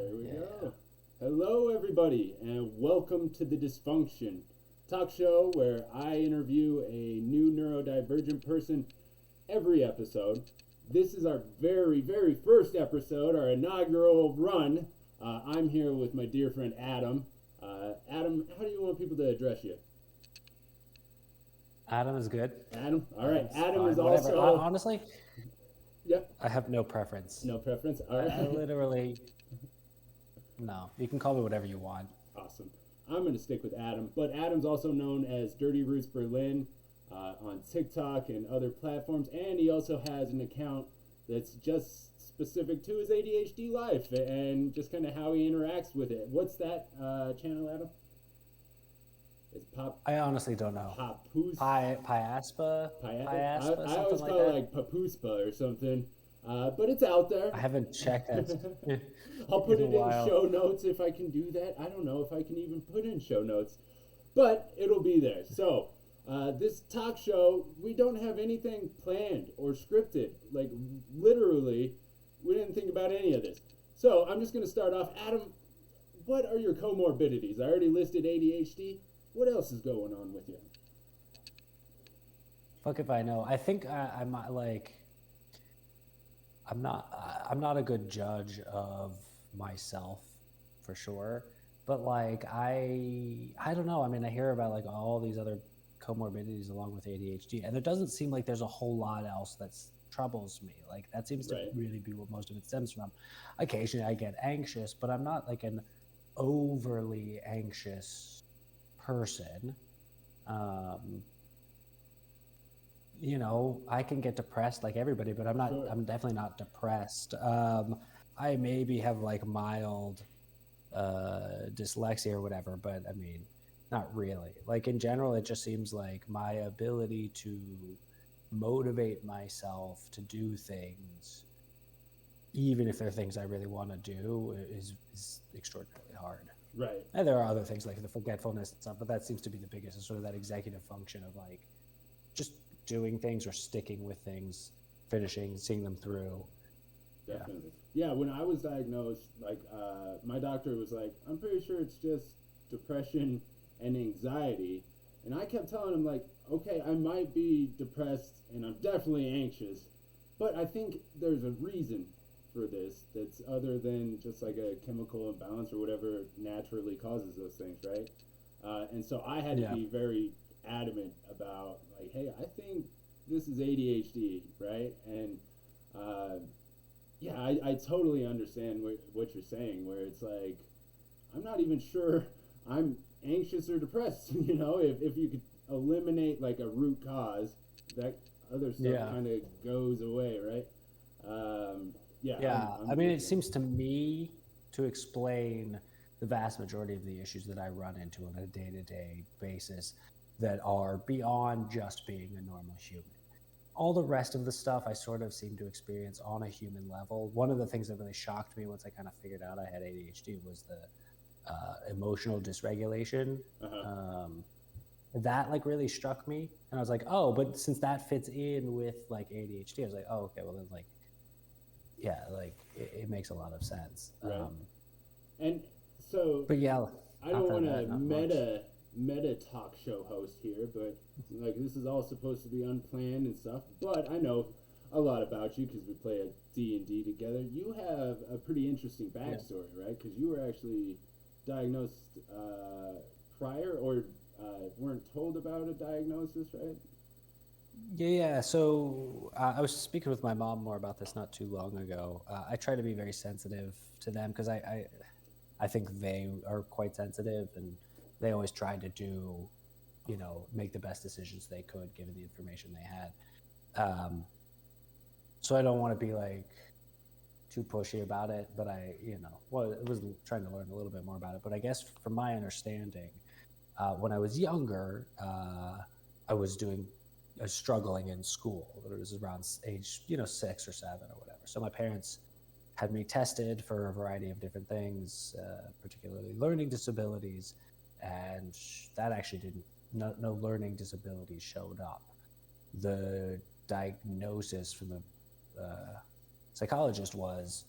There we go. Hello, everybody, and welcome to the Dysfunction talk show where I interview a new neurodivergent person every episode. This is our very, very first episode, our inaugural run. I'm here with my dear friend Adam. Adam, how do you want people to address you? Adam is good. Adam? All right. Adam fine, is whatever. also. Honestly, Yep. I have no preference. No preference? All right. I literally, no. You can call me whatever you want. Awesome. I'm going to stick with Adam, but Adam's also known as Dirty Roots Berlin on TikTok and other platforms, and he also has an account that's just specific to his ADHD life and just kind of how he interacts with it. What's that channel, Adam? It's Pop. I honestly don't know. Papoose. Piaspa? I something always like call that. it like Papoospa or something, but it's out there. I haven't checked that. I'll put it in while. show notes if I can do that. I don't know if I can even put in show notes, but it'll be there. So, this talk show, we don't have anything planned or scripted. Like, literally, we didn't think about any of this. So, I'm just going to start off. Adam, what are your comorbidities? I already listed ADHD. What else is going on with you? Fuck if I know. I think I'm not like, I'm not a good judge of myself for sure. But like, I don't know. I mean, I hear about like all these other comorbidities along with ADHD, and there doesn't seem like there's a whole lot else that's troubles me. Like that seems to Right. really be what most of it stems from. Occasionally I get anxious, but I'm not like an overly anxious person. I can get depressed like everybody, but Sure. I'm definitely not depressed. I maybe have like mild dyslexia or whatever, but I mean, not really. Like in general, it just seems like my ability to motivate myself to do things, even if they're things I really want to do, is extraordinarily hard. Right. And there are other things like the forgetfulness and stuff, but that seems to be the biggest, is sort of that executive function of like just doing things or sticking with things, finishing, seeing them through. Definitely. Yeah, when I was diagnosed, like, my doctor was like, I'm pretty sure it's just depression and anxiety. And I kept telling him, like, okay, I might be depressed and I'm definitely anxious, but I think there's a reason for this that's other than just like a chemical imbalance or whatever naturally causes those things, right? And so I had to Yeah. be very adamant about, like, hey, I think this is ADHD, right? And, yeah, I totally understand what you're saying, where it's like, I'm not even sure I'm anxious or depressed, if you could eliminate like a root cause, that other stuff Yeah. kind of goes away, right? Yeah. Yeah, I'm I mean, with it you. seems to me to explain the vast majority of the issues that I run into on a day-to-day basis that are beyond just being a normal human. All the rest of the stuff I sort of seem to experience on a human level. One of the things that really shocked me once I kind of figured out I had ADHD was the emotional dysregulation. Uh-huh. That like really struck me, and I was like, oh, but since that fits in with like ADHD, I was like, oh, okay, well then like, yeah, like it makes a lot of sense. Right. And so But yeah, I don't after want that, to not much. meta talk show host here, but like this is all supposed to be unplanned and stuff. But I know a lot about you because we play a D&D together. You have a pretty interesting backstory, right? Because you were actually diagnosed prior or weren't told about a diagnosis, right? Yeah. So I was speaking with my mom more about this not too long ago. I try to be very sensitive to them because I think they are quite sensitive, and they always tried to do, make the best decisions they could given the information they had. So I don't want to be like too pushy about it, but I was trying to learn a little bit more about it. But I guess from my understanding, when I was younger, I was struggling in school. It was around age, 6 or 7 or whatever. So my parents had me tested for a variety of different things, particularly learning disabilities, and that actually didn't. No learning disabilities showed up. The diagnosis from the psychologist was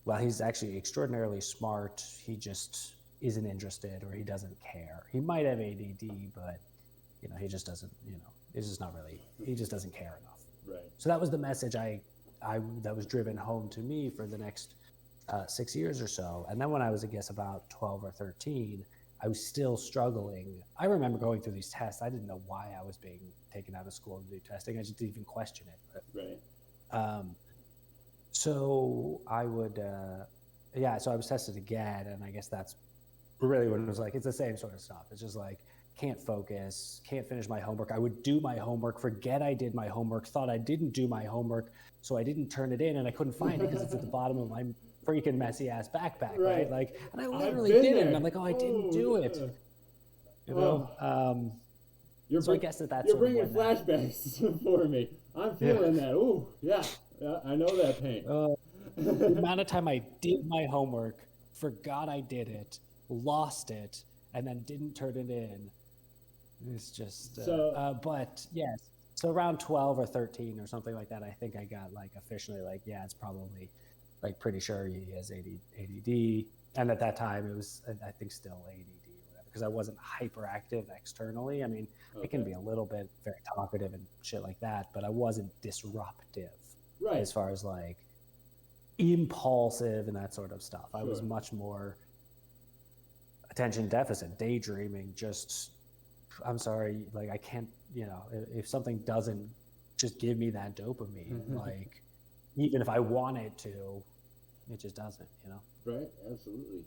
while he's actually extraordinarily smart, he just isn't interested or he doesn't care. He might have ADD, but he just doesn't. It's just not really. He just doesn't care enough. Right. So that was the message that was driven home to me for the next 6 years or so. And then when I was, I guess, about 12 or 13, I was still struggling. I remember going through these tests. I didn't know why I was being taken out of school to do testing. I just didn't even question it. But, Right. So I would, so I was tested again, and I guess that's really when it was like, it's the same sort of stuff. It's just like, can't focus, can't finish my homework. I would do my homework, forget I did my homework, thought I didn't do my homework, so I didn't turn it in, and I couldn't find it because it's at the bottom of my freaking messy ass backpack, right? Like, and I literally did it, and I'm like, oh, I didn't do it. So I guess that's you're bringing flashbacks for me. I'm feeling that. Ooh, yeah, I know that pain. The amount of time I did my homework, forgot I did it, lost it, and then didn't turn it in. It's just, but yes. So around 12 or 13 or something like that, I think I got like officially like, yeah, it's probably like pretty sure he has ADD. And at that time it was, I think, still ADD or whatever, because I wasn't hyperactive externally. I mean, I can be a little bit very talkative and shit like that, but I wasn't disruptive as far as like impulsive and that sort of stuff. I was much more attention deficit, daydreaming, just, I'm sorry, like I can't, if something doesn't just give me that dopamine, like even if I want it to, it just doesn't, Right, absolutely.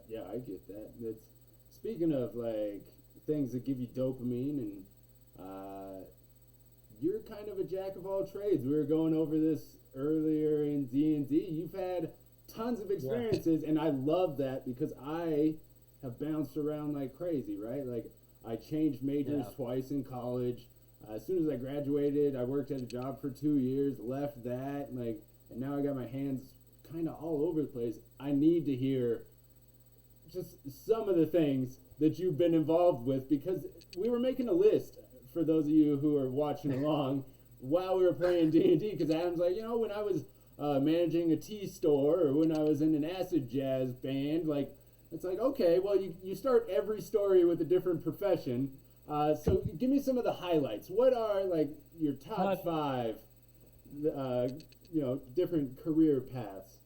Yeah, I get that. It's, speaking of like things that give you dopamine, and you're kind of a jack of all trades. We were going over this earlier in D&D. You've had tons of experiences, and I love that because I have bounced around like crazy, right? Like, I changed majors twice in college. As soon as I graduated, I worked at a job for 2 years, left that, and now I got my hands kind of all over the place. I need to hear just some of the things that you've been involved with, because we were making a list for those of you who are watching along while we were playing D&D, because Adam's like, when I was managing a tea store, or when I was in an acid jazz band, like, it's like, okay, well, you start every story with a different profession. So give me some of the highlights. What are, like, your top 5, different career paths?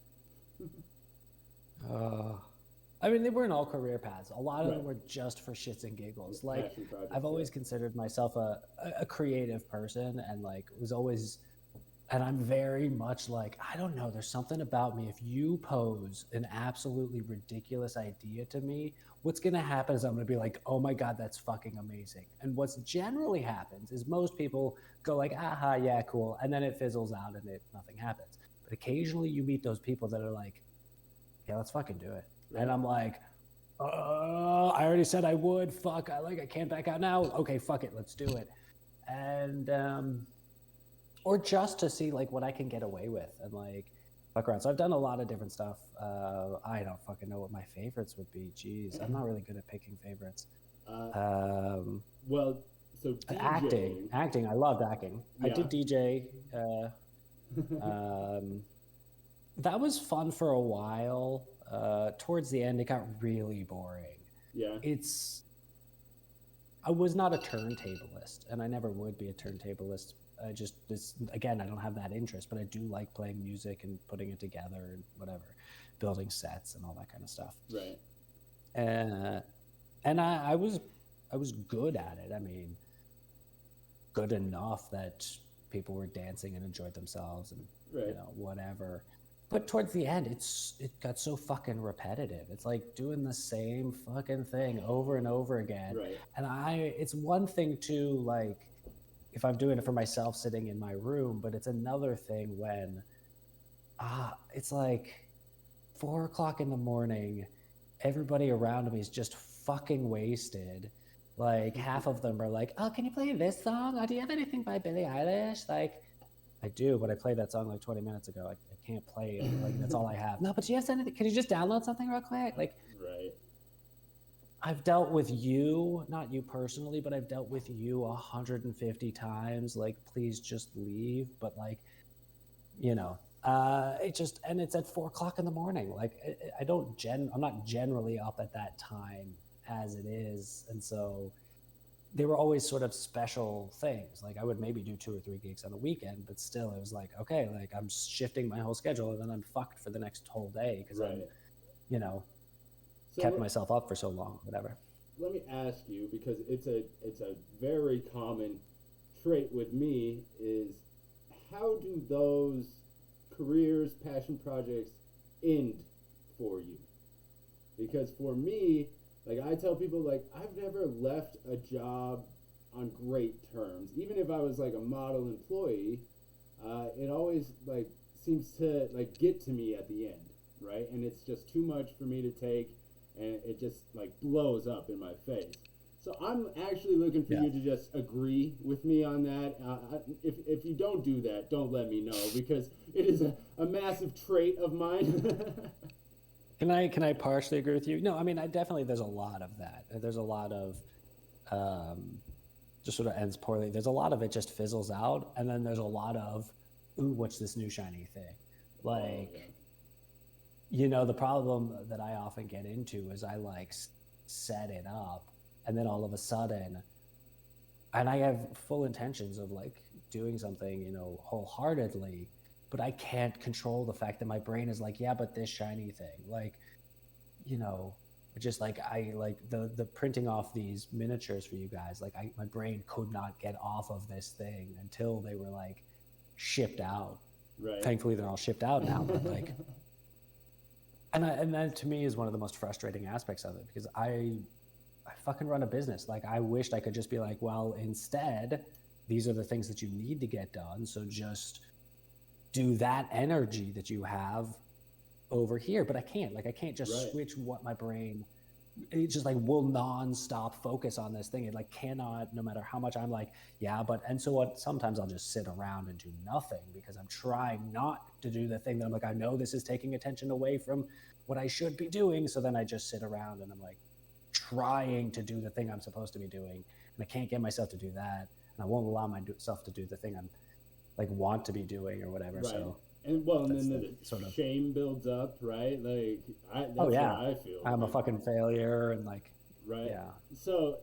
I mean, they weren't all career paths. A lot of them were just for shits and giggles. Like, I've always considered myself a creative person, and like was always, and I'm very much like, I don't know, there's something about me. If you pose an absolutely ridiculous idea to me, what's going to happen is I'm going to be like, oh my God, that's fucking amazing. And what's generally happens is most people go like, aha, yeah, cool. And then it fizzles out and nothing happens. But occasionally you meet those people that are like, yeah, let's fucking do it. Right. And I'm like, I already said I would. Fuck, I can't back out now. Okay, fuck it, let's do it. And, or just to see like what I can get away with and like fuck around. So I've done a lot of different stuff. I don't fucking know what my favorites would be. Jeez, I'm not really good at picking favorites. Well, so DJing. Acting. I loved acting. Yeah. I did DJ. That was fun for a while. Towards the end, it got really boring. Yeah. I was not a turntablist, and I never would be a turntablist. I don't have that interest, but I do like playing music and putting it together and whatever, building sets and all that kind of stuff. Right. And I was good at it. I mean, good enough that people were dancing and enjoyed themselves and whatever. But towards the end, it got so fucking repetitive. It's like doing the same fucking thing over and over again. Right. And it's one thing to like, if I'm doing it for myself sitting in my room, but it's another thing when it's like 4:00 in the morning, everybody around me is just fucking wasted. Like half of them are like, oh, can you play this song? Oh, do you have anything by Billie Eilish? Like, I do, but I played that song like 20 minutes ago. I can't play it. Like, that's all I have. No, but do you have anything? Can you just download something real quick? Like, right. I've dealt with you, not you personally, but I've dealt with you 150 times. Like, please just leave. But like, and it's at 4 o'clock in the morning. Like I'm not generally up at that time as it is. And so they were always sort of special things. Like I would maybe do 2 or 3 gigs on a weekend, but still it was like, okay, like I'm shifting my whole schedule and then I'm fucked for the next whole day because I'm, So kept myself up for so long, whatever. let me ask you, because it's a very common trait with me, is how do those careers, passion projects end for you? Because for me, like I tell people, like I've never left a job on great terms. Even if I was like a model employee, it always like seems to like get to me at the end, right? And it's just too much for me to take, and it just like blows up in my face. So I'm actually looking for you to just agree with me on that. If you don't do that, don't let me know, because it is a massive trait of mine. Can I partially agree with you? No, I mean, there's a lot of that. There's a lot of just sort of ends poorly. There's a lot of it just fizzles out, and then there's a lot of, ooh, what's this new shiny thing? Like, the problem that I often get into is I like set it up, and then all of a sudden, and I have full intentions of like doing something, wholeheartedly, but I can't control the fact that my brain is like, yeah, but this shiny thing, like, just like I like the printing off these miniatures for you guys. Like my brain could not get off of this thing until they were like shipped out. Right. Thankfully, they're all shipped out now, but like, and that to me is one of the most frustrating aspects of it, because I fucking run a business. Like I wished I could just be like, well, instead, these are the things that you need to get done. So just do that energy that you have over here. But I can't. Like I can't just switch what my brain. It just like will non-stop focus on this thing. It like cannot, no matter how much I'm like, yeah, but, and so what, sometimes I'll just sit around and do nothing because I'm trying not to do the thing that I'm like, I know this is taking attention away from what I should be doing. So then I just sit around and I'm like trying to do the thing I'm supposed to be doing. And I can't get myself to do that. And I won't allow myself to do the thing I'm like want to be doing or whatever. Right. So and then the sort of shame builds up, right? Like that's what I feel. I'm a fucking failure, and like yeah. So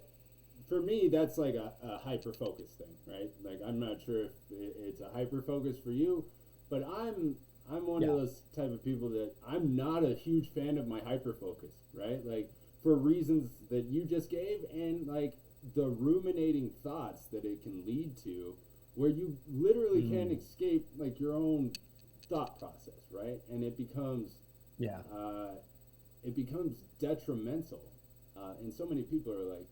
for me, that's like a hyper focus thing, right? Like I'm not sure if it's a hyper focus for you, but I'm one of those type of people that I'm not a huge fan of my hyper focus, right? Like for reasons that you just gave, and like the ruminating thoughts that it can lead to, where you literally can't escape like your own thought process, right? And it becomes detrimental, and so many people are like,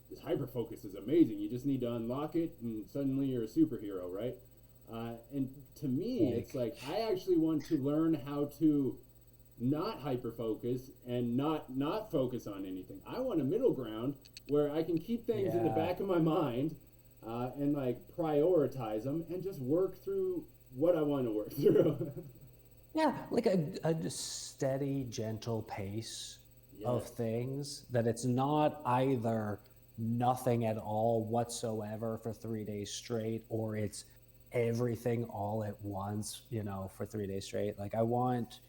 this hyper focus is amazing, you just need to unlock it and suddenly you're a superhero, right? And to me, it's like I actually want to learn how to not hyper focus and not focus on anything. I want a middle ground where I can keep things in the back of my mind, and like prioritize them and just work through what I want to work through. Like a steady, gentle pace of things, that it's not either nothing at all whatsoever for 3 days straight, or it's everything all at once, for 3 days straight. Like I want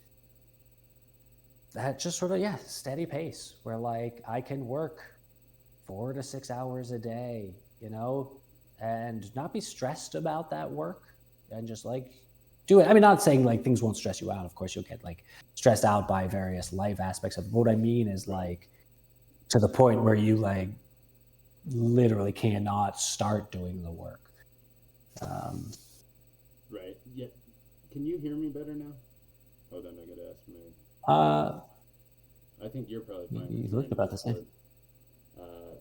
that just sort of, steady pace where like I can work 4 to 6 hours a day, and not be stressed about that work, and just like do it. I mean, not saying like things won't stress you out. Of course, you'll get like stressed out by various life aspects of it. What I mean is like to the point where you like literally cannot start doing the work. Right. Yeah. Can you hear me better now? Hold on, I gotta ask my. I think you're probably fine. You look about the same.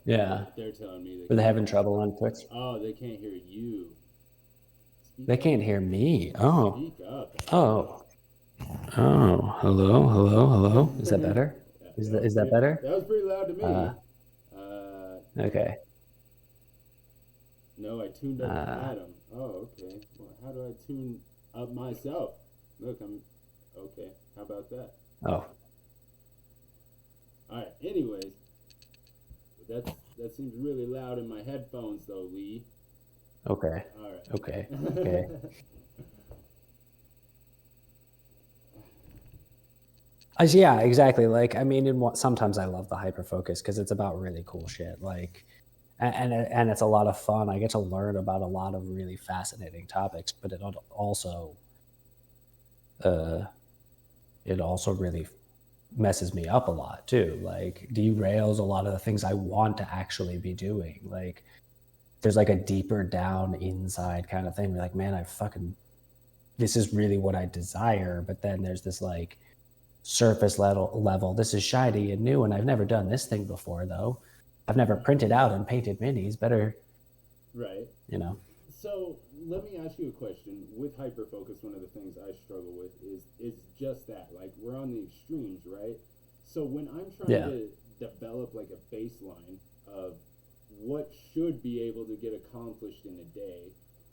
They're telling me they're having trouble on Twitch. Oh, they can't hear you. They can't hear me. Oh. Speak up. Oh. Oh. Hello. Is that better? Is that better? That was pretty loud to me. Okay. No, I tuned up Adam. Oh, okay. Well, how do I tune up myself? Look, I'm okay. How about that? Oh. All right. Anyways, that seems really loud in my headphones, though, Lee. Okay. All right. Okay. Yeah, exactly. Like, I mean, sometimes I love the Hyperfocus because it's about really cool shit. Like, and it's a lot of fun. I get to learn about a lot of really fascinating topics, but uh, it also really messes me up a lot too. Like, derails a lot of the things I want to actually be doing. Like, there's like a deeper down inside kind of thing. Like, man, this is really what I desire. But then there's this like surface level. This is shiny and new, and I've never done this thing before, though. I've never printed out and painted minis. Better, Right. you know. So let me ask you a question. With hyperfocus, one of the things I struggle with is just that. Like, we're on the extremes, right? So when I'm trying to develop like a baseline of what should be able to get accomplished in a day,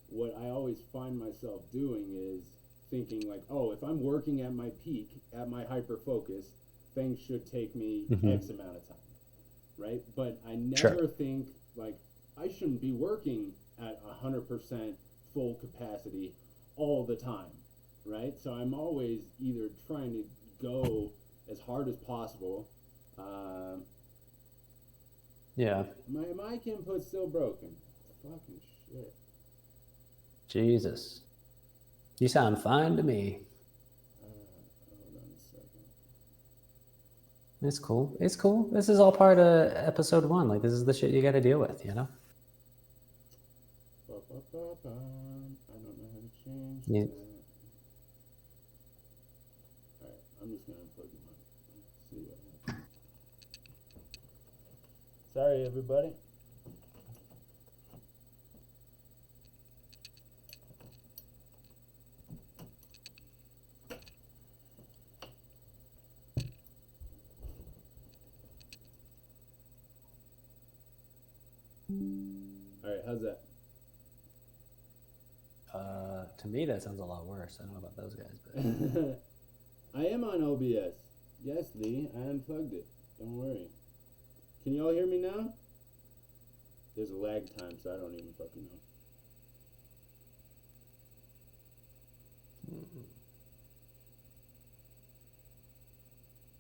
what I always find myself doing is thinking like, oh, if I'm working at my peak, at my hyperfocus, things should take me X amount of time, right? But I never think like I shouldn't be working at 100% full capacity all the time, right? So I'm always either trying to go as hard as possible. My mic input's still broken. Fucking shit. Jesus. You sound fine to me. Hold on a second. It's cool. It's cool. This is all part of episode 1. Like, this is the shit you got to deal with, you know? I don't know how to change Yeah. that. Alright, I'm just gonna unplug the mic. See what happens. Sorry, everybody. Alright, how's that? To me, that sounds a lot worse. I don't know about those guys, but I am on OBS. Yes, Lee, I unplugged it. Don't worry. Can you all hear me now? There's a lag time, so I don't even fucking know.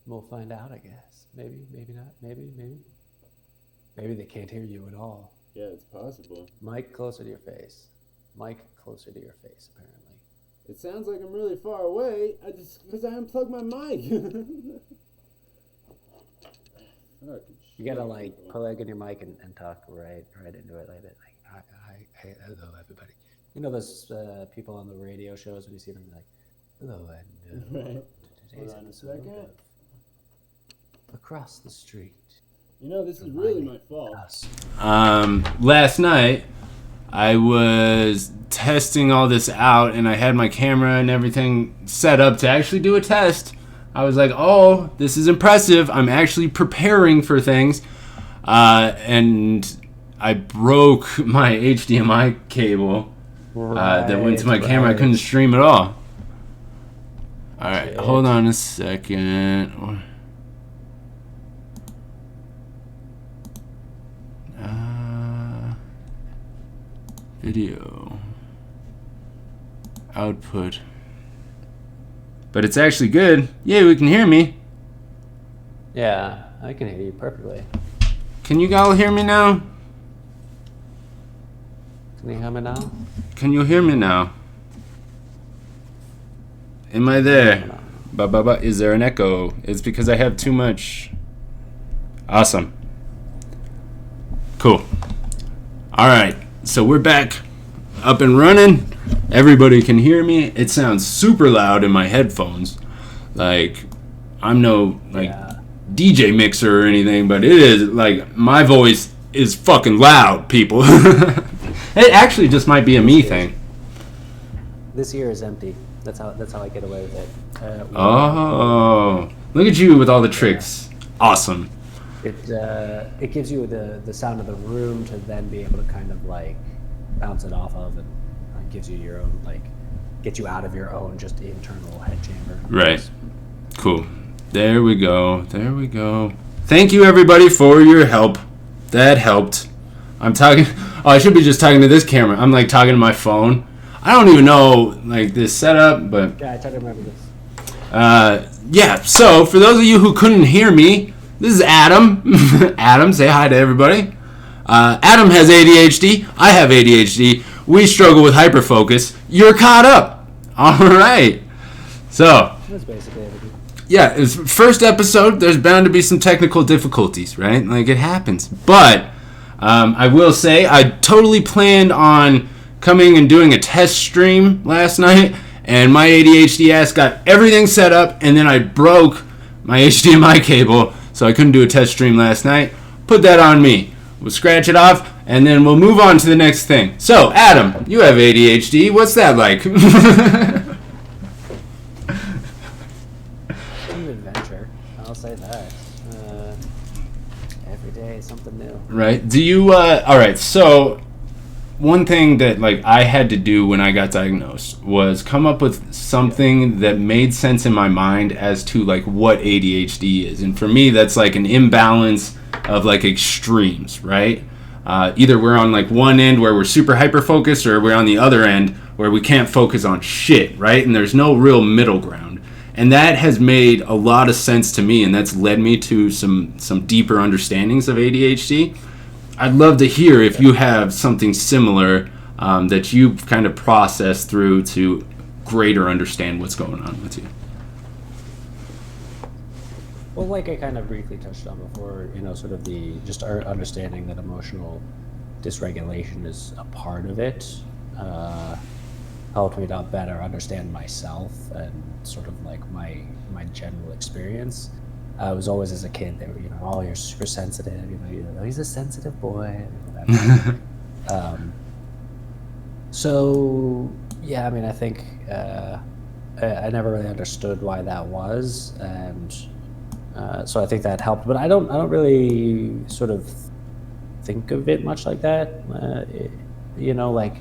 we'll find out, I guess. Maybe, maybe not. Maybe. Maybe they can't hear you at all. Yeah, it's possible. Mic closer to your face. Mic closer to your face, apparently. It sounds like I'm really far away. Because I unplugged my mic. You gotta like plug in your mic and talk right into it like that. Like, hi, hello everybody. You know those people on the radio shows when you see them like, hello and right. today's Hold on a episode second. of Across the Street. You know, this is really my fault. Last night I was testing all this out and I had my camera and everything set up to actually do a test. I was like, oh, this is impressive. I'm actually preparing for things. And I broke my HDMI cable that went to my camera. I couldn't stream at all. Alright, hold on a second. Video output, but it's actually good. Yeah, we can hear me. Yeah, I can hear you perfectly. Can you all hear me now? Can you hear me now? Can you hear me now? Am I there? Is there an echo? It's because I have too much. Awesome. Cool. All right. So we're back up and running. Everybody can hear me. It sounds super loud in my headphones. Like, I'm no DJ mixer or anything, but it is like my voice is fucking loud, people. It actually just might be a me thing. This ear is empty. That's how I get away with it. Oh, look at you with all the tricks. Awesome. It gives you the sound of the room to then be able to kind of like bounce it off of, and gives you your own like get you out of your own just internal head chamber. Right. Cool. There we go. Thank you everybody for your help. That helped. I'm talking. Oh, I should be just talking to this camera. I'm like talking to my phone. I don't even know like this setup, but yeah, I try to remember this. Yeah, so for those of you who couldn't hear me, this is Adam. Adam, say hi to everybody. Adam has ADHD. I have ADHD. We struggle with hyperfocus. You're caught up. All right. So, That's basically everything. yeah, it's first episode. There's bound to be some technical difficulties, right? Like, it happens. But I will say I totally planned on coming and doing a test stream last night, and my ADHD ass got everything set up, and then I broke my HDMI cable, so I couldn't do a test stream last night. Put that on me. We'll scratch it off, and then we'll move on to the next thing. So, Adam, you have ADHD. What's that like? An adventure, I'll say that. Every day, something new. Right. Do you, all right, so one thing that, like, I had to do when I got diagnosed was come up with something that made sense in my mind as to, like, what ADHD is. And for me, that's, like, an imbalance of, like, extremes, right? Either we're on, like, one end where we're super hyper-focused, or we're on the other end where we can't focus on shit, right? And there's no real middle ground. And that has made a lot of sense to me, and that's led me to some deeper understandings of ADHD. I'd love to hear if you have something similar that you've kind of processed through to greater understand what's going on with you. Well, like I kind of briefly touched on before, sort of just our understanding that emotional dysregulation is a part of it, helped me to better understand myself and sort of like my general experience. I was always, as a kid, they were, oh, you're super sensitive, he's a sensitive boy. So, yeah, I mean, I think I never really understood why that was, and so I think that helped. But I don't really sort of think of it much like that. Like,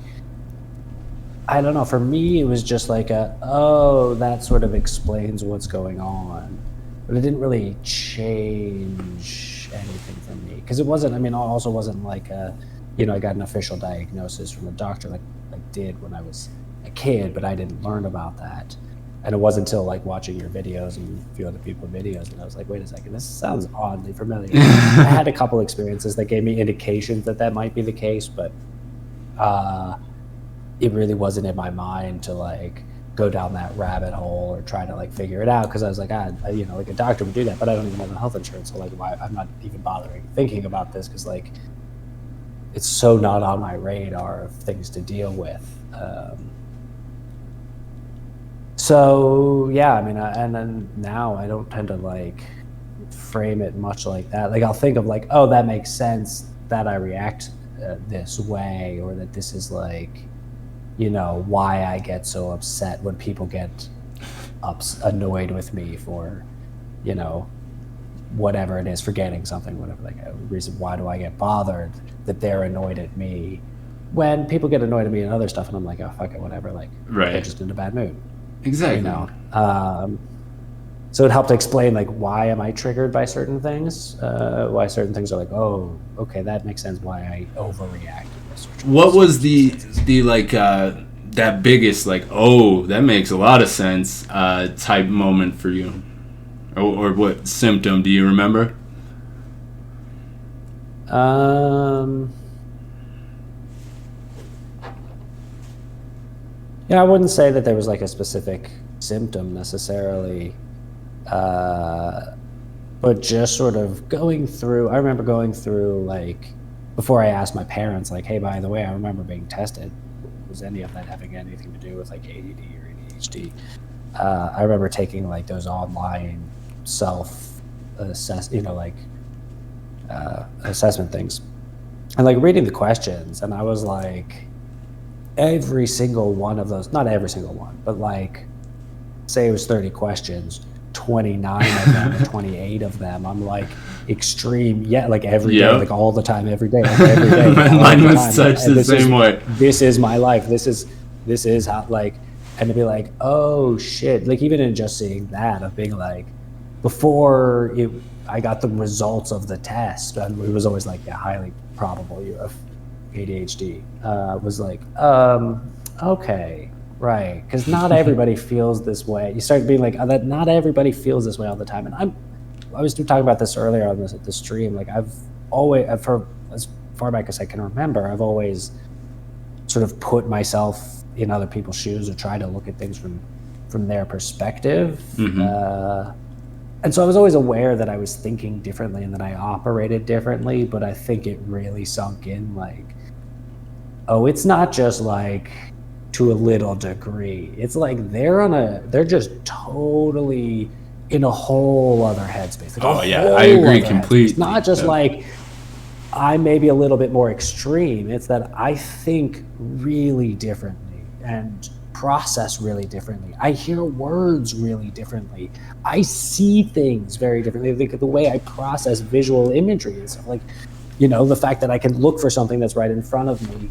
I don't know. For me, it was just like that sort of explains what's going on. But it didn't really change anything for me. Because it wasn't, I also wasn't like, I got an official diagnosis from a doctor like I did when I was a kid, but I didn't learn about that. And it wasn't until like watching your videos and a few other people's videos that I was like, wait a second, this sounds oddly familiar. I had a couple experiences that gave me indications that might be the case, but it really wasn't in my mind to like go down that rabbit hole or try to like figure it out, because I was like, like a doctor would do that, but I don't even have health insurance, so like why I'm not even bothering thinking about this, because like it's so not on my radar of things to deal with. So yeah, and then now I don't tend to like frame it much like that. Like I'll think of like, oh, that makes sense that I react this way, or that this is like, why I get so upset when people get annoyed with me for, whatever it is, forgetting something, whatever, like a reason, why do I get bothered that they're annoyed at me when people get annoyed at me and other stuff, and I'm like, oh, fuck it, whatever, like, right. They're just in a bad mood. Exactly. So it helped explain like, why am I triggered by certain things, why certain things are like, oh, okay, that makes sense why I overreact. What was the like that biggest like, oh, that makes a lot of sense type moment for you, or what symptom do you remember? Yeah, I wouldn't say that there was like a specific symptom necessarily, but just sort of going through. I remember going through like, before I asked my parents, like, hey, by the way, I remember being tested. Was any of that having anything to do with like ADD or ADHD? I remember taking like those online assessment things, and like reading the questions, and I was like, every single one of those, not every single one, but like, say it was 30 questions, 29 of them or 28 of them, I'm like, extreme, like every day, like all the time, every day, like every day. Mine was such the same way. This is my life. This is how, like, and to be like, oh shit, like even in just seeing that, of being like, before I got the results of the test, and it was always like, yeah, highly probable you have ADHD. Was like, okay, Right, because not everybody feels this way. You start being like, that not everybody feels this way all the time. And I was talking about this earlier on the stream. Like I've for as far back as I can remember, I've always sort of put myself in other people's shoes or try to look at things from their perspective. And so I was always aware that I was thinking differently and that I operated differently, but I think it really sunk in like, oh, it's not just like to a little degree. It's like they're just totally in a whole other headspace. Like I agree completely. It's not just like I may be a little bit more extreme. It's that I think really differently and process really differently. I hear words really differently. I see things very differently. The way I process visual imagery and stuff, like, the fact that I can look for something that's right in front of me,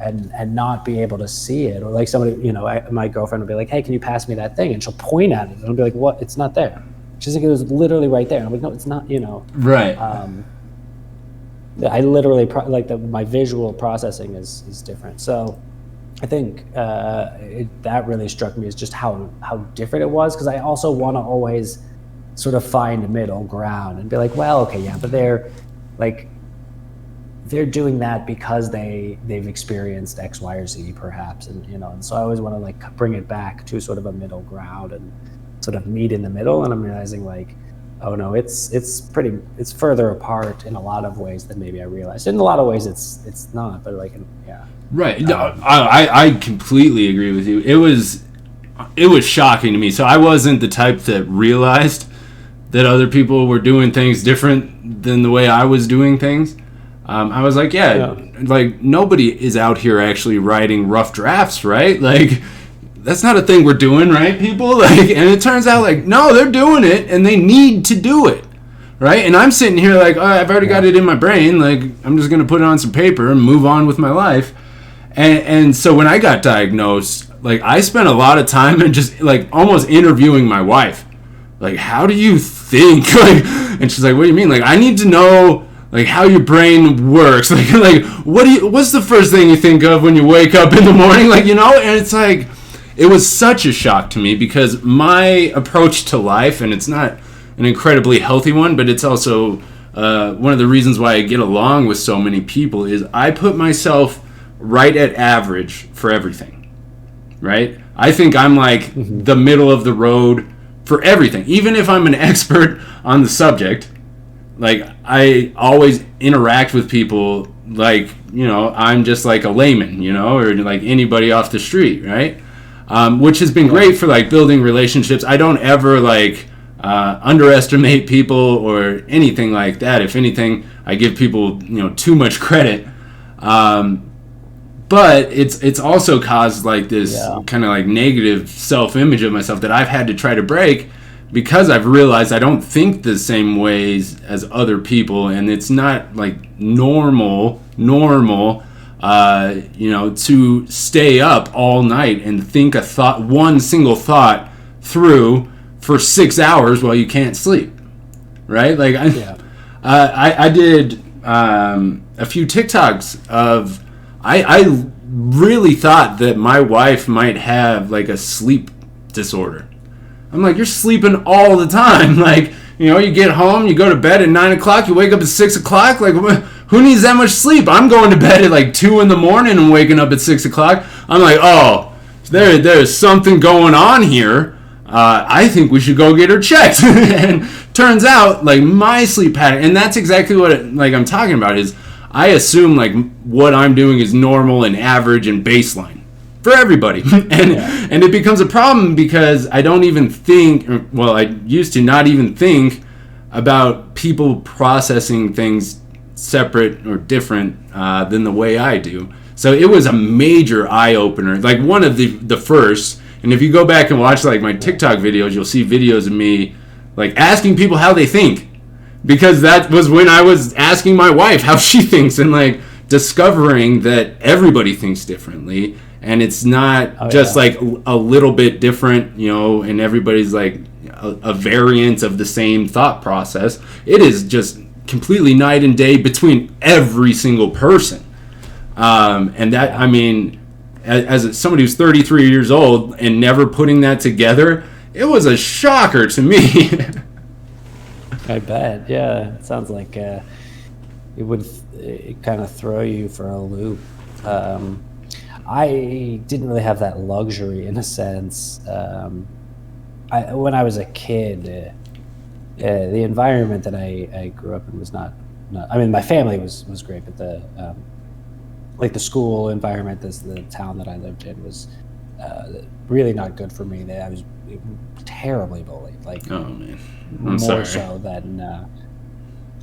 and not be able to see it. Or like somebody, my girlfriend would be like, hey, can you pass me that thing? And she'll point at it and I'll be like, what? It's not there. She's like, it was literally right there. And I'm like, no, it's not, Right. I literally, my visual processing is different. So I think that really struck me as just how different it was, because I also want to always sort of find a middle ground and be like, well, okay, yeah, but they're doing that because they've experienced X, Y, or Z, perhaps, and and so I always want to like bring it back to sort of a middle ground and sort of meet in the middle. And I'm realizing like, oh no, it's further apart in a lot of ways than maybe I realized. In a lot of ways, it's not, but like, yeah. Right. I completely agree with you. It was shocking to me. So I wasn't the type that realized that other people were doing things different than the way I was doing things. I was like, like nobody is out here actually writing rough drafts, right? Like that's not a thing we're doing, right, people? Like, and it turns out like, no, they're doing it and they need to do it. Right? And I'm sitting here like, I've already got it in my brain. Like, I'm just going to put it on some paper and move on with my life. And so when I got diagnosed, like, I spent a lot of time and just, like, almost interviewing my wife. Like, how do you think? Like, and she's like, what do you mean? Like, I need to know, like, how your brain works. Like what's the first thing you think of when you wake up in the morning? Like, and it's like, it was such a shock to me because my approach to life, and it's not an incredibly healthy one, but it's also one of the reasons why I get along with so many people is I put myself right at average for everything, right? I think I'm like the middle of the road for everything. Even if I'm an expert on the subject, like I always interact with people like, I'm just like a layman, or like anybody off the street, right? Which has been great for like building relationships. I don't ever like underestimate people or anything like that. If anything, I give people too much credit. But it's also caused like this kind of like negative self-image of myself that I've had to try to break because I've realized I don't think the same ways as other people, and it's not like normal to stay up all night and think one single thought through for 6 hours while you can't sleep, right? Like I did a few TikToks of I really thought that my wife might have like a sleep disorder. I'm like, you're sleeping all the time. Like, you get home, you go to bed at 9 o'clock, you wake up at 6 o'clock. Like, who needs that much sleep? I'm going to bed at like 2 in the morning and waking up at 6 o'clock. I'm like, oh, there's something going on here. I think we should go get her checked. And turns out, like, my sleep pattern, and that's exactly what I'm talking about, is I assume, like, what I'm doing is normal and average and baseline for everybody. And it becomes a problem because I don't even think, I used to not even think about people processing things separate or different than the way I do. So it was a major eye-opener, like one of the first. And if you go back and watch like my TikTok videos, you'll see videos of me like asking people how they think, because that was when I was asking my wife how she thinks, and like discovering that everybody thinks differently, and it's not like a little bit different, and everybody's like a variant of the same thought process. It is just completely night and day between every single person. And that, I mean, as somebody who's 33 years old and never putting that together, it was a shocker to me. I bet. Yeah, it sounds like it would kind of throw you for a loop. I didn't really have that luxury in a sense. When I was a kid, the environment that I grew up in was not. I mean, my family was great, but the school environment, the town that I lived in was really not good for me. I was terribly bullied. Like, Oh man, I'm more sorry. so than.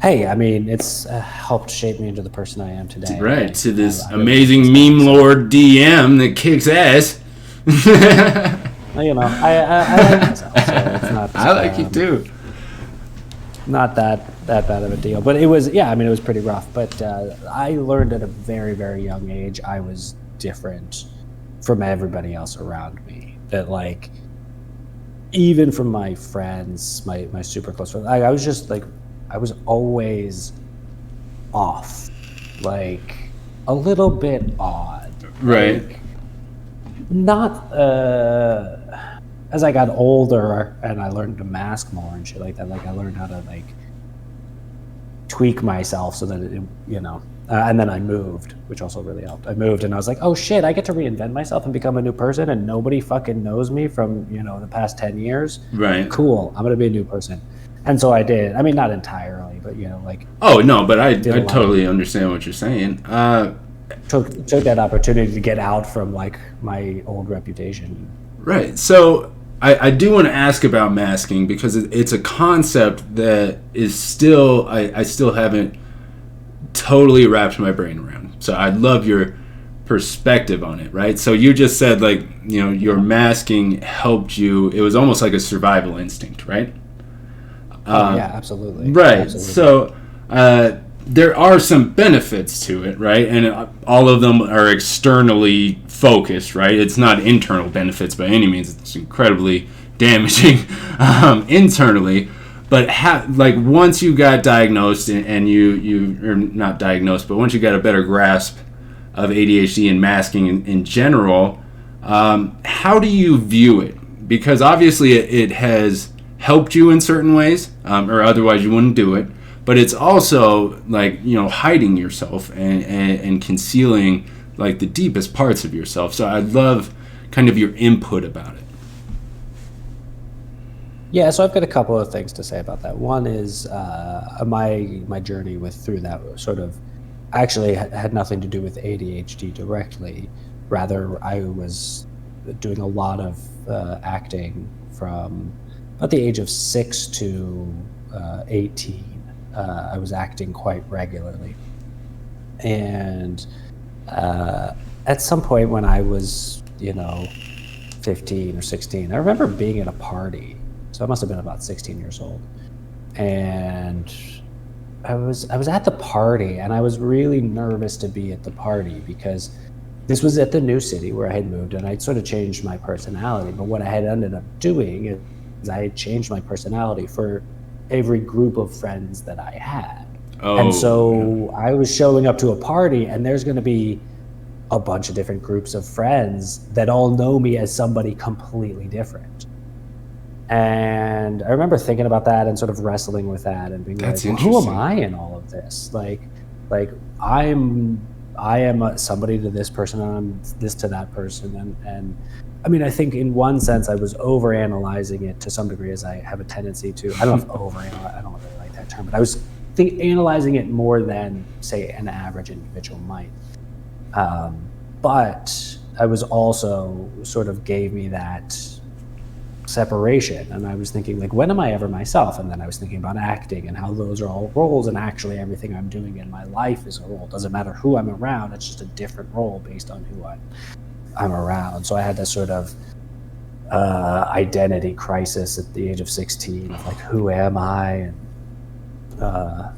Hey, I mean, it's helped shape me into the person I am today. Right, to this I really amazing appreciate meme lord DM that kicks ass. Well, you know, I like myself, so it's not. I like you too. Not that bad of a deal, but it was. Yeah, I mean, it was pretty rough. But I learned at a very, very young age I was different from everybody else around me. That, like, even from my friends, my super close friends, I was just like, I was always off, like a little bit odd. Right. Like, not as I got older and I learned to mask more and shit like that, like I learned how to like tweak myself so that it, and then I moved, which also really helped. I moved and I was like, oh shit, I get to reinvent myself and become a new person and nobody fucking knows me from, the past 10 years. Right. Cool. I'm going to be a new person. And so I did. I mean, not entirely, but like. Oh no, but I Did a lot. totally understand what you're saying. Took that opportunity to get out from like my old reputation. Right. So I do want to ask about masking because it's a concept that is still I still haven't totally wrapped my brain around. So I'd love your perspective on it, right? So you just said like, your masking helped you. It was almost like a survival instinct, right? Yeah, absolutely. Right. Absolutely. So there are some benefits to it, right? And all of them are externally focused, right? It's not internal benefits by any means. It's incredibly damaging internally. But once you got diagnosed and you or not diagnosed, but once you got a better grasp of ADHD and masking in general, how do you view it? Because obviously it has helped you in certain ways, or otherwise you wouldn't do it. But it's also like, hiding yourself and concealing like the deepest parts of yourself. So I'd love kind of your input about it. Yeah, so I've got a couple of things to say about that. One is my journey through that sort of actually had nothing to do with ADHD directly. Rather, I was doing a lot of acting from about the age of 6 to 18. I was acting quite regularly. And at some point when I was, 15 or 16, I remember being at a party. So I must have been about 16 years old. And I was at the party and I was really nervous to be at the party because this was at the new city where I had moved and I'd sort of changed my personality. But what I had ended up doing is I had changed my personality for every group of friends that I had. Oh, and so I was showing up to a party and there's going to be a bunch of different groups of friends that all know me as somebody completely different. And I remember thinking about that and sort of wrestling with that and being That's like, well, who am interesting. I in all of this? Like I am somebody to this person and I'm this to that person. And I mean, I think in one sense I was overanalyzing it to some degree, as I have a tendency to. I don't know if overanalyze, I don't really like that term, but I was analyzing it more than, say, an average individual might. But I was also sort of gave me that separation, and I was thinking, like, when am I ever myself? And then I was thinking about acting and how those are all roles, and actually everything I'm doing in my life is a role. Doesn't matter who I'm around, it's just a different role based on who I'm around. So I had this sort of identity crisis at the age of 16 of like, who am I, and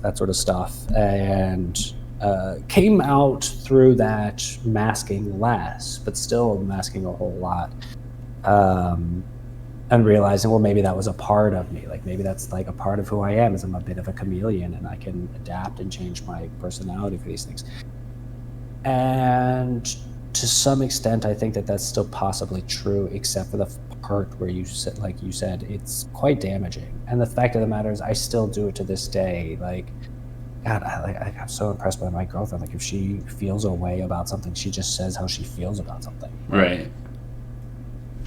that sort of stuff, and came out through that masking less, but still masking a whole lot, and realizing, well, maybe that was a part of me, like maybe that's like a part of who I am, is I'm a bit of a chameleon and I can adapt and change my personality for these things. And to some extent, I think that that's still possibly true, except for the part where you said, like you said, it's quite damaging. And the fact of the matter is, I still do it to this day. Like, God, I'm so impressed by my girlfriend. Like, if she feels a way about something, she just says how she feels about something. Right.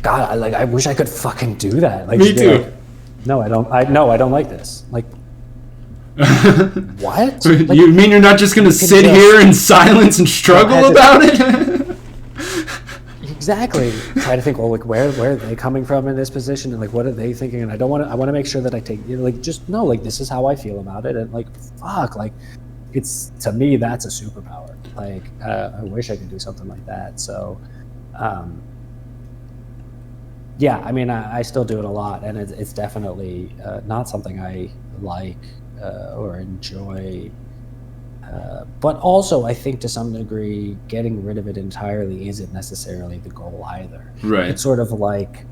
God, I wish I could fucking do that. Like, Me too. Like, no, I don't. I don't like this. Like, what? Like, You mean you're not just gonna sit here in silence and struggle about it? Exactly. Try to think, well, like, where are they coming from in this position, and like, what are they thinking? And I want to make sure that I take, like, just no, like, this is how I feel about it, and like, fuck, like, it's, to me, that's a superpower. Like, I wish I could do something like that. So, yeah, I mean, I still do it a lot, and it's definitely not something I like or enjoy. But also, I think to some degree, getting rid of it entirely isn't necessarily the goal either. Right. It's sort of like,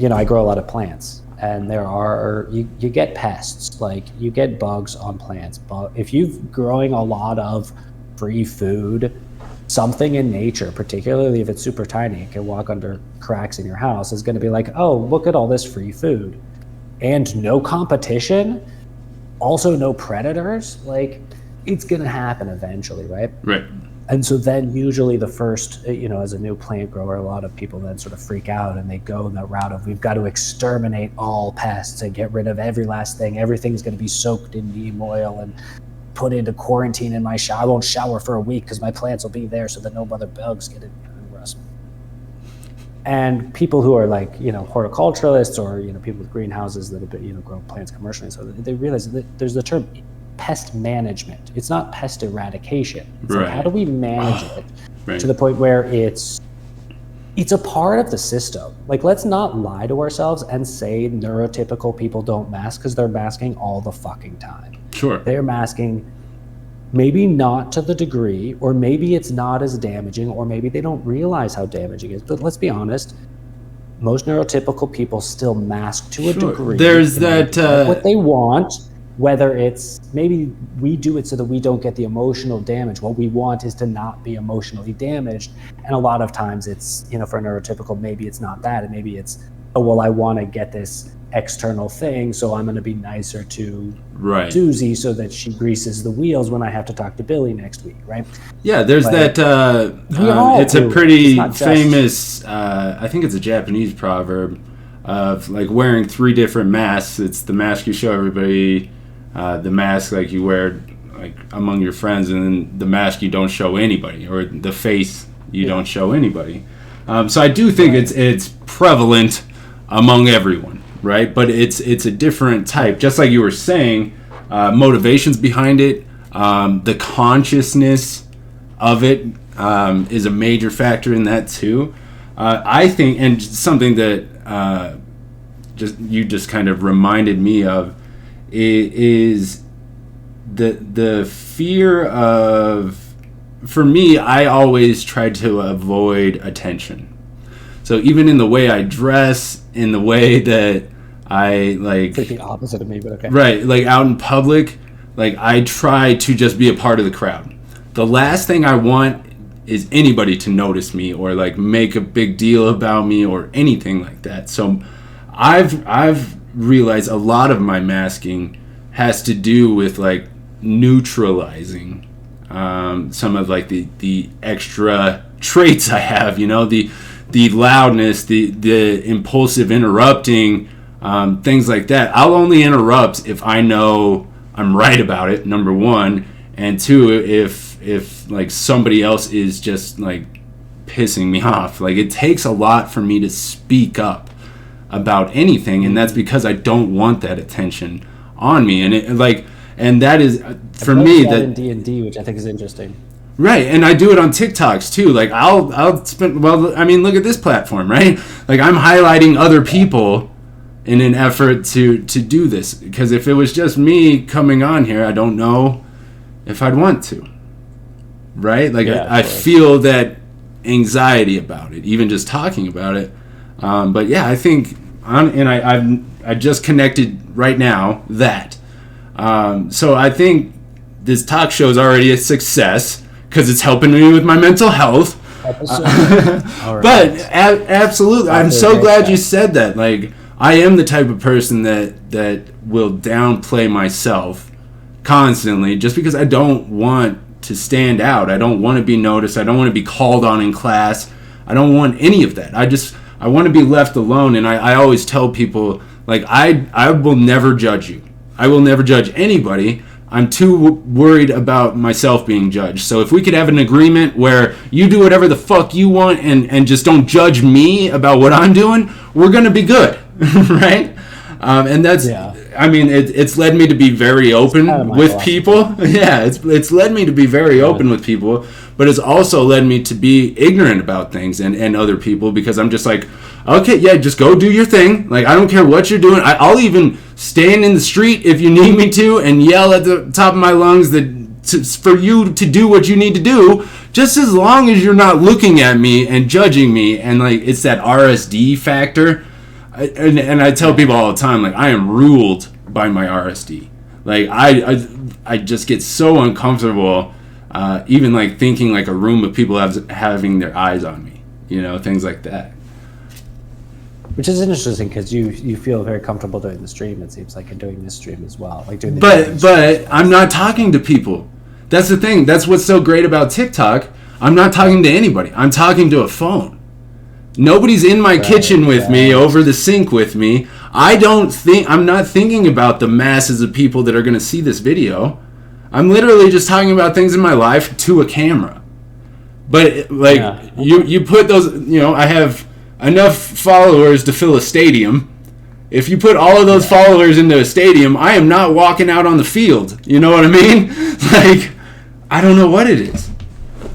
I grow a lot of plants, and there are, you get pests, like you get bugs on plants. But if you're growing a lot of free food, something in nature, particularly if it's super tiny, it can walk under cracks in your house, is going to be like, oh, look at all this free food. And no competition, also no predators, like, it's going to happen eventually, right? Right. And so then usually the first, as a new plant grower, a lot of people then sort of freak out and they go the route of, we've got to exterminate all pests and get rid of every last thing. Everything's going to be soaked in neem oil and put into quarantine in my shower. I won't shower for a week because my plants will be there so that no other bugs get in and rust. And people who are like, horticulturalists or, people with greenhouses that have grow plants commercially, so they realize that there's the term pest management. It's not pest eradication. It's right. Like, how do we manage it right. to the point where it's a part of the system? Like, let's not lie to ourselves and say neurotypical people don't mask, because they're masking all the fucking time. Sure. They're masking, maybe not to the degree, or maybe it's not as damaging, or maybe they don't realize how damaging it is. But let's be honest, most neurotypical people still mask to a degree. There's that what they want. Whether it's, maybe we do it so that we don't get the emotional damage. What we want is to not be emotionally damaged. And a lot of times it's, for a neurotypical, maybe it's not that. And maybe it's, oh, well, I want to get this external thing, so I'm going to be nicer to Susie so that she greases the wheels when I have to talk to Billy next week, right? Yeah, there's but that, it's a pretty famous, I think it's a Japanese proverb of like wearing 3 different masks. It's the mask you show everybody, the mask like you wear like among your friends, and then the mask you don't show anybody, or the face you don't show anybody. So I do think it's prevalent among everyone, right? But it's a different type. Just like you were saying, motivations behind it, the consciousness of it is a major factor in that too. I think, and something that you just kind of reminded me of, is the fear of, for me, I always tried to avoid attention. So even in the way I dress, in the way that I like... It's like the opposite of me, but okay. Right, like out in public, like I try to just be a part of the crowd. The last thing I want is anybody to notice me or like make a big deal about me or anything like that. So I've realized a lot of my masking has to do with like neutralizing some of like the extra traits I have, the loudness, the impulsive interrupting, things like that. I'll only interrupt if I know I'm right about it, number one, and two, if like somebody else is just like pissing me off. Like it takes a lot for me to speak up about anything, and that's because I don't want that attention on me. And that is for me that in D&D, which I think is interesting. Right, and I do it on TikToks too. Like I'll spend, well, I mean, look at this platform, right? Like I'm highlighting other people in an effort to do this, because if it was just me coming on here, I don't know if I'd want to. Right? Like I feel that anxiety about it, even just talking about it. But yeah, I think I just connected right now that. So I think this talk show is already a success because it's helping me with my mental health. episode. All right. But absolutely, I'm so great glad guy. you said that. Like, I am the type of person that will downplay myself constantly just because I don't want to stand out. I don't want to be noticed. I don't want to be called on in class. I don't want any of that. I want to be left alone. And I always tell people, like, I will never judge you. I will never judge anybody. I'm too worried about myself being judged. So if we could have an agreement where you do whatever the fuck you want and just don't judge me about what I'm doing, we're going to be good. Right? And that's, I mean, it's led me to be very open with people. Yeah, it's led me to be very open with people, but it's also led me to be ignorant about things and other people, because I'm just like, okay, yeah, just go do your thing. Like, I don't care what you're doing. I'll even stand in the street if you need me to and yell at the top of my lungs for you to do what you need to do, just as long as you're not looking at me and judging me. And, like, it's that RSD factor. And I tell people all the time, like, I am ruled by my RSD. Like, I just get so uncomfortable, even, like, thinking, like, a room of people having their eyes on me, you know, things like that. Which is interesting because you feel very comfortable doing the stream. It seems like, and doing this stream as well, like doing the but I'm not talking to people. That's the thing. That's what's so great about TikTok. I'm not talking to anybody. I'm talking to a phone. Nobody's in my kitchen with me, over the sink with me. I'm not thinking about the masses of people that are going to see this video. I'm literally just talking about things in my life to a camera. But, like, you put those, you know, I have enough followers to fill a stadium. If you put all of those followers into a stadium, I am not walking out on the field. You know what I mean? Like, I don't know what it is.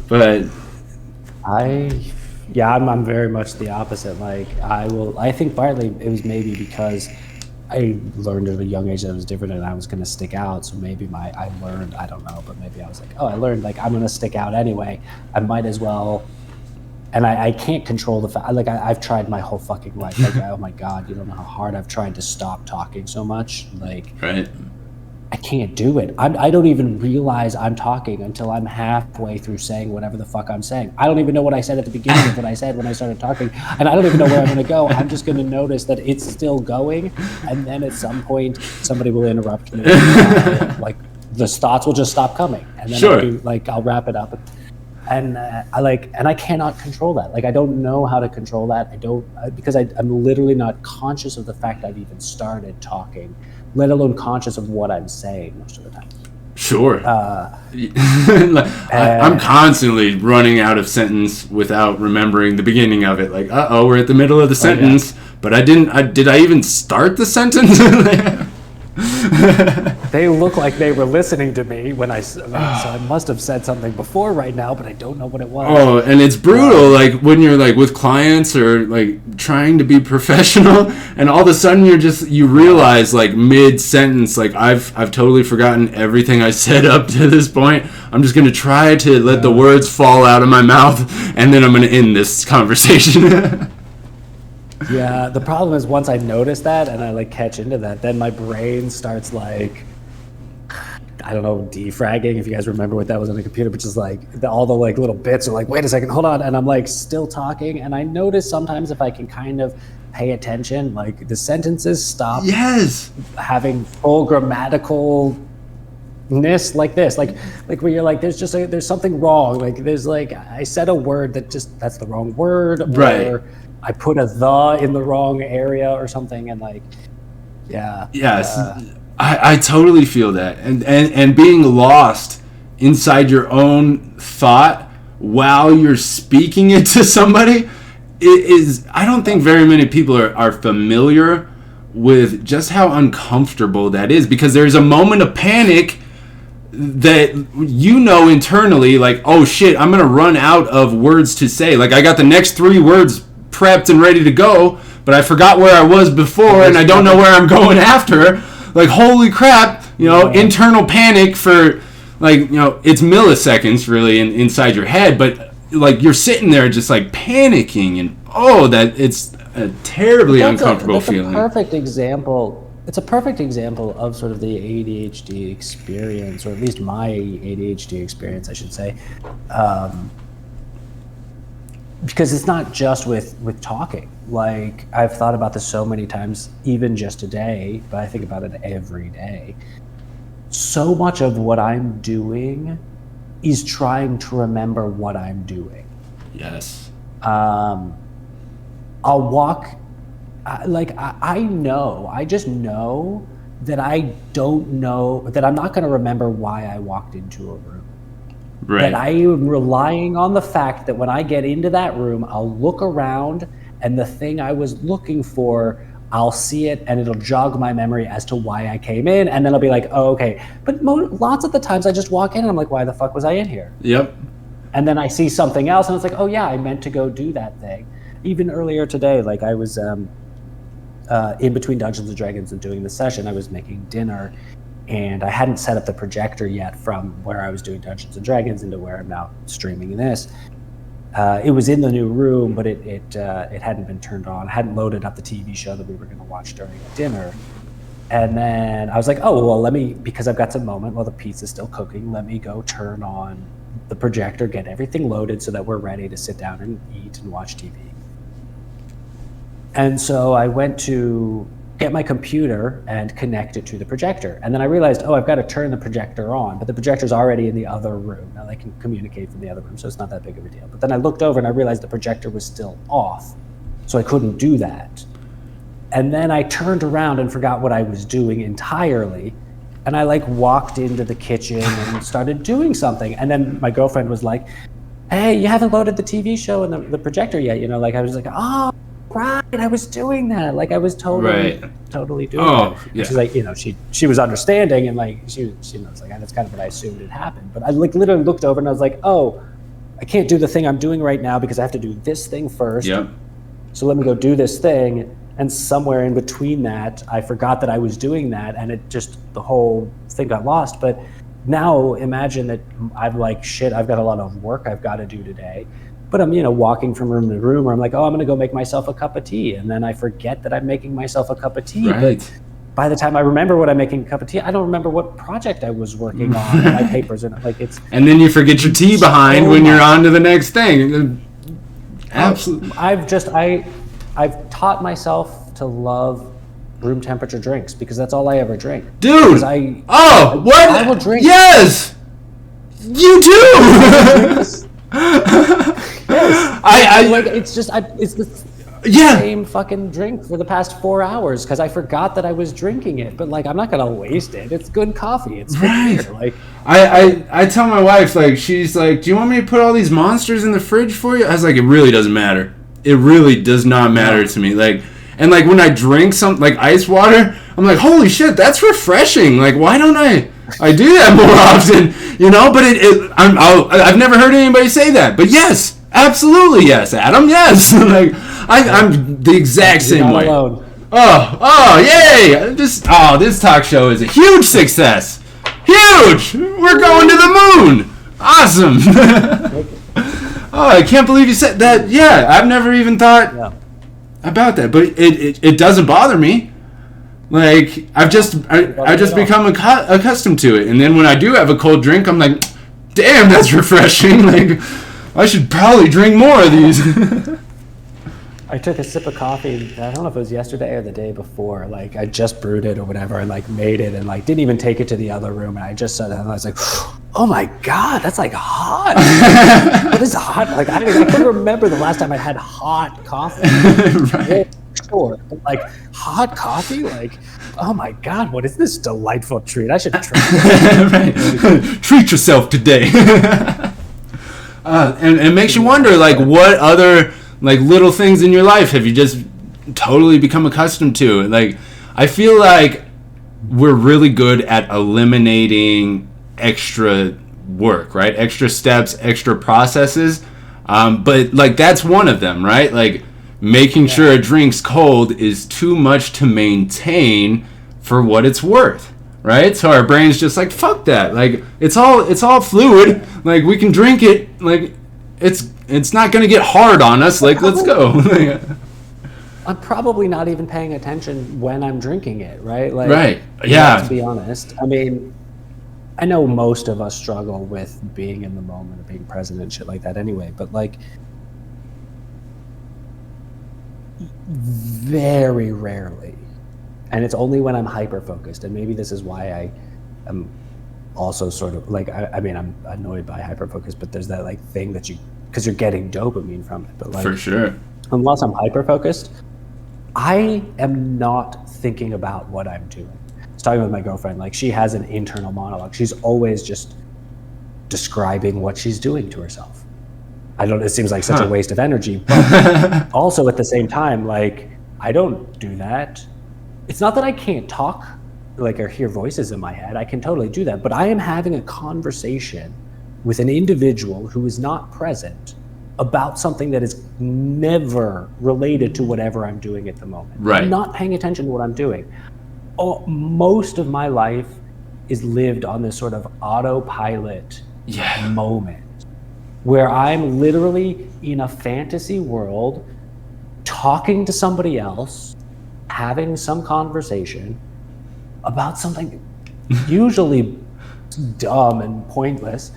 But I'm very much the opposite. Like, I think partly it was maybe because I learned at a young age that it was different and I was going to stick out. So maybe I learned, I don't know, but maybe I was like, I learned, like, I'm going to stick out anyway. I might as well. And I can't control the fact, like, I've tried my whole fucking life. Like, oh my God, you don't know how hard I've tried to stop talking so much. Like, right. I can't do it. I don't even realize I'm talking until I'm halfway through saying whatever the fuck I'm saying. I don't even know what I said at the beginning of what I said when I started talking, and I don't even know where I'm going to go. I'm just going to notice that it's still going, and then at some point somebody will interrupt me. Like, the thoughts will just stop coming, and then I'll wrap it up. And I cannot control that. Like, I don't know how to control that. Because I'm literally not conscious of the fact I've even started talking, let alone conscious of what I'm saying most of the time. Sure. I'm constantly running out of sentence without remembering the beginning of it. Like, we're at the middle of the sentence, but did I even start the sentence? They look like they were listening to me when so I must have said something before right now, but I don't know what it was. Oh, and it's brutal, like, when you're, like, with clients or, like, trying to be professional, and all of a sudden you realize, like, mid-sentence, like, I've totally forgotten everything I said up to this point. I'm just going to try to let the words fall out of my mouth, and then I'm going to end this conversation. Yeah, the problem is once I notice that and I, like, catch into that, then my brain starts, like, I don't know, defragging, if you guys remember what that was on the computer, but just, like, all the, like, little bits are like, wait a second, hold on, and I'm, like, still talking, and I notice sometimes if I can kind of pay attention, like, the sentences stop having full grammaticalness like this, like where you're like, there's something wrong, like, there's, like, I said a word that's the wrong word, or I put a "the" in the wrong area or something, and, like, I totally feel that, and being lost inside your own thought while you're speaking it to somebody is I don't think very many people are familiar with just how uncomfortable that is, because there's a moment of panic that, you know, internally, like, oh shit, I'm gonna run out of words to say. Like, I got the next 3 words prepped and ready to go, but I forgot where I was before, and I don't know where I'm going after. Like, holy crap, you know, internal panic for, like, you know, it's milliseconds really inside your head, but, like, you're sitting there just, like, panicking, and that it's a terribly uncomfortable feeling. It's a perfect example of sort of the ADHD experience, or at least my ADHD experience, I should say. because it's not just with talking. Like, I've thought about this so many times, even just today, but I think about it every day. So much of what I'm doing is trying to remember what I'm doing. Yes. I'll walk, I just know that I don't know, that I'm not going to remember why I walked into a room. Right. That I am relying on the fact that when I get into that room, I'll look around and the thing I was looking for, I'll see it and it'll jog my memory as to why I came in. And then I'll be like, oh, okay. But lots of the times I just walk in and I'm like, why the fuck was I in here? Yep. And then I see something else and it's like, oh yeah, I meant to go do that thing. Even earlier today, like I was in between Dungeons and Dragons and doing the session, I was making dinner and I hadn't set up the projector yet from where I was doing Dungeons and Dragons into where I'm now streaming this. It was in the new room, but it hadn't been turned on. I hadn't loaded up the TV show that we were going to watch during dinner. And then I was like, oh, well, because I've got some moment while the pizza's still cooking, let me go turn on the projector, get everything loaded so that we're ready to sit down and eat and watch TV. And so I went to get my computer and connect it to the projector. And then I realized, oh, I've got to turn the projector on, but the projector's already in the other room. Now I can communicate from the other room, so it's not that big of a deal. But then I looked over and I realized the projector was still off, so I couldn't do that. And then I turned around and forgot what I was doing entirely. And I walked into the kitchen and started doing something. And then my girlfriend was like, hey, you haven't loaded the TV show and the projector yet. I was like, oh, right, I was doing that. I was totally doing that. Yeah. She's like, she was understanding and she knows that's kind of what I assumed had happened. But I literally looked over and I was like, oh, I can't do the thing I'm doing right now because I have to do this thing first. Yep. So let me go do this thing. And somewhere in between that, I forgot that I was doing that, and the whole thing got lost. But now imagine that I'm like, shit, I've got a lot of work I've got to do today. But I'm, walking from room to room, or I'm like, oh, I'm going to go make myself a cup of tea. And then I forget that I'm making myself a cup of tea. Right. But by the time I remember what I'm making a cup of tea, I don't remember what project I was working on, and my papers, and it's. And then you forget your tea behind when you're on to the next thing. Absolutely. I've taught myself to love room temperature drinks because that's all I ever drink. Dude! What? I will drink. Yes! You do! Yes. It's the same fucking drink for the past 4 hours because I forgot that I was drinking it. But I'm not gonna waste it. It's good coffee. It's good beer. I tell my wife, she's like, do you want me to put all these monsters in the fridge for you? I was like, it really doesn't matter. It really does not matter to me. And when I drink something like ice water, I'm like, holy shit, that's refreshing. Why don't I do that more often? But I've never heard anybody say that. But yes, absolutely yes, Adam. Yes, I'm the exact same way. Alone. Oh, yay! This talk show is a huge success. Huge. We're going to the moon. Awesome. Oh, I can't believe you said that. Yeah, I've never even thought about that, but it doesn't bother me. I've just become accustomed to it, and then when I do have a cold drink, I'm like, damn, that's refreshing. I should probably drink more of these. I took a sip of coffee. I don't know if it was yesterday or the day before. I just brewed it or whatever, and made it, and didn't even take it to the other room. And I just said it, and I was like, "Oh my god, that's hot! What is hot? I couldn't remember the last time I had hot coffee. Right. Sure, but hot coffee, oh my god, what is this delightful treat? I should try it. Right. Treat yourself today. And it makes you wonder, what other little things in your life have you just totally become accustomed to? I feel like we're really good at eliminating extra work, right? Extra steps, extra processes. But that's one of them, right? Making sure a drink's cold is too much to maintain for what it's worth, right? So our brain's just fuck that. It's all fluid. We can drink it. It's not going to get hard on us. Let's go. I'm probably not even paying attention when I'm drinking it, right? Right. Yeah. To be honest. I mean, I know most of us struggle with being in the moment, being present and shit like that anyway, but very rarely. And it's only when I'm hyper-focused. And maybe this is why I am also sort of like, I mean, I'm annoyed by hyper-focus, but there's that like thing that because you're getting dopamine from it. But like, For sure. unless I'm hyper-focused, I am not thinking about what I'm doing. I was talking with my girlfriend, like she has an internal monologue. She's always just describing what she's doing to herself. It seems like such a waste of energy, but also at the same time, like, I don't do that. It's not that I can't talk, like, or hear voices in my head. I can totally do that, but I am having a conversation with an individual who is not present about something that is never related to whatever I'm doing at the moment. Right. I'm not paying attention to what I'm doing. Most of my life is lived on this sort of autopilot moment where I'm literally in a fantasy world talking to somebody else, having some conversation about something usually dumb and pointless,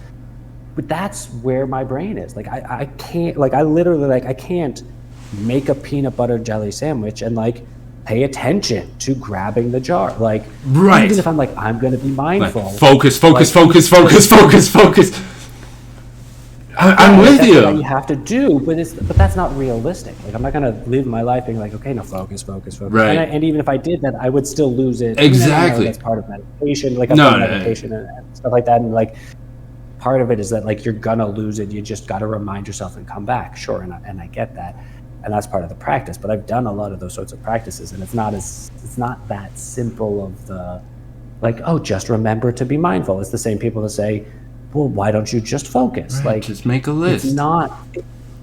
but that's where my brain is. Like I can't, like I literally, like I can't make a peanut butter jelly sandwich and like pay attention to grabbing the jar. Like even if I'm like, I'm gonna be mindful. Like, focus. I'm with you. That's what you have to do, but that's not realistic. Like I'm not gonna live my life being like, okay, no, focus. Right. And even if I did that, I would still lose it. Exactly. I know that's part of meditation. Like meditation and stuff like that. And like part of it is that like you're gonna lose it. You just got to remind yourself and come back. Sure, and I get that, and that's part of the practice. But I've done a lot of those sorts of practices, and it's not that simple of the like, oh, just remember to be mindful. It's the same people that say, well, why don't you just focus? Right, like, just make a list. It's not.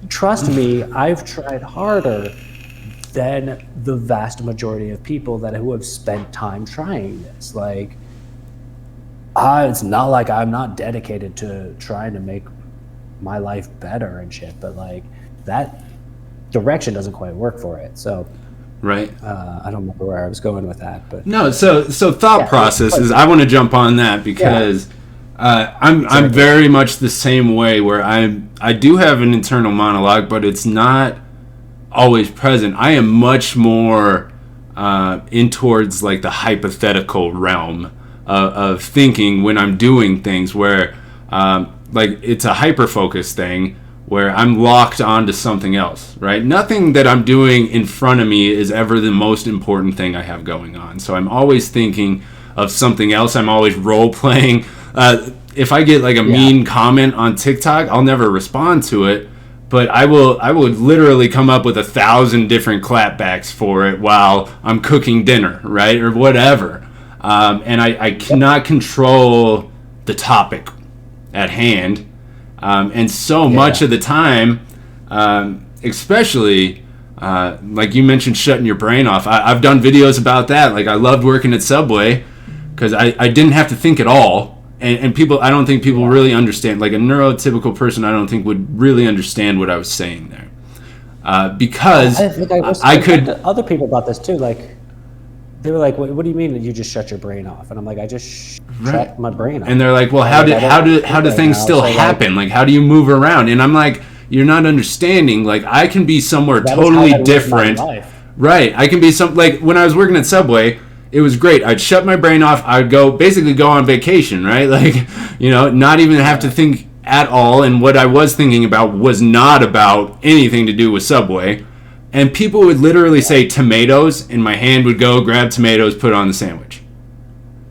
Trust me, I've tried harder than the vast majority of people who have spent time trying this. Like, it's not like I'm not dedicated to trying to make my life better and shit, but like that direction doesn't quite work for it. So, right. I don't remember where I was going with that, but no. So thought processes. I want to jump on that because. I'm very much the same way where I do have an internal monologue, but it's not always present. I am much more in towards like the hypothetical realm of thinking when I'm doing things where like it's a hyper-focus thing where I'm locked onto something else, right? Nothing that I'm doing in front of me is ever the most important thing I have going on. So I'm always thinking of something else. I'm always role-playing. If I get like a mean comment on TikTok, I'll never respond to it, but I would literally come up with 1,000 different clapbacks for it while I'm cooking dinner, right, or whatever. And I cannot control the topic at hand, and so much of the time, especially like you mentioned, shutting your brain off. I've done videos about that. Like I loved working at Subway because I didn't have to think at all. And people, I don't think people really understand. Like a neurotypical person, I don't think would really understand what I was saying there, because I could. Other people about this too. Like they were like, "What do you mean that you just shut your brain off?" And I'm like, "I just shut my brain off." And they're like, "Well, how do things still happen? Like, how do you move around?" And I'm like, "You're not understanding. Like, I can be somewhere totally different, right? I can be like when I was working at Subway." It was great. I'd shut my brain off. I'd basically go on vacation, right? Like, not even have to think at all. And what I was thinking about was not about anything to do with Subway. And people would literally say tomatoes, and my hand would go grab tomatoes, put it on the sandwich,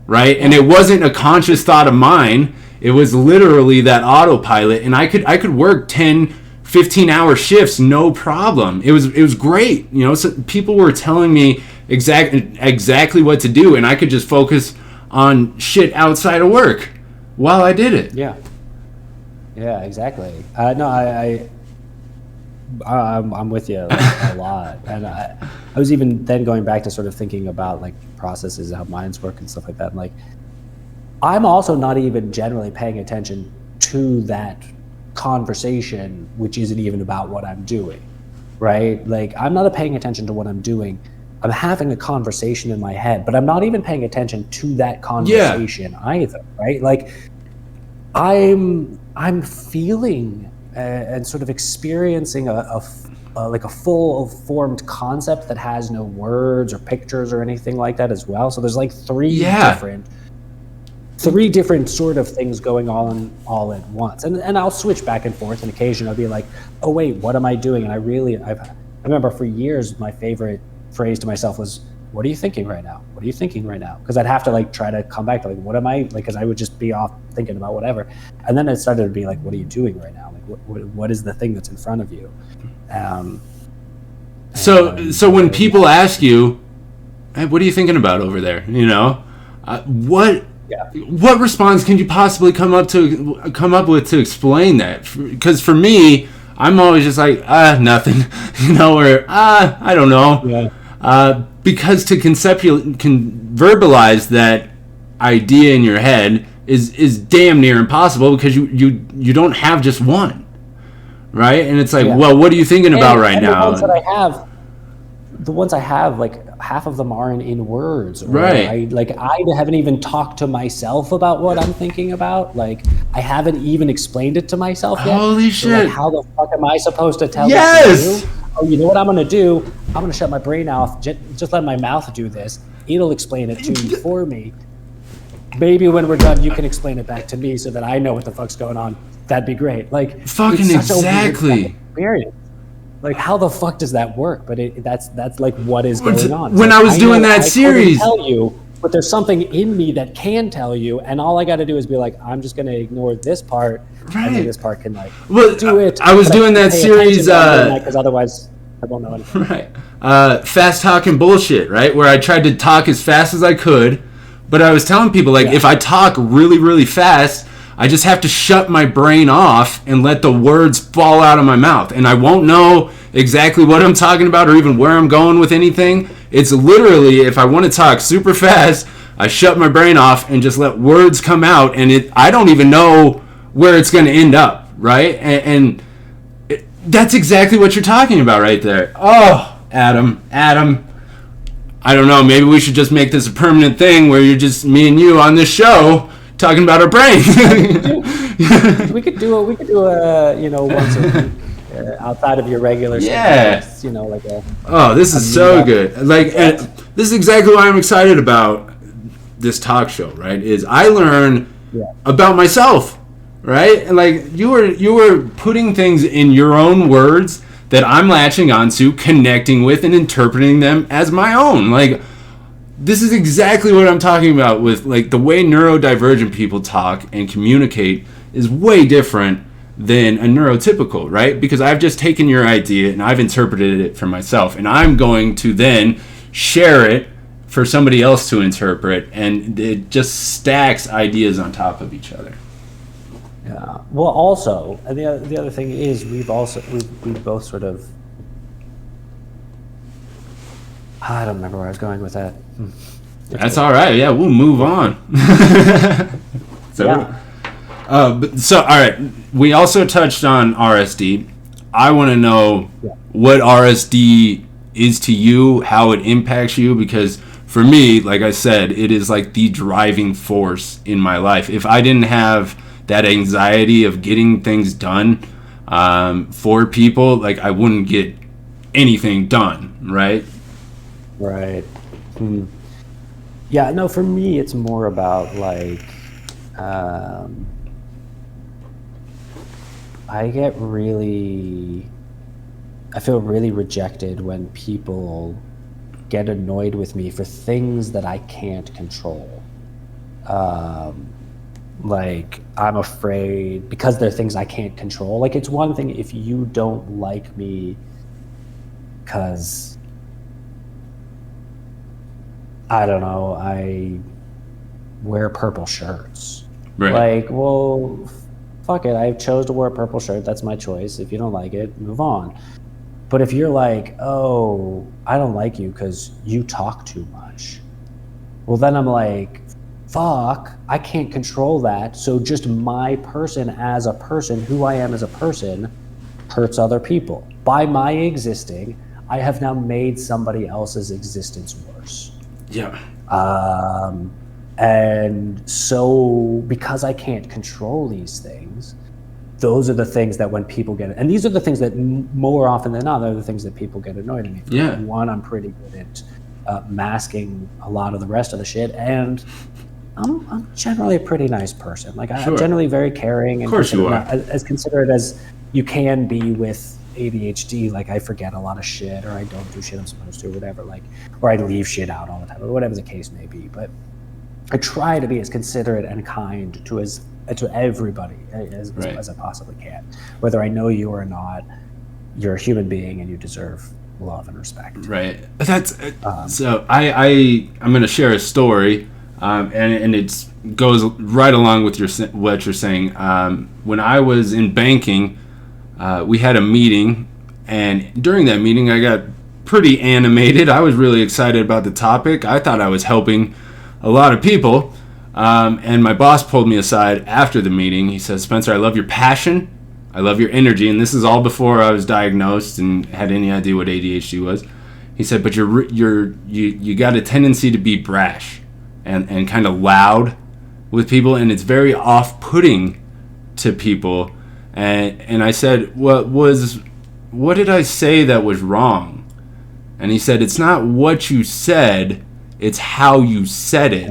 right? And it wasn't a conscious thought of mine. It was literally that autopilot. And I could work 10, 15-hour shifts, no problem. It was great. So people were telling me exactly what to do, and I could just focus on shit outside of work while I did it. Yeah, exactly. No, I'm with you a lot, and I was even then going back to sort of thinking about like processes, how minds work and stuff like that. And like, I'm also not even generally paying attention to that conversation, which isn't even about what I'm doing, right? Like, I'm not paying attention to what I'm doing. I'm having a conversation in my head, but I'm not even paying attention to that conversation either, right? Like, I'm feeling and sort of experiencing like a full formed concept that has no words or pictures or anything like that as well. So there's like three different sort of things going on all at once. And I'll switch back and forth, and occasionally I'll be like, oh wait, what am I doing? And I remember for years my favorite phrase to myself was, what are you thinking right now? What are you thinking right now? Because I'd have to like try to come back to like, what am I, like, because I would just be off thinking about whatever. And then it started to be like, what are you doing right now? Like, what is the thing that's in front of you? So when people ask you, hey, what are you thinking about over there? You know, what response can you possibly come up with to explain that? Because for me, I'm always just like, nothing, you know, or I don't know. Yeah. Because to verbalize that idea in your head is damn near impossible, because you don't have just one, right? And it's like, well, what are you thinking about right now? The ones I have, like half of them aren't in words. Right. I haven't even talked to myself about what I'm thinking about. Like, I haven't even explained it to myself yet. Holy shit. So, like, how the fuck am I supposed to tell Yes! you? Oh, you know what I'm going to do? I'm going to shut my brain off. Just let my mouth do this. It'll explain it to you for me. Maybe when we're done, you can explain it back to me so that I know what the fuck's going on. That'd be great. Like, fucking exactly. Like, how the fuck does that work? But that's like what is going on. When I was doing that series, I couldn't tell you, but there's something in me that can tell you, and all I got to do is be like, I'm just going to ignore this part, and then this part can do it. I was doing that series because otherwise I won't know anything. Right. Fast talking bullshit, right? Where I tried to talk as fast as I could, but I was telling people, like, if I talk really, really fast, I just have to shut my brain off and let the words fall out of my mouth. And I won't know exactly what I'm talking about or even where I'm going with anything. It's literally, if I want to talk super fast, I shut my brain off and just let words come out. And I don't even know where it's going to end up, right? And that's exactly what you're talking about right there. Oh, Adam. I don't know, maybe we should just make this a permanent thing where you're just me and you on this show talking about our brains. we could do a once a week outside of your regular stuff, like a. Oh, this is so good. Like, and this is exactly why I'm excited about this talk show, right? Is I learn about myself, right? And like you were putting things in your own words that I'm latching onto, connecting with, and interpreting them as my own. Like, this is exactly what I'm talking about with, like, the way neurodivergent people talk and communicate is way different than a neurotypical, right? Because I've just taken your idea and I've interpreted it for myself, and I'm going to then share it for somebody else to interpret, and it just stacks ideas on top of each other. Yeah. Well, also, and the other thing is we've both sort of. I don't remember where I was going with that. That's all right. Yeah, we'll move on. So all right. We also touched on RSD. I want to know what RSD is to you, how it impacts you, because for me, like I said, it is like the driving force in my life. If I didn't have that anxiety of getting things done for people, like, I wouldn't get anything done, right? Right. Yeah, no, for me, it's more about, like, I feel really rejected when people get annoyed with me for things that I can't control. Like, I'm afraid, because they're things I can't control. Like, it's one thing if you don't like me because, I don't know, I wear purple shirts. Right. Like, well, fuck it, I chose to wear a purple shirt. That's my choice. If you don't like it, move on. But if you're like, oh, I don't like you because you talk too much, well, then I'm like, fuck, I can't control that. So just my person as a person, who I am as a person, hurts other people. By my existing, I have now made somebody else's existence worse. Yeah. And so because I can't control these things, those are the things that when people get, and these are the things that more often than not, are the things that people get annoyed at me for. Yeah. One, I'm pretty good at masking a lot of the rest of the shit, and I'm generally a pretty nice person. Like I'm generally very caring, and of course you are. As considerate as you can be with ADHD. Like I forget a lot of shit, or I don't do shit I'm supposed to, or whatever. Like, or I leave shit out all the time, or whatever the case may be. But I try to be as considerate and kind to everybody as I possibly can. Whether I know you or not, you're a human being and you deserve love and respect. Right. That's so. I'm going to share a story, and it goes right along with what you're saying. When I was in banking, we had a meeting, and during that meeting, I got pretty animated. I was really excited about the topic. I thought I was helping a lot of people. And my boss pulled me aside after the meeting. He said, "Spencer, I love your passion. I love your energy." And this is all before I was diagnosed and had any idea what ADHD was. He said, "But you got a tendency to be brash and kind of loud with people, and it's very off-putting to people." And I said, what did I say that was wrong? And he said, "It's not what you said, it's how you said it."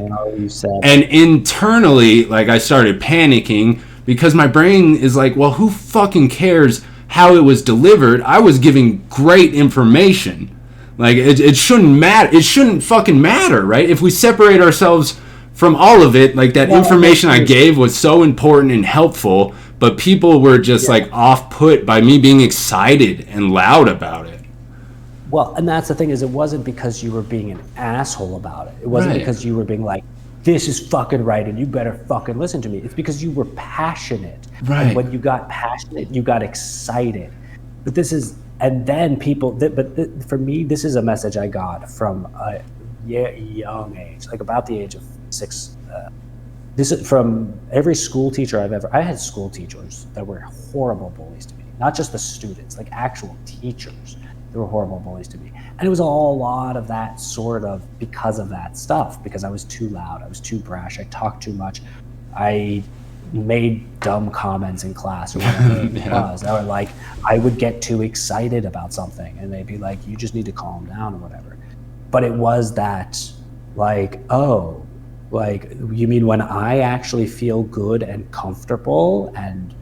And internally, like, I started panicking because my brain is like, well, who fucking cares how it was delivered? I was giving great information. Like, it shouldn't matter. It shouldn't fucking matter, right? If we separate ourselves from all of it, like, that information I gave was so important and helpful, but people were just like off-put by me being excited and loud about it. Well, and that's the thing, is it wasn't because you were being an asshole about it. It wasn't because you were being like, this is fucking right and you better fucking listen to me. It's because you were passionate. Right. And when you got passionate, you got excited. But this is, and then people, for me, this is a message I got from a young age, like about the age of 6. This is from every school teacher I had school teachers that were horrible bullies to me. Not just the students, like actual teachers. They were horrible bullies to me. And it was a lot of that sort of because of that stuff, because I was too loud, I was too brash, I talked too much, I made dumb comments in class or whatever it was. Or like, I would get too excited about something and they'd be like, you just need to calm down or whatever. But it was that, like, oh, like, you mean when I actually feel good and comfortable and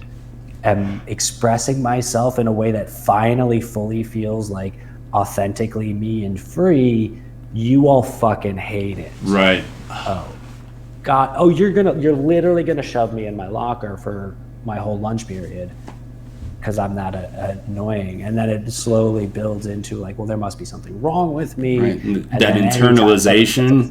am expressing myself in a way that finally fully feels like authentically me and free, you all fucking hate it. Right. Oh, God. Oh, you're literally gonna shove me in my locker for my whole lunch period because I'm that annoying. And then it slowly builds into like, well, there must be something wrong with me. Right. That internalization.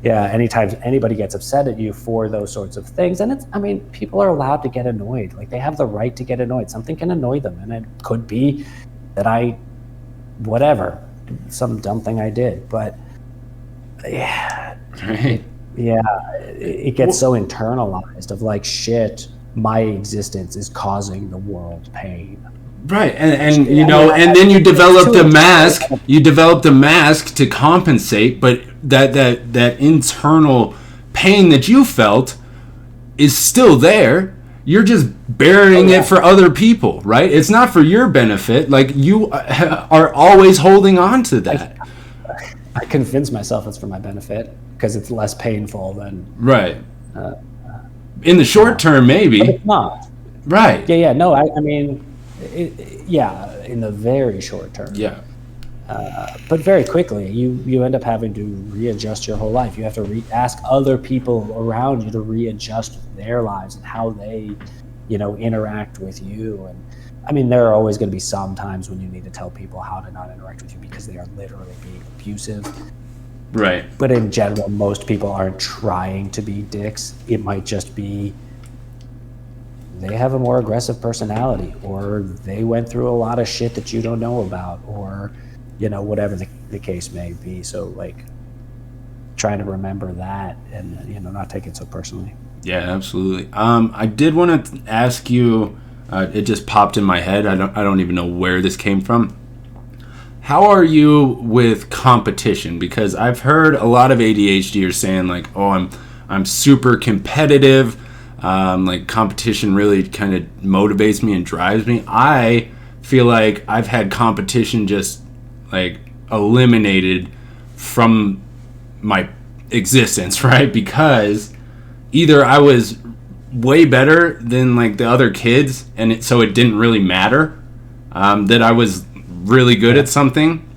Anytime anybody gets upset at you for those sorts of things, and people are allowed to get annoyed. Like, they have the right to get annoyed. Something can annoy them, and it could be that some dumb thing I did. But it gets so internalized of like, shit, my existence is causing the world pain. Right, and you know, and then you developed a mask. You developed a mask to compensate, but that internal pain that you felt is still there. You're just burying it for other people, right? It's not for your benefit. Like, you are always holding on to that. I convince myself it's for my benefit because it's less painful than right. In the short term, maybe. But it's not. Right. Yeah. No, I mean. In the very short term. Yeah. But very quickly, you end up having to readjust your whole life. You have to ask other people around you to readjust their lives and how they, interact with you. And I mean, there are always going to be some times when you need to tell people how to not interact with you because they are literally being abusive. Right. But in general, most people aren't trying to be dicks. It might just be they have a more aggressive personality, or they went through a lot of shit that you don't know about, or, whatever the case may be. So, like, trying to remember that and, not take it so personally. Yeah, absolutely. I did want to ask you, it just popped in my head. I don't even know where this came from. How are you with competition? Because I've heard a lot of ADHDers saying like, oh, I'm super competitive. like competition really kind of motivates me and drives me. I feel like I've had competition just like eliminated from my existence, right? Because either I was way better than like the other kids, and so it didn't really matter that I was really good at something,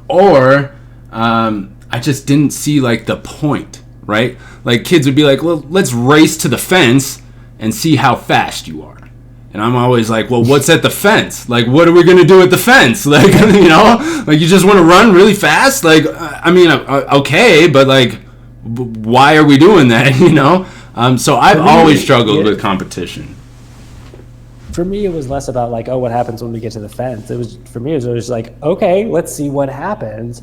or I just didn't see like the point, right? Like kids would be like, well, let's race to the fence and see how fast you are. And I'm always like, well, what's at the fence? Like, what are we going to do at the fence? Like, you know, like you just want to run really fast? Like, I mean, okay, but like, why are we doing that, you know? So I've always struggled with competition. For me, it was less about like, oh, what happens when we get to the fence? It was, for me, it was like, okay, let's see what happens.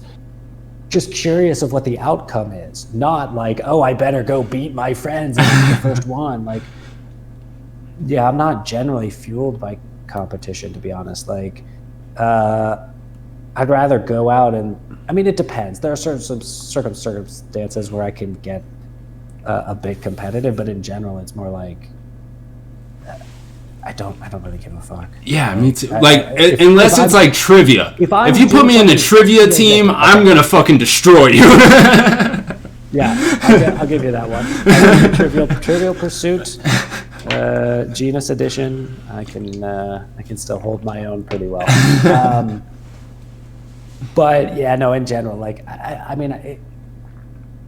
Just curious of what the outcome is. Not like, oh, I better go beat my friends and be the first one. Like, yeah, I'm not generally fueled by competition, to be honest. Like, I'd rather go out and, I mean, it depends. There are some circumstances where I can get a bit competitive, but in general, it's more like, I don't really give a fuck. Yeah, me too. Like, unless it's like trivia. If you put me in the trivia team, I'm gonna fucking destroy you. Yeah, I'll give you that one. Trivial Pursuit, Genus Edition. I can still hold my own pretty well. But yeah, no. In general, like I mean,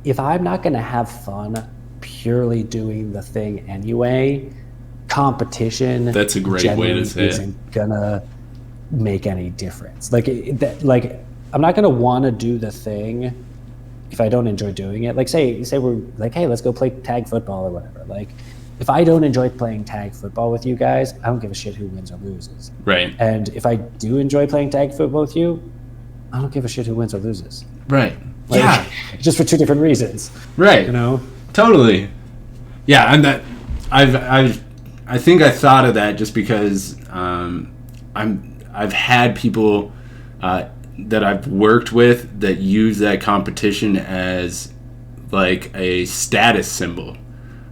if I'm not gonna have fun purely doing the thing anyway, competition, that's a great way to say it, isn't gonna make any difference. Like I'm not gonna want to do the thing if I don't enjoy doing it. Like say we're like, hey, let's go play tag football or whatever. Like if I don't enjoy playing tag football with you guys, I don't give a shit who wins or loses. Right. And if I do enjoy playing tag football with you, I don't give a shit who wins or loses. Right. Like, yeah. Just for two different reasons. Right. You know. Totally. Yeah, and that I think I thought of that just because I've had people that I've worked with that use that competition as like a status symbol,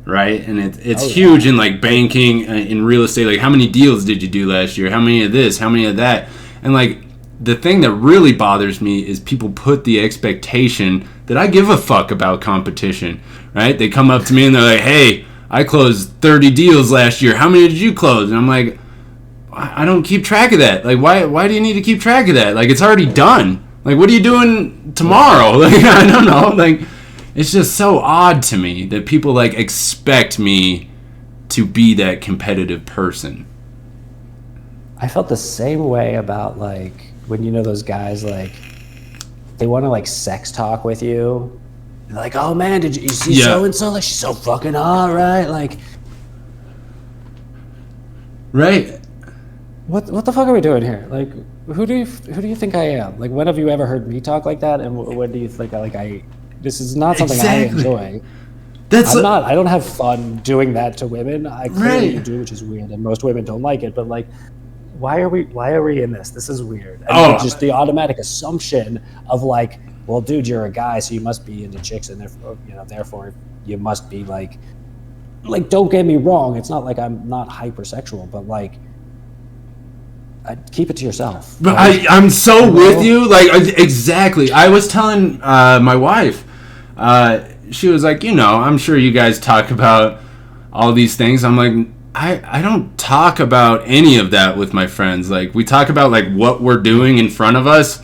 right? And it's huge in like banking, in real estate. Like, how many deals did you do last year? How many of this? How many of that? And like the thing that really bothers me is people put the expectation that I give a fuck about competition, right? They come up to me and they're like, hey, I closed 30 deals last year. How many did you close? And I'm like, I don't keep track of that. Like, why do you need to keep track of that? Like, it's already done. Like, what are you doing tomorrow? Like, I don't know. Like, it's just so odd to me that people, like, expect me to be that competitive person. I felt the same way about, like, when you know those guys, like, they want to, like, sex talk with you. Like, oh man, did you see so and so? Like, she's so fucking hot, right? Like, right. What the fuck are we doing here? Like, who do you think I am? Like, when have you ever heard me talk like that? And when do you think this is not something I enjoy? I don't have fun doing that to women. I clearly do, which is weird, and most women don't like it. But like, why are we in this? This is weird. And just the automatic assumption of like, well, dude, you're a guy, so you must be into chicks, and therefore you must be like, don't get me wrong, it's not like I'm not hypersexual, but like, keep it to yourself. But I'm so with you, like, exactly. I was telling my wife, she was like, I'm sure you guys talk about all these things. I'm like, I don't talk about any of that with my friends. Like, we talk about like what we're doing in front of us.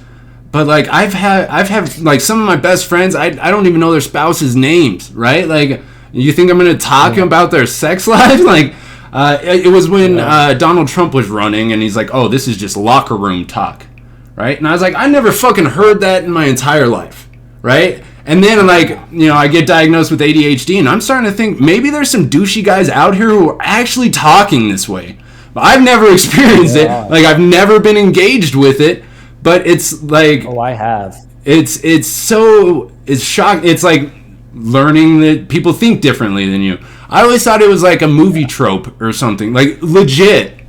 But like I've had like some of my best friends, I don't even know their spouses' names, right? Like, you think I'm gonna talk about their sex lives? Like, it was when Donald Trump was running, and he's like, "Oh, this is just locker room talk," right? And I was like, I never fucking heard that in my entire life, right? And then like, I get diagnosed with ADHD, and I'm starting to think maybe there's some douchey guys out here who are actually talking this way. But I've never experienced it. Like, I've never been engaged with it. But it's like, I have. It's shocking. It's like learning that people think differently than you. I always thought it was like a movie trope or something, like legit,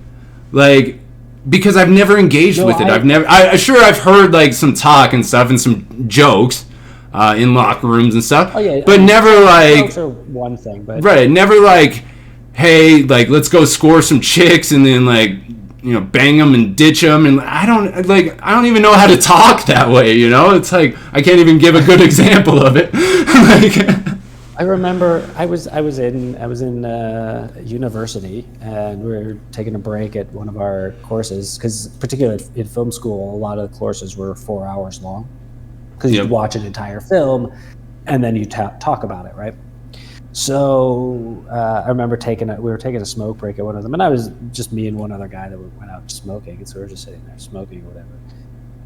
like, because I've never engaged with it. I've heard like some talk and stuff and some jokes in locker rooms and stuff. Oh yeah, but never like, jokes are one thing, but right, never like hey, like, let's go score some chicks and then, like, you know, bang them and ditch them. And I don't even know how to talk that way, you know? It's like, I can't even give a good example of it. Like, I remember I was in university, and we were taking a break at one of our courses, because particularly in film school, a lot of the courses were 4 hours long, because you'd watch an entire film and then you talk about it, right? So I remember we were taking a smoke break at one of them, and I was just me and one other guy that went out smoking, and so we were just sitting there smoking or whatever.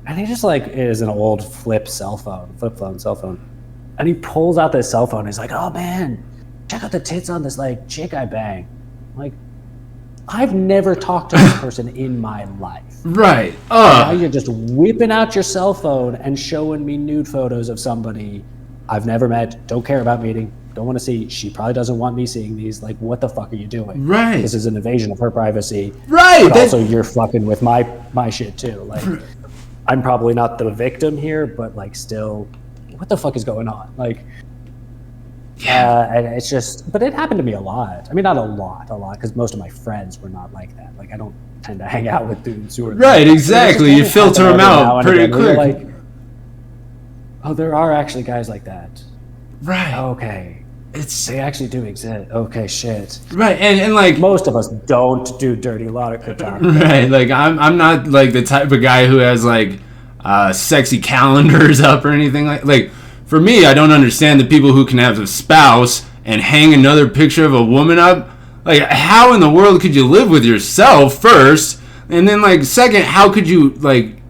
And he just like is an old flip phone cell phone. And he pulls out this cell phone. He's like, "Oh man, check out the tits on this like chick I banged." Like, I've never talked to this person in my life. right. Now you're just whipping out your cell phone and showing me nude photos of somebody I've never met, don't care about meeting, don't want to see. She probably doesn't want me seeing these. Like, what the fuck are you doing? Right. This is an invasion of her privacy. Right. But also, you're fucking with my shit too. Like, I'm probably not the victim here, but like, still, what the fuck is going on? Like, and it's just, but it happened to me a lot. I mean, not a lot, because most of my friends were not like that. Like, I don't tend to hang out with dudes who are right. Exactly. You filter them out pretty quick. Like, oh, there are actually guys like that. Right. Okay. They actually do exist. Okay, shit. Right, and like most of us don't do dirty erotica talk. Right, like I'm not like the type of guy who has like sexy calendars up or anything like for me, I don't understand the people who can have a spouse and hang another picture of a woman up. Like, how in the world could you live with yourself first, and then like second, how could you like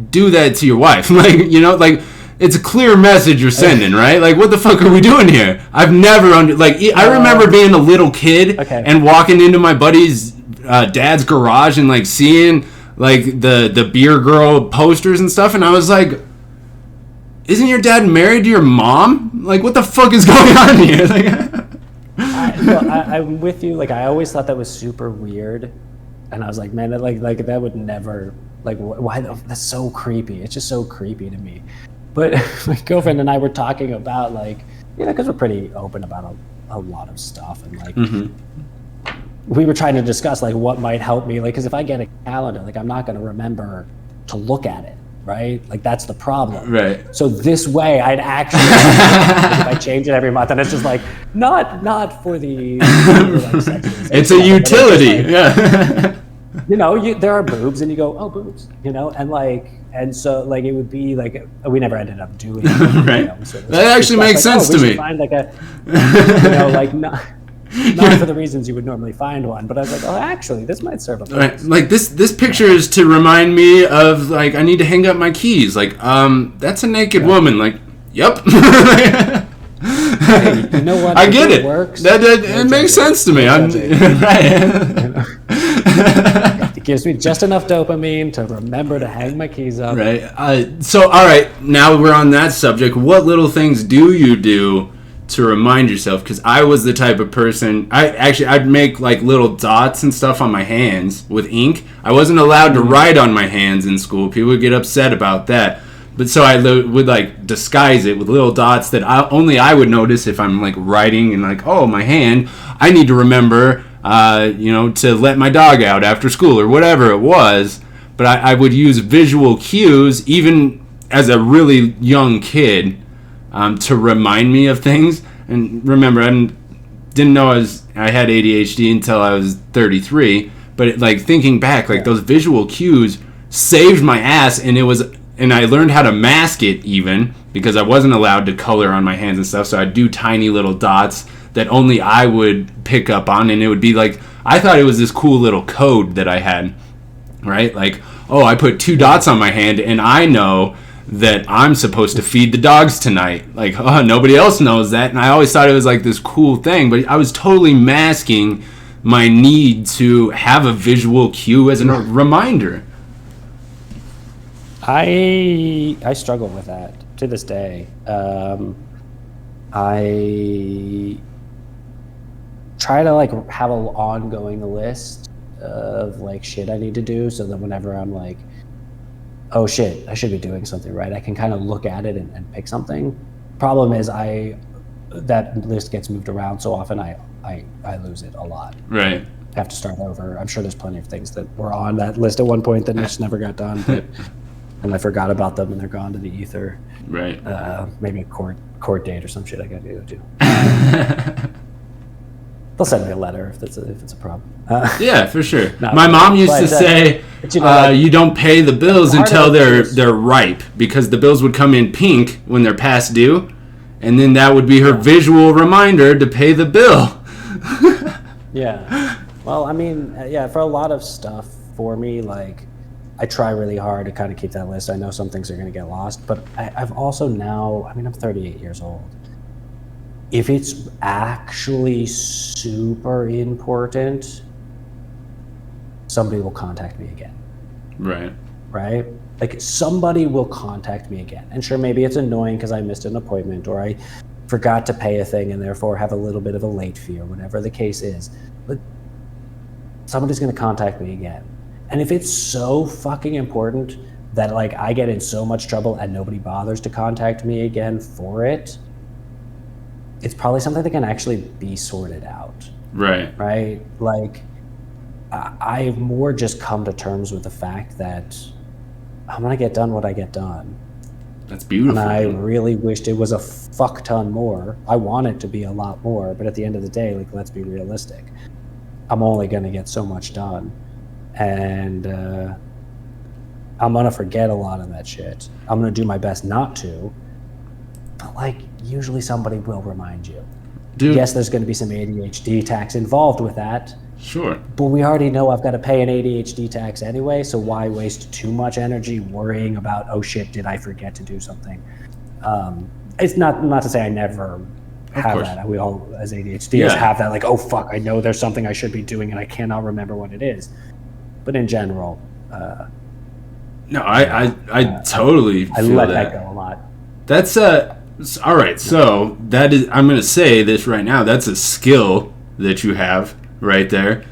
do that to your wife? Like, you know, like, it's a clear message you're sending, right? Like, what the fuck are we doing here? I've never I remember being a little kid and walking into my buddy's dad's garage and like seeing like the beer girl posters and stuff, and I was like, isn't your dad married to your mom? Like, what the fuck is going on here? Like, I'm with you. Like, I always thought that was super weird, and I was like, man, like that would never, like, why? That's so creepy. It's just so creepy to me. But my girlfriend and I were talking about, like, you know, because we're pretty open about a lot of stuff, and like, we were trying to discuss like what might help me, like, because if I get a calendar, like, I'm not going to remember to look at it, right? Like, that's the problem. Right. So this way, I'd actually like, if I change it every month, and it's just like not for the like, sex. It's a utility. Like, yeah. You know, there are boobs, and you go, oh, boobs, you know, and so like it would be like we never ended up doing it. Right. You know, so that actually makes like, sense to me. Find like a, you know, like not for the reasons you would normally find one, but I was like, oh, actually, this might serve a purpose. Right. Like this picture is to remind me of like I need to hang up my keys. Like that's a naked woman. Like, yep. Hey, you know what? I get it. Works. It makes sense to me. I'm right. It gives me just enough dopamine to remember to hang my keys up. Right. So, all right. Now we're on that subject. What little things do you do to remind yourself? Because I was the type of person. I'd make like little dots and stuff on my hands with ink. I wasn't allowed to write on my hands in school. People would get upset about that. But so I would like disguise it with little dots that only I would notice if I'm like writing and like, oh, my hand, I need to remember, you know, to let my dog out after school or whatever it was. But I would use visual cues even as a really young kid to remind me of things. And remember, I didn't know I had ADHD until I was 33. But like thinking back, like those visual cues saved my ass, and I learned how to mask it even because I wasn't allowed to color on my hands and stuff. So I'd do tiny little dots that only I would pick up on, and it would be like, I thought it was this cool little code that I had, right? Like, oh, I put 2 dots on my hand, and I know that I'm supposed to feed the dogs tonight. Like, oh, nobody else knows that, and I always thought it was like this cool thing, but I was totally masking my need to have a visual cue as a reminder. I struggle with that to this day. I try to like have an ongoing list of like shit I need to do, so that whenever I'm like, oh shit, I should be doing something, right, I can kind of look at it and pick something. Problem is I that list gets moved around so often, I lose it a lot. Right. I have to start over. I'm sure there's plenty of things that were on that list at one point that just never got done, but, and I forgot about them and they're gone to the ether. Right. Maybe a court date or some shit I got to go to. They'll send me a letter if it's a problem. Yeah, for sure. No, my mom used to but, say, you know, like, you don't pay the bills part until of it is- they're ripe, because the bills would come in pink when they're past due, and then that would be her visual reminder to pay the bill. Yeah. Well, I mean, yeah, for a lot of stuff for me, like, I try really hard to kind of keep that list. I know some things are going to get lost, but I've also now, I mean, I'm 38 years old. If it's actually super important, somebody will contact me again. Right. Right? Like, somebody will contact me again. And sure, maybe it's annoying because I missed an appointment or I forgot to pay a thing and therefore have a little bit of a late fee or whatever the case is. But somebody's going to contact me again. And if it's so fucking important that, like, I get in so much trouble and nobody bothers to contact me again for it, it's probably something that can actually be sorted out. Right. Right? Like, I've more just come to terms with the fact that I'm going to get done what I get done. That's beautiful. And I really wished it was a fuck ton more. I want it to be a lot more, but at the end of the day, like, let's be realistic. I'm only going to get so much done. And I'm going to forget a lot of that shit. I'm going to do my best not to. But, like, usually somebody will remind you. Dude. Yes, there's going to be some ADHD tax involved with that. Sure. But we already know I've got to pay an ADHD tax anyway, so why waste too much energy worrying about, oh shit, did I forget to do something? It's not to say I never have that. We all, as ADHDers, have that, like, oh fuck, I know there's something I should be doing and I cannot remember what it is. But in general, no, I totally feel I let that go a lot. That's all right. So that is, I'm going to say this right now. That's a skill that you have right there.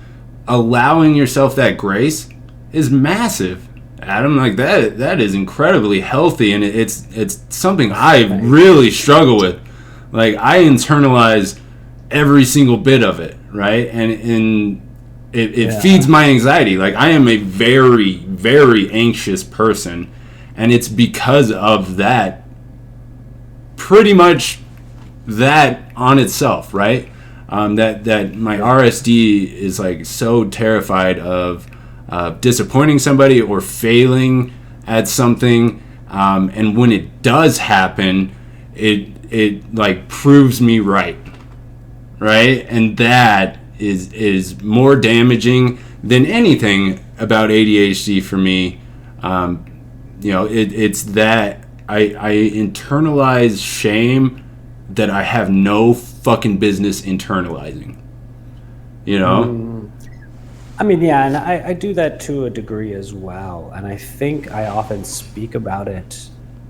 Allowing yourself that grace is massive, Adam. Like that is incredibly healthy, and it's something I really struggle with. Like, I internalize every single bit of it, right? And it feeds my anxiety. Like, I am a very, very anxious person, and it's because of that. Pretty much that on itself, right? That my RSD is, like, so terrified of disappointing somebody or failing at something, and when it does happen, it like proves me right, and that is more damaging than anything about ADHD for me. It's that I internalize shame that I have no fucking business internalizing. I mean, yeah, and I do that to a degree as well. And I think I often speak about it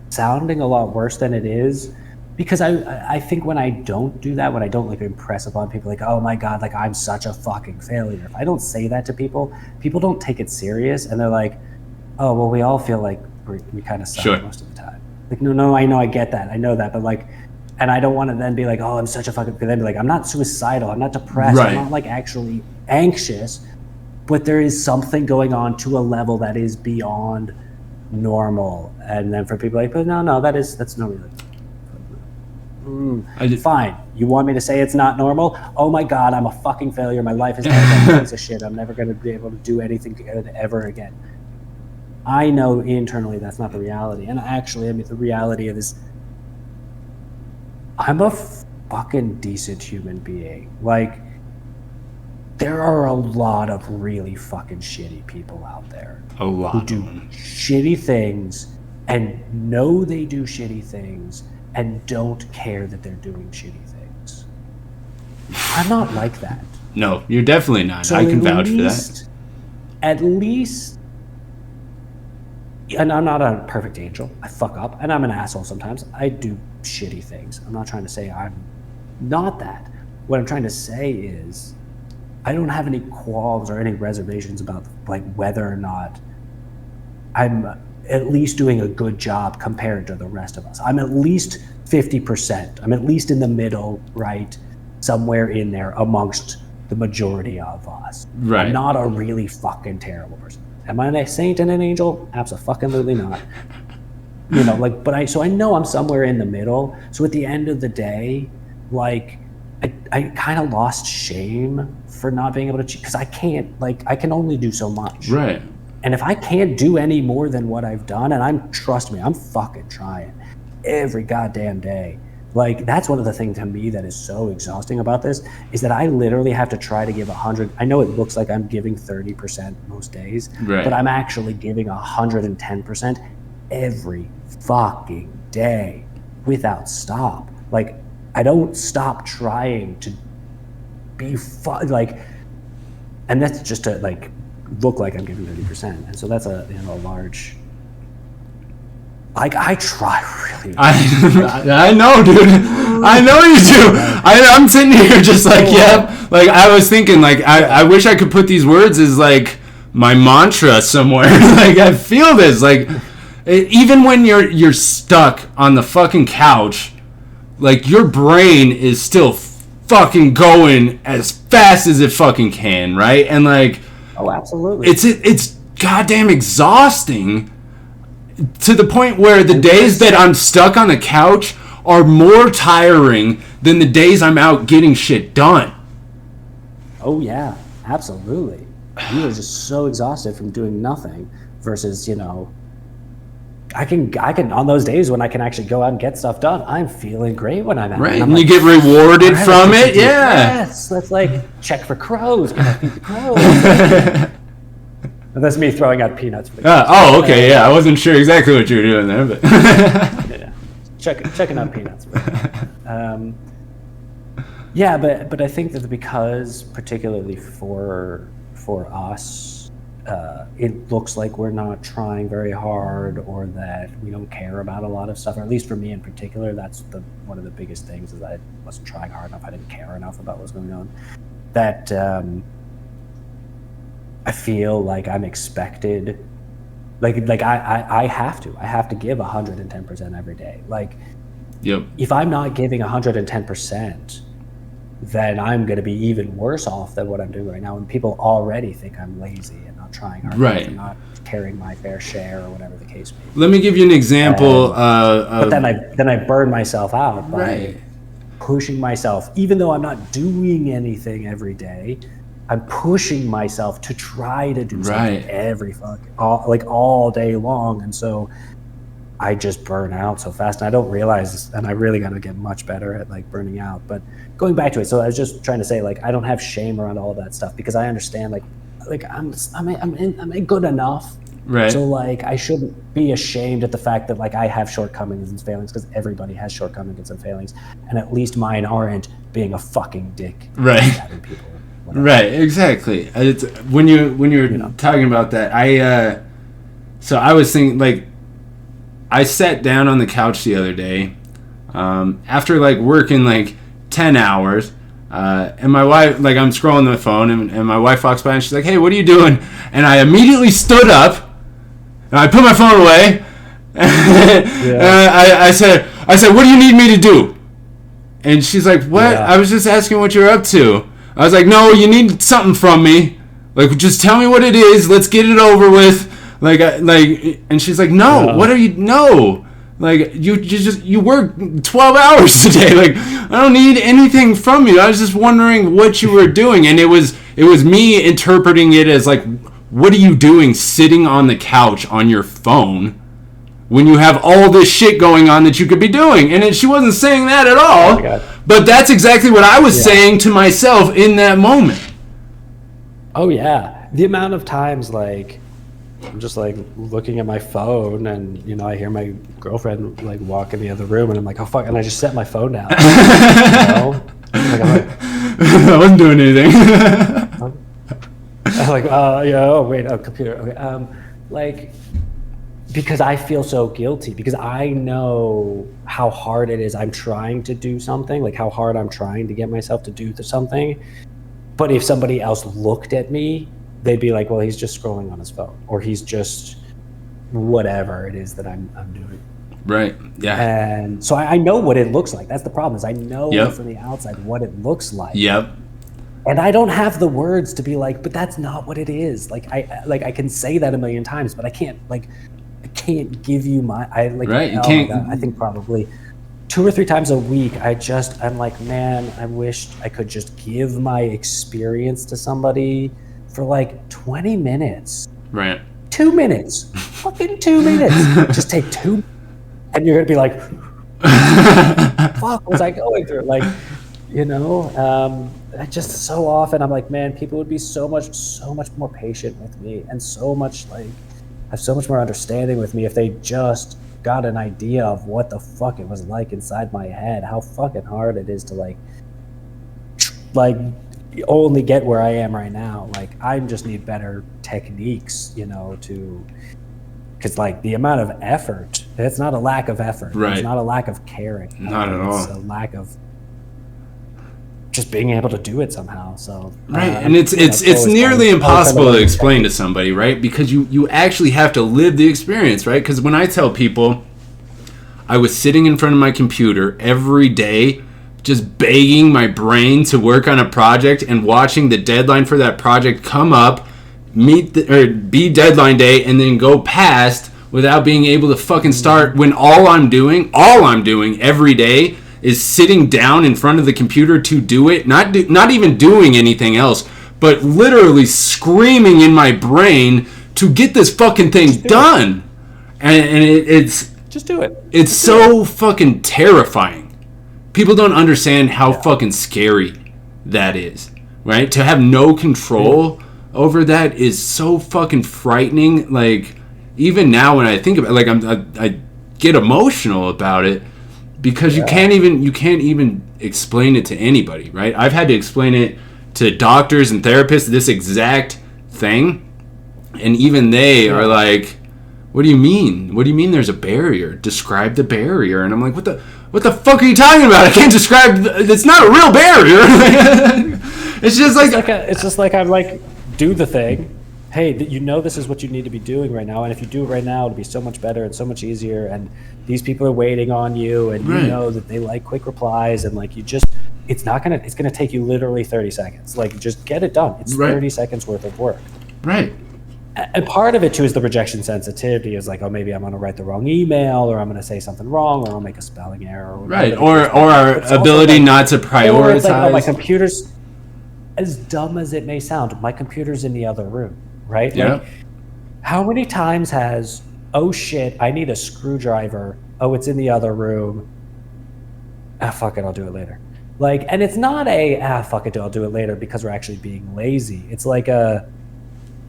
sounding a lot worse than it is, because I think when I don't do that, when I don't, like, impress upon people, like, oh my God, like, I'm such a fucking failure. If I don't say that to people, people don't take it serious, and they're like, oh, well, we all feel like we kind of suck most of the time. Like, no, I know, I get that, I know that, but, like, and I don't want to then be like, oh, I'm such a fucking, because then be like, I'm not suicidal, I'm not depressed, I'm not, like, actually anxious, but there is something going on to a level that is beyond normal. And then for people like, but no, that's no real. Fine. You want me to say it's not normal? Oh my God, I'm a fucking failure. My life is a piece of shit. I'm never going to be able to do anything good ever again. I know internally that's not the reality. And actually, I mean, the reality is I'm a fucking decent human being. Like, there are a lot of really fucking shitty people out there. A lot who do shitty things and know they do shitty things and don't care that they're doing shitty things. I'm not like that. No, you're definitely not. So I can vouch for that. At least, and I'm not a perfect angel. I fuck up, and I'm an asshole sometimes. I do shitty things. I'm not trying to say I'm not that. What I'm trying to say is, I don't have any qualms or any reservations about, like, whether or not I'm at least doing a good job compared to the rest of us. I'm at least 50%. I'm at least in the middle, right? Somewhere in there amongst the majority of us. Right. I'm not a really fucking terrible person. Am I a saint and an angel? Absolutely not. You know, like, but so I know I'm somewhere in the middle. So at the end of the day, like, I kind of lost shame for not being able to, because I can't, like, I can only do so much. Right. And if I can't do any more than what I've done, and trust me, I'm fucking trying every goddamn day. Like, that's one of the things to me that is so exhausting about this, is that I literally have to try to give 100. I know it looks like I'm giving 30% most days, Right. but I'm actually giving 110% every fucking day without stop. Like, I don't stop trying to be fun, like, and that's just to like look like I'm giving 30%, and so that's a large. Like, I try really. I know, dude. I know you do. I'm sitting here just like, yep. Like, I was thinking, like, I wish I could put these words as like my mantra somewhere. Like, I feel this. Like, even when you're stuck on the fucking couch, like, your brain is still fucking going as fast as it fucking can, right? And like, oh, absolutely. It's goddamn exhausting. To the point where the days that I'm stuck on the couch are more tiring than the days I'm out getting shit done. Oh yeah, absolutely. You are just so exhausted from doing nothing versus, you know, I can on those days when I can actually go out and get stuff done, I'm feeling great when I'm out. Right, and you get rewarded from it, yeah. Yes, that's like check for crows, can I feed the crows? And that's me throwing out peanuts. For the oh, okay, yeah. I wasn't sure exactly what you were doing there, but yeah. Checking out peanuts. But I think that because particularly for us, it looks like we're not trying very hard, or that we don't care about a lot of stuff. Or at least for me in particular, that's one of the biggest things, is I wasn't trying hard enough. I didn't care enough about what's going on. That. I feel like I'm expected, like I have to give 110% every day. Like, yep. If I'm not giving 110%, then I'm going to be even worse off than what I'm doing right now. And people already think I'm lazy and not trying hard, right, and not carrying my fair share, or whatever the case may be. Let me give you an example. But then I burn myself out by right, pushing myself, even though I'm not doing anything every day. I'm pushing myself to try to do something every all day long, and so I just burn out so fast. And I don't realize this, and I really got to get much better at like burning out. But going back to it, so I was just trying to say, like, I don't have shame around all of that stuff, because I understand like I'm good enough. Right. So like I shouldn't be ashamed at the fact that like I have shortcomings and failings, because everybody has shortcomings and failings, and at least mine aren't being a fucking dick. Right. People. Right, exactly. It's, when you're talking about that, so I was thinking, like, I sat down on the couch the other day, after like working like 10 hours, and my wife, like, I'm scrolling my phone, and my wife walks by and she's like, "Hey, what are you doing?" And I immediately stood up, and I put my phone away, and I said, "What do you need me to do?" And she's like, "What?" Yeah. I was just asking what you're up to. I was like, "No, you need something from me. Like, just tell me what it is. Let's get it over with." And she's like, "No, what are you? No, like, you work 12 hours today. Like, I don't need anything from you. I was just wondering what you were doing." And it was me interpreting it as like, what are you doing sitting on the couch on your phone when you have all this shit going on that you could be doing? And she wasn't saying that at all. Oh my God. But that's exactly what I was saying to myself in that moment. Oh yeah, the amount of times like I'm just like looking at my phone, and you know I hear my girlfriend like walk in the other room, and I'm like, oh fuck, and I just set my phone down. You know? Like, I'm like, I wasn't doing anything. I'm like, oh wait, computer. Okay, like, because I feel so guilty, because I know how hard it is. I'm trying to do something, like how hard I'm trying to get myself to do something. But if somebody else looked at me, they'd be like, well, he's just scrolling on his phone, or he's just, whatever it is that I'm doing. Right. Yeah. And so I know what it looks like. That's the problem, is I know Yep. from the outside what it looks like. Yep. And I don't have the words to be like, but that's not what it is. Like I can say that a million times, but I can't give you Right, you oh can't- my God, I think probably 2 or 3 times a week I'm like, man, I wish I could just give my experience to somebody for like 20 minutes. Right. 2 minutes. Fucking 2 minutes. Just take 2, and you're gonna be like, fuck, what was I going through? Like, I just so often I'm like, man, people would be so much more patient with me, and so much have so much more understanding with me if they just got an idea of what the fuck it was like inside my head, how fucking hard it is to only get where I am right now. Like, I just need better techniques, because like the amount of effort, it's not a lack of effort. Right. It's not a lack of caring. Not at all. It's a lack of just being able to do it somehow. So Right, and it's nearly impossible to explain to somebody, right? Because you actually have to live the experience, right? Because when I tell people I was sitting in front of my computer every day, just begging my brain to work on a project and watching the deadline for that project come up, be deadline day, and then go past without being able to fucking start, when all I'm doing every day is sitting down in front of the computer to do it, not even doing anything else, but literally screaming in my brain to get this fucking thing done. And it's just do it. It's so fucking terrifying. People don't understand how fucking scary that is, right? To have no control over that is so fucking frightening. Like, even now when I think about it, I get emotional about it, because you can't even explain it to anybody, right? I've had to explain it to doctors and therapists, this exact thing, and even they are like, what do you mean? What do you mean there's a barrier? Describe the barrier. And I'm like, what the fuck are you talking about? I can't describe, it's not a real barrier. It's just like I'm like, do the thing. Hey, this is what you need to be doing right now, and if you do it right now, it'll be so much better and so much easier, and these people are waiting on you, and you know that they like quick replies, and like it's gonna take you literally 30 seconds. Like, just get it done. It's 30 seconds worth of work. Right. And part of it too is the rejection sensitivity, is like, oh, maybe I'm gonna write the wrong email, or I'm gonna say something wrong, or I'll make a spelling error, or our ability not to prioritize. Or it's like, oh, my computer's, as dumb as it may sound, my computer's in the other room. Right? Yeah. Like, how many times has, oh shit, I need a screwdriver. Oh, it's in the other room. Fuck it, I'll do it later. Like, and it's not fuck it, I'll do it later because we're actually being lazy. It's like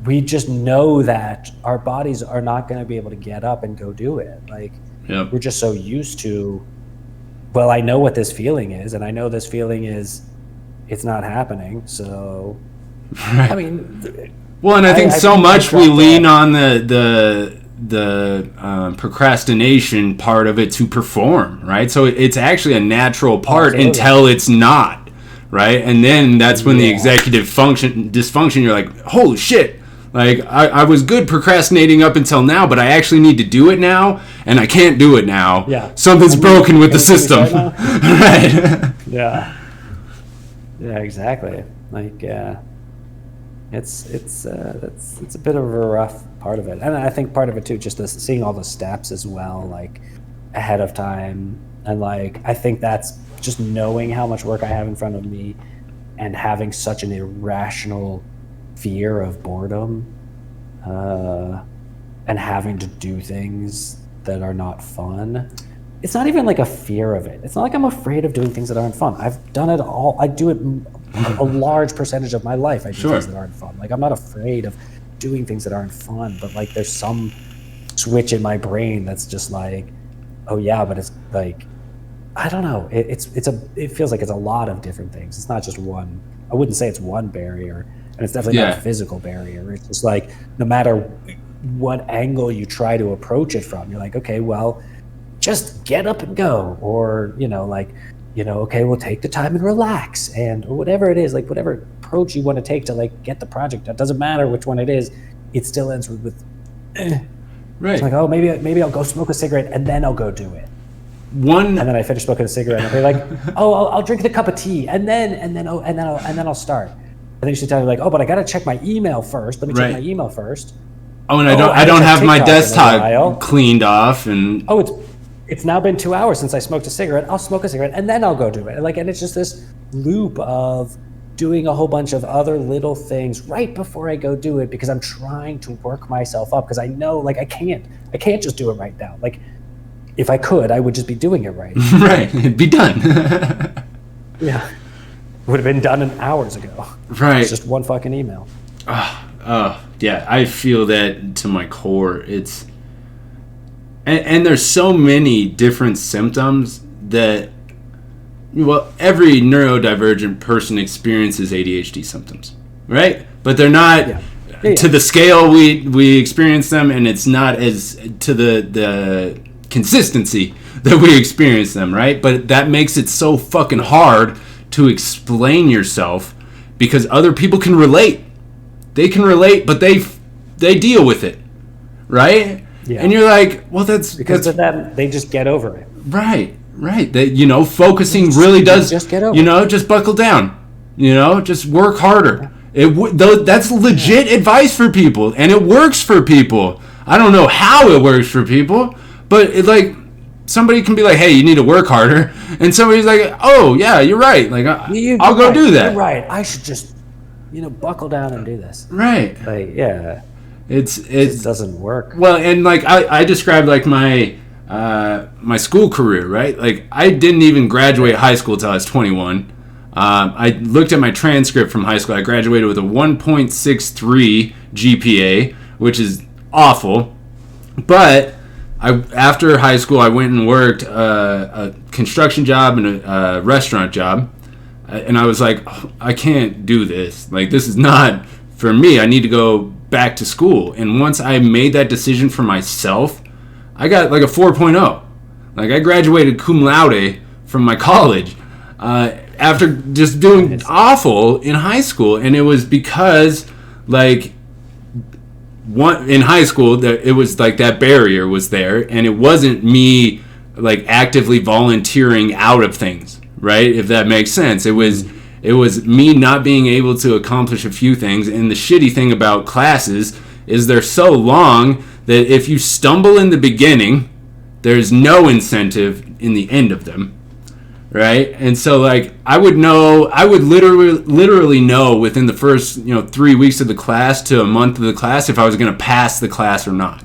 we just know that our bodies are not going to be able to get up and go do it. Like, we're just so used to, well, I know what this feeling is, and I know this feeling is, it's not happening. So, I mean, well, and I think so much we lean on the procrastination part of it to perform, right? So it's actually a natural part until it's not, right? And then that's when the executive dysfunction, you're like, holy shit, like I was good procrastinating up until now, but I actually need to do it now, and I can't do it now. Yeah. Something's broken with the system. Right. Yeah, exactly. Like, it's a bit of a rough part of it, and I think part of it too, just seeing all the steps as well, like ahead of time, and like I think that's just knowing how much work I have in front of me, and having such an irrational fear of boredom, and having to do things that are not fun. It's not even like a fear of it. It's not like I'm afraid of doing things that aren't fun. I've done it all. I do it a large percentage of my life. I do things that aren't fun. Like, I'm not afraid of doing things that aren't fun, but like there's some switch in my brain that's just like, oh yeah, but it's like, I don't know. It feels like it's a lot of different things. It's not just one. I wouldn't say it's one barrier, and it's definitely not a physical barrier. It's just like, no matter what angle you try to approach it from, you're like, okay, well, just get up and go, or okay, we'll take the time and relax, or whatever it is, like whatever approach you want to take to like get the project done. Doesn't matter which one it is, it still ends with Right. It's like, oh, maybe I'll go smoke a cigarette and then I'll go do it. And then I finish smoking a cigarette and I'll be like, oh, I'll drink the cup of tea and then I'll start. And then you should tell me like, oh, but I gotta check my email first. Let me check my email first. Oh, and I don't have my desktop cleaned off, and it's now been 2 hours since I smoked a cigarette. I'll smoke a cigarette and then I'll go do it. And it's just this loop of doing a whole bunch of other little things right before I go do it because I'm trying to work myself up because I know like I can't just do it right now. Like if I could, I would just be doing it right. Right, it'd be done. Yeah, it would have been done hours ago. Right, it's just one fucking email. Yeah, I feel that to my core. It's and there's so many different symptoms that, well, every neurodivergent person experiences ADHD symptoms, right? But they're not to the scale we experience them, and it's not as to the consistency that we experience them, right? But that makes it so fucking hard to explain yourself because other people can relate. They can relate, but they deal with it, right? Yeah. And you're like, well, that's because of that they just get over it. Right. That focusing really does. Just get over it. Just buckle down. Just work harder. That's legit advice for people, and it works for people. I don't know how it works for people, but somebody can be like, hey, you need to work harder, and somebody's like, oh yeah, you're right. Like I'll go do that. You're right. I should just buckle down and do this. Right. It doesn't work. Well, and I described my my school career, right? Like I didn't even graduate high school till I was 21. I looked at my transcript from high school. I graduated with a 1.63 GPA, which is awful. But after high school, I went and worked a construction job and a restaurant job. And I was like, oh, I can't do this. Like, this is not for me. I need to go back to school. And once I made that decision for myself, I got a 4.0. Like, I graduated cum laude from my college after just doing awful in high school. And it was because, in high school, it was that barrier was there. And it wasn't me, actively volunteering out of things. Right, if that makes sense. It was me not being able to accomplish a few things, and the shitty thing about classes is they're so long that if you stumble in the beginning, there's no incentive in the end of them, right? And so I would literally know within the first 3 weeks of the class to a month of the class if I was going to pass the class or not.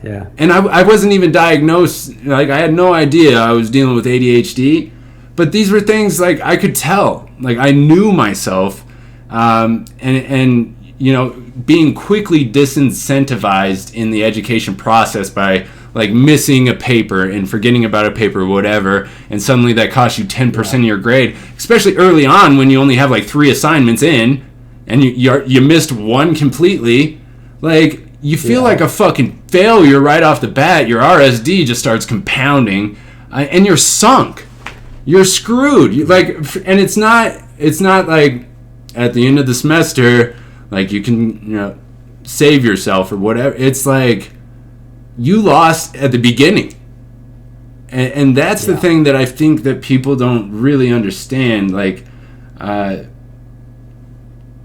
Yeah. And I wasn't even diagnosed. I had no idea I was dealing with ADHD. But these were things I could tell. I knew myself. And being quickly disincentivized in the education process by missing a paper and forgetting about a paper or whatever. And suddenly that costs you 10% of your grade. Especially early on when you only have 3 assignments in and you missed one completely. You feel like a fucking failure right off the bat. Your RSD just starts compounding, and you're sunk. You're screwed. And it's not at the end of the semester, you can save yourself or whatever. It's you lost at the beginning, and that's the thing that I think that people don't really understand.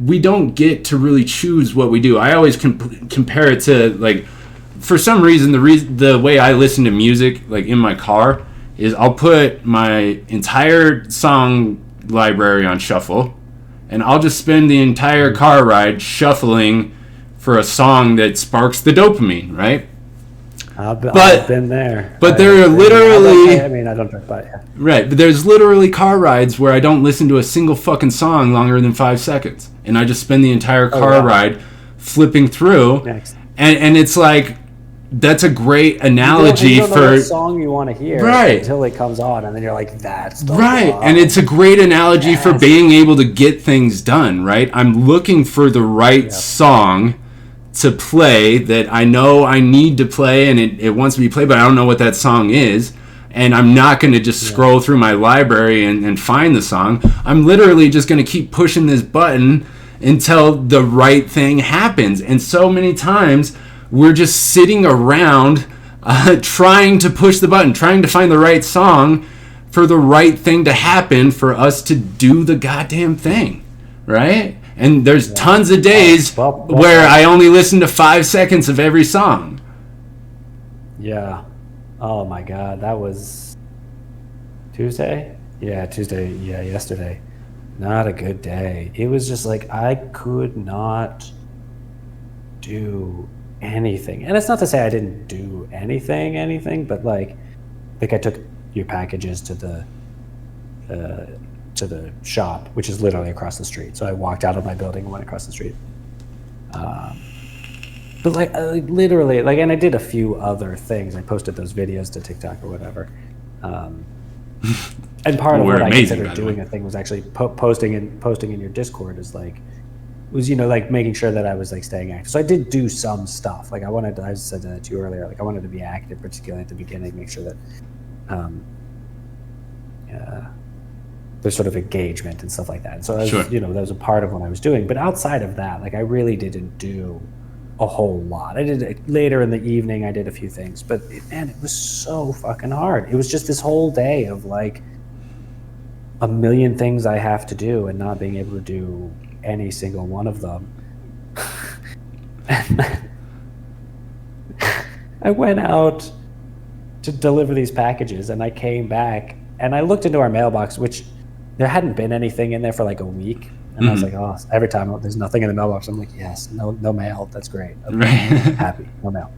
We don't get to really choose what we do. I always compare it to for some reason the way I listen to music in my car is I'll put my entire song library on shuffle, and I'll just spend the entire car ride shuffling for a song that sparks the dopamine, right? I've been there. But there are literally... I don't drive by. Yeah. Right, but there's literally car rides where I don't listen to a single fucking song longer than 5 seconds. And I just spend the entire car ride flipping through. Next. And it's that's a great analogy you don't for... know what song you want to hear until it comes on, and then you're that's the right, and it's a great analogy for being able to get things done, right? I'm looking for the right song to play that I know I need to play, and it wants to be played, but I don't know what that song is, and I'm not going to just scroll through my library and find the song. I'm literally just going to keep pushing this button until the right thing happens. And so many times we're just sitting around trying to push the button, trying to find the right song for the right thing to happen for us to do the goddamn thing, right? And there's tons of days where I only listen to 5 seconds of every song. Yeah. Oh my God, that was Tuesday? Yeah, Tuesday. Yeah, yesterday. Not a good day. It was just like I could not do anything. And it's not to say I didn't do anything, but like I took your packages to the shop, which is literally across the street. So I walked out of my building and went across the street. But like literally, like, and I did a few other things. I posted those videos to TikTok or whatever. And part of what I considered doing a thing was actually posting in your Discord is like, was, you know, like making sure that I was like staying active. So I did do some stuff. Like I said that to you earlier, like I wanted to be active, particularly at the beginning, make sure that there's sort of engagement and stuff like that. And so I was, you know, that was a part of what I was doing. But outside of that, like I really didn't do a whole lot. I did it later in the evening. I did a few things, but man, it was so fucking hard. It was just this whole day of like a million things I have to do and not being able to do any single one of them. I went out to deliver these packages and I came back and I looked into our mailbox, which there hadn't been anything in there for like a week. And I was like, oh, every time there's nothing in the mailbox, I'm like, yes, no mail. That's great. Okay, happy, no mail.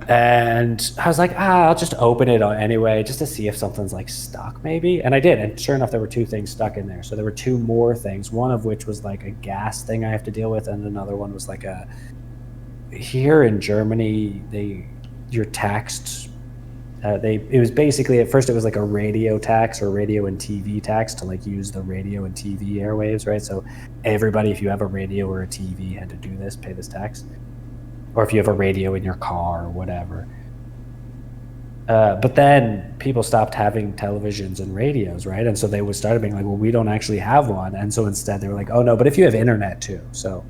And I was like, I'll just open it anyway, just to see if something's like stuck maybe. And I did. And sure enough, there were 2 things stuck in there. So there were 2 more things, one of which was like a gas thing I have to deal with. And another one was like here in Germany, you're taxed. It was basically, at first it was like a radio tax or radio and TV tax to like use the radio and TV airwaves, right? So everybody, if you have a radio or a TV, had to do this, pay this tax. Or if you have a radio in your car or whatever. But then people stopped having televisions and radios, right? And so they started being like, well, we don't actually have one. And so instead they were like, oh no, but if you have internet too. So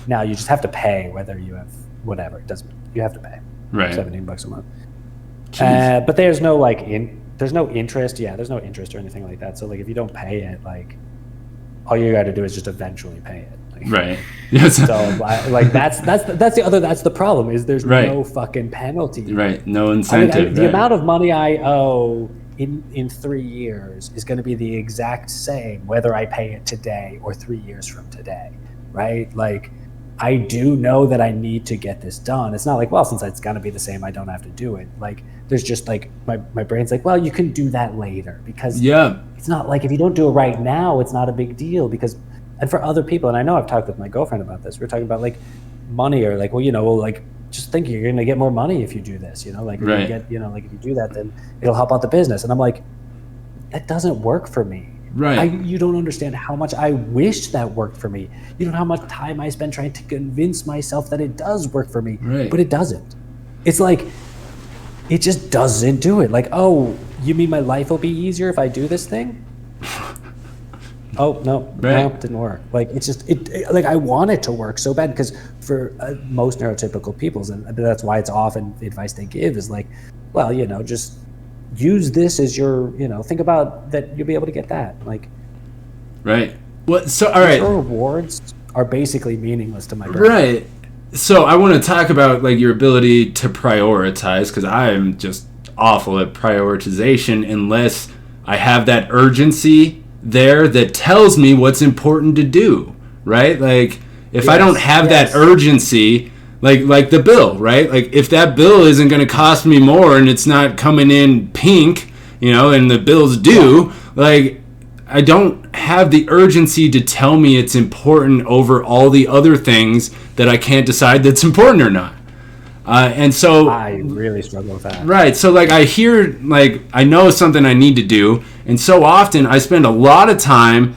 now you just have to pay whether you have whatever. It doesn't, you have to pay. Right. $17 a month. But there's no like there's no interest. Yeah, there's no interest or anything like that. So like if you don't pay it, like all you got to do is just eventually pay it. Like, right. Yes. So like that's the problem is there's no fucking penalty. Right. No incentive. The amount of money I owe in 3 years is going to be the exact same whether I pay it today or 3 years from today. Right. Like I do know that I need to get this done. It's not like, well, since it's got to be the same, I don't have to do it. Like there's just like my brain's like, well, you can do that later because it's not like if you don't do it right now, it's not a big deal because, and for other people, and I know I've talked with my girlfriend about this, we're talking about like money or like, well, you know, well, like just think you're going to get more money if you do this, you know, like, if you get, you know, like if you do that, then it'll help out the business. And I'm like, that doesn't work for me. Right. You don't understand how much I wish that worked for me. You don't know how much time I spend trying to convince myself that it does work for me, but it doesn't. It's like, it just doesn't do it. Like, oh, you mean my life will be easier if I do this thing? Oh, no, it didn't work. Like, it's just, like, I want it to work so bad because for most neurotypical peoples, and that's why it's often the advice they give is like, well, you know, just use this as your, you know, think about that you'll be able to get that. Like, right. Well, so, all right. Your rewards are basically meaningless to my brain. Right. So I want to talk about like your ability to prioritize because I'm just awful at prioritization unless I have that urgency there that tells me what's important to do, right? Like if I don't have that urgency, like the bill, right? Like if that bill isn't going to cost me more and it's not coming in pink, you know, and the bill's due, like I don't have the urgency to tell me it's important over all the other things that I can't decide that's important or not. And so I really struggle with that. Right. So like I hear, like I know something I need to do. And so often I spend a lot of time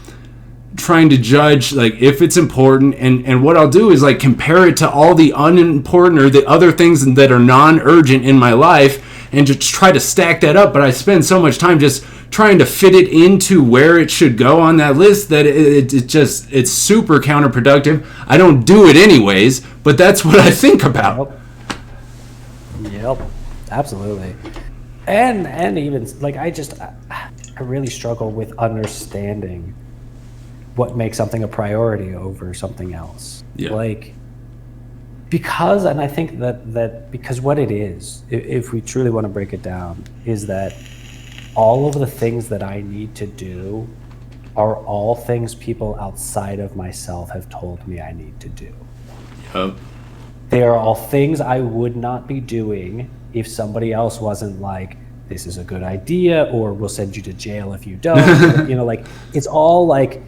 trying to judge like if it's important. And what I'll do is like compare it to all the unimportant or the other things that are non-urgent in my life and just try to stack that up. But I spend so much time just trying to fit it into where it should go on that list that it's super counterproductive. I don't do it anyways, but that's what I think about. Yep. Absolutely. And even like I really struggle with understanding what makes something a priority over something else. Yeah. Like, because, and I think that because what it is, if we truly want to break it down, is that all of the things that I need to do are all things people outside of myself have told me I need to do. Yep. They are all things I would not be doing if somebody else wasn't like, this is a good idea, or we'll send you to jail if you don't. You know, like, it's all like,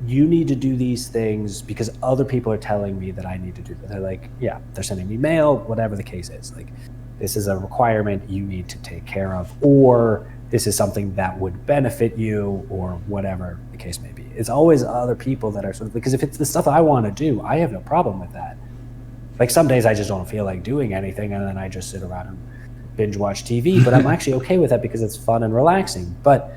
you need to do these things because other people are telling me that I need to do them. They're like, yeah, they're sending me mail, whatever the case is. Like, this is a requirement you need to take care of, or this is something that would benefit you, or whatever the case may be. It's always other people that are sort of, because if it's the stuff I want to do, I have no problem with that. Like, some days I just don't feel like doing anything, and then I just sit around and binge watch TV, but I'm actually okay with that because it's fun and relaxing. But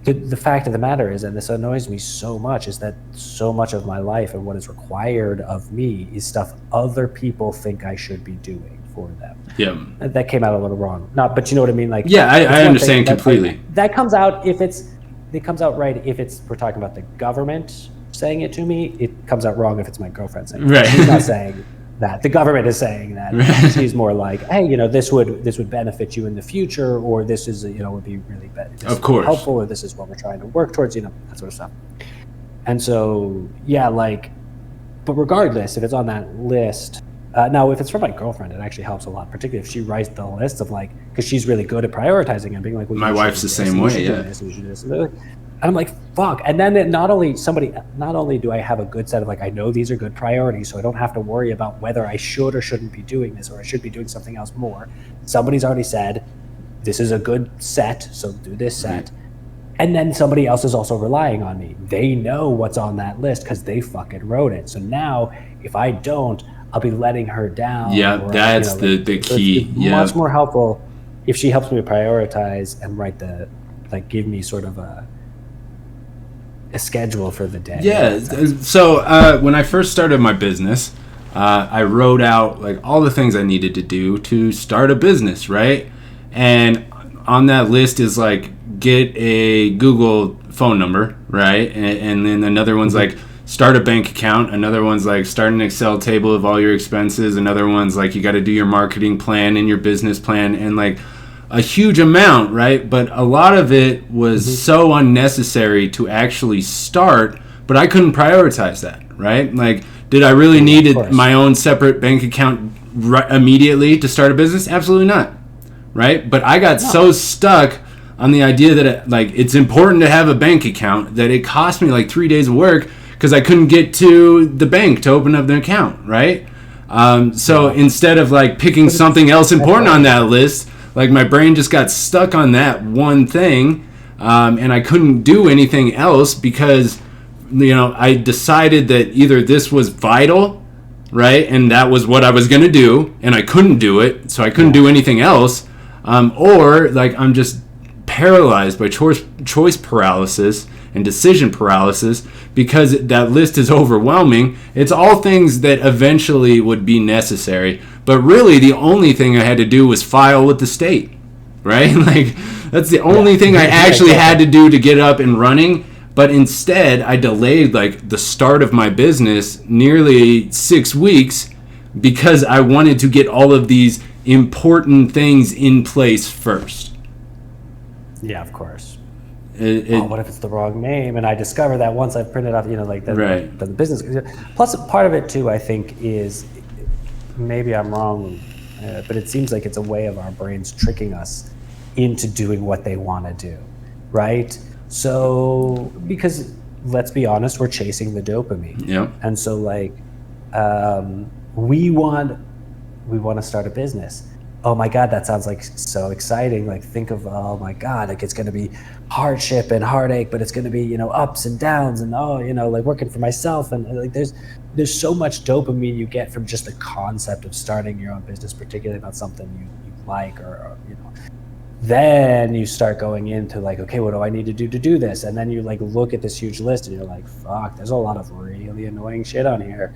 the fact of the matter is, and this annoys me so much, is that so much of my life and what is required of me is stuff other people think I should be doing for them. Yeah. That came out a little wrong. But you know what I mean? Like, yeah, I understand completely. That comes out it comes out right if we're talking about the government saying it to me. It comes out wrong if it's my girlfriend saying it. Right. She's not saying that. The government is saying that. Right. She's more like, hey, you know, this would benefit you in the future, or this is, you know, would be really of course helpful, or this is what we're trying to work towards, you know, that sort of stuff. And so, yeah, like, but regardless, if it's on that list, now if it's from my girlfriend, it actually helps a lot, particularly if she writes the list of, like, because she's really good at prioritizing and being like, well, my wife's the same way, yeah. And I'm like, fuck. And then not only do I have a good set of, like, I know these are good priorities, so I don't have to worry about whether I should or shouldn't be doing this, or I should be doing something else more. Somebody's already said, this is a good set, so do this set. Mm-hmm. And then somebody else is also relying on me. They know what's on that list because they fucking wrote it. So now, if I don't, I'll be letting her down. Yeah, or, that's the key. It's much more helpful if she helps me prioritize and write give me sort of a schedule for the day. Yeah. So when I first started my business, I wrote out like all the things I needed to do to start a business, right? And on that list is like, get a Google phone number, right? And then another one's like, start a bank account. Another one's like, start an Excel table of all your expenses. Another one's like, you got to do your marketing plan and your business plan, and like a huge amount, right? But a lot of it was so unnecessary to actually start, but I couldn't prioritize that, right? Like, did I really need my own separate bank account immediately to start a business? Absolutely not, right? But I got so stuck on the idea that it's important to have a bank account that it cost me like 3 days of work because I couldn't get to the bank to open up the account, right? So instead of like picking something else important on that list, like my brain just got stuck on that one thing, and I couldn't do anything else because, you know, I decided that either this was vital, right, and that was what I was going to do, and I couldn't do it, so I couldn't do anything else, or like I'm just paralyzed by choice paralysis and decision paralysis because that list is overwhelming. It's all things that eventually would be necessary, but really the only thing I had to do was file with the state, right? Like, that's the only thing I actually had to do to get up and running. But instead I delayed like the start of my business nearly 6 weeks because I wanted to get all of these important things in place first. Yeah, of course. What if it's the wrong name? And I discover that once I've printed out, you know, like the business. Plus, part of it too, I think, is, maybe I'm wrong, but it seems like it's a way of our brains tricking us into doing what they want to do, right? So, because let's be honest, we're chasing the dopamine. Yeah. And so, like, we want to start a business. Oh my God, that sounds like so exciting. Like, think of, oh my God, like it's going to be hardship and heartache, but it's going to be, you know, ups and downs, and you know, like working for myself, and like there's so much dopamine you get from just the concept of starting your own business, particularly about something you like, or you know. then you start going into like, okay, what do I need to do this? And then you like look at this huge list and you're like, fuck, there's a lot of really annoying shit on here.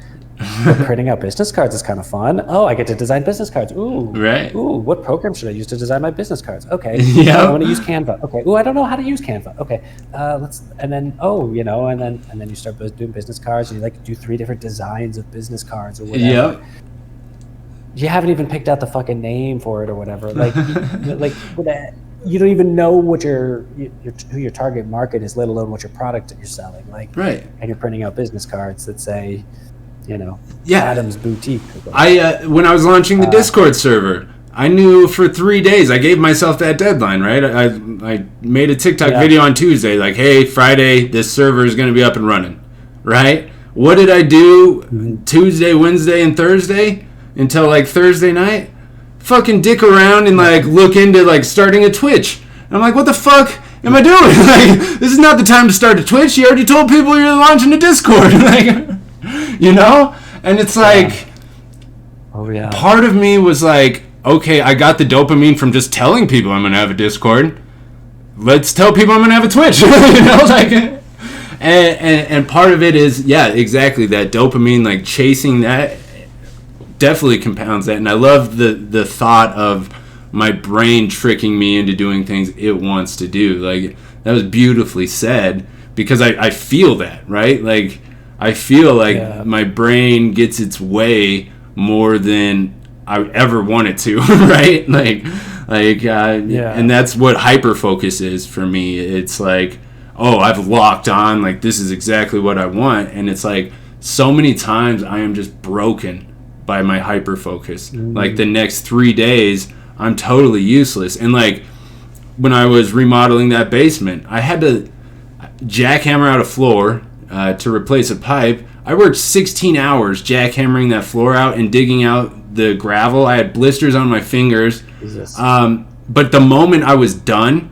But printing out business cards is kind of fun. Oh, I get to design business cards. Ooh, Right. Ooh, what program should I use to design my business cards? Okay, Yep. I want to use Canva. Okay, ooh, I don't know how to use Canva. Okay, let's. And then and then you start doing business cards and you like do 3 different designs of business cards or whatever. Yep. You haven't even picked out the fucking name for it or whatever. Like, you don't even know what who your target market is, let alone what your product that you're selling. Like, Right. and you're printing out business cards that say, Yeah. Adam's Boutique. When I was launching the Discord server, I knew for 3 days. I gave myself that deadline, right? I made a TikTok video on Tuesday, like, hey, Friday, this server is going to be up and running, right? What did I do Tuesday, Wednesday, and Thursday until like Thursday night? Fucking dick around and like look into like starting a Twitch. And I'm like, what the fuck am I doing? Like, this is not the time to start a Twitch. You already told people you're launching a Discord, like, And it's like, part of me was like, okay, I got the dopamine from just telling people I'm gonna have a Discord. Let's tell people I'm gonna have a Twitch, and part of it is, exactly, that dopamine, like chasing that definitely compounds that. And I love the thought of my brain tricking me into doing things it wants to do. Like, that was beautifully said, because I feel that, right? Like, I feel like my brain gets its way more than I ever want it to, right? And that's what hyperfocus is for me. It's like, oh, I've locked on, like, this is exactly what I want. And it's like, so many times I am just broken by my hyperfocus. Like, the next 3 days, I'm totally useless. And like, when I was remodeling that basement, I had to jackhammer out a floor to replace a pipe. I worked 16 hours jackhammering that floor out and digging out the gravel. I had blisters on my fingers. But the moment I was done,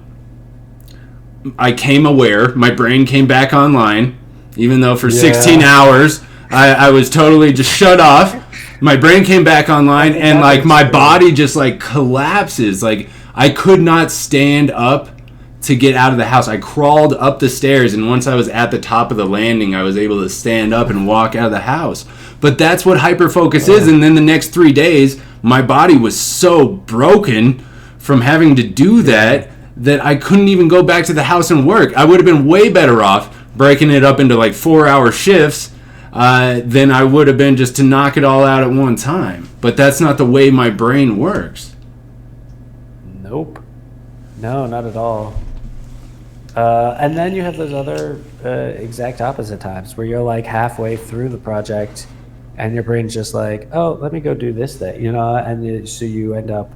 I came aware. My brain came back online, even though for 16 hours I was totally just shut off. My brain came back online, and like my body just like collapses. Like, I could not stand up to get out of the house. I crawled up the stairs, and once I was at the top of the landing, I was able to stand up and walk out of the house. But that's what hyperfocus is. And then the next 3 days, my body was so broken from having to do that I couldn't even go back to the house and work. I would have been way better off breaking it up into like 4-hour shifts than I would have been just to knock it all out at one time. But that's not the way my brain works. Nope. No, not at all. And then you have those other exact opposite times where you're like halfway through the project and your brain's just like, oh, let me go do this thing, and so you end up,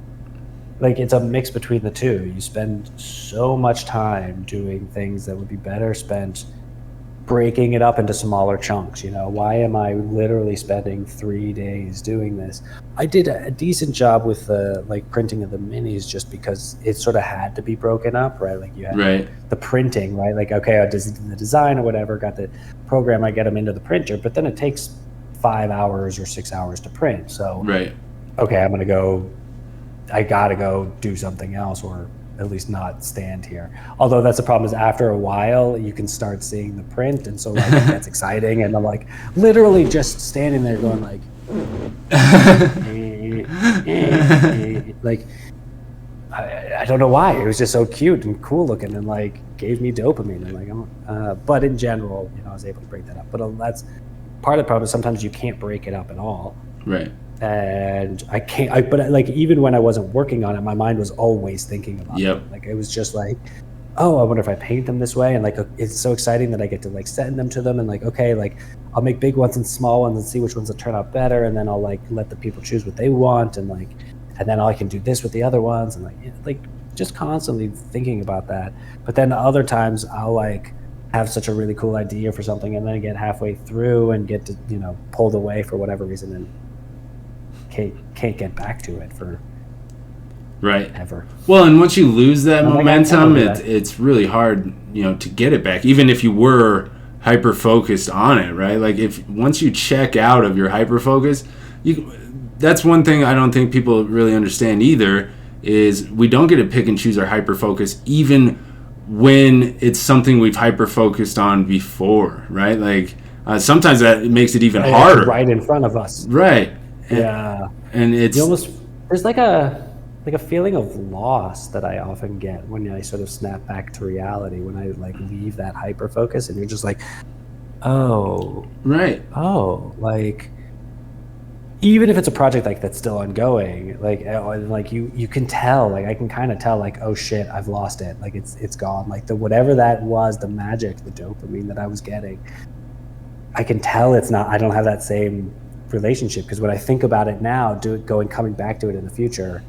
like, it's a mix between the two. You spend so much time doing things that would be better spent breaking it up into smaller chunks. Why am I literally spending 3 days doing this? I did a decent job with the like printing of the minis just because it sort of had to be broken up, right? Like, you had the printing, right? Like, okay, I did the design or whatever, got the program, I get them into the printer, but then it takes 5 hours or 6 hours to print. So okay, I gotta go do something else, or at least not stand here. Although that's the problem, is after a while you can start seeing the print, and so like that's exciting, and I'm like literally just standing there going like like I don't know why, it was just so cute and cool looking and like gave me dopamine, and like but in general, I was able to break that up. But that's part of the problem, is sometimes you can't break it up at all. And I can't, but like, even when I wasn't working on it, my mind was always thinking about it. Like, it was just like, oh, I wonder if I paint them this way. And like, it's so exciting that I get to like send them to them, and like, okay, like I'll make big ones and small ones and see which ones will turn out better. And then I'll like let the people choose what they want. And like, and then I can do this with the other ones. And like just constantly thinking about that. But then other times I'll like have such a really cool idea for something, and then get halfway through and get to, pulled away for whatever reason, and can't get back to it for ever. Well, and once you lose that momentum, it's really hard, to get it back, even if you were hyper focused on it, right? Like, if once you check out of your hyper focus, that's one thing I don't think people really understand either, is we don't get to pick and choose our hyperfocus, even when it's something we've hyperfocused on before, right? Like sometimes that makes it even harder. Right in front of us. Right. Yeah. And it's there's like a feeling of loss that I often get when I sort of snap back to reality, when I like leave that hyperfocus and you're just like, oh, right. Oh, like even if it's a project like that's still ongoing, like you can tell, like I can kind of tell, like, oh shit, I've lost it, like it's gone, like the whatever that was, the magic, the dopamine that I was getting, I can tell it's not, I don't have that same relationship, because when I think about it now, coming back to it in the future,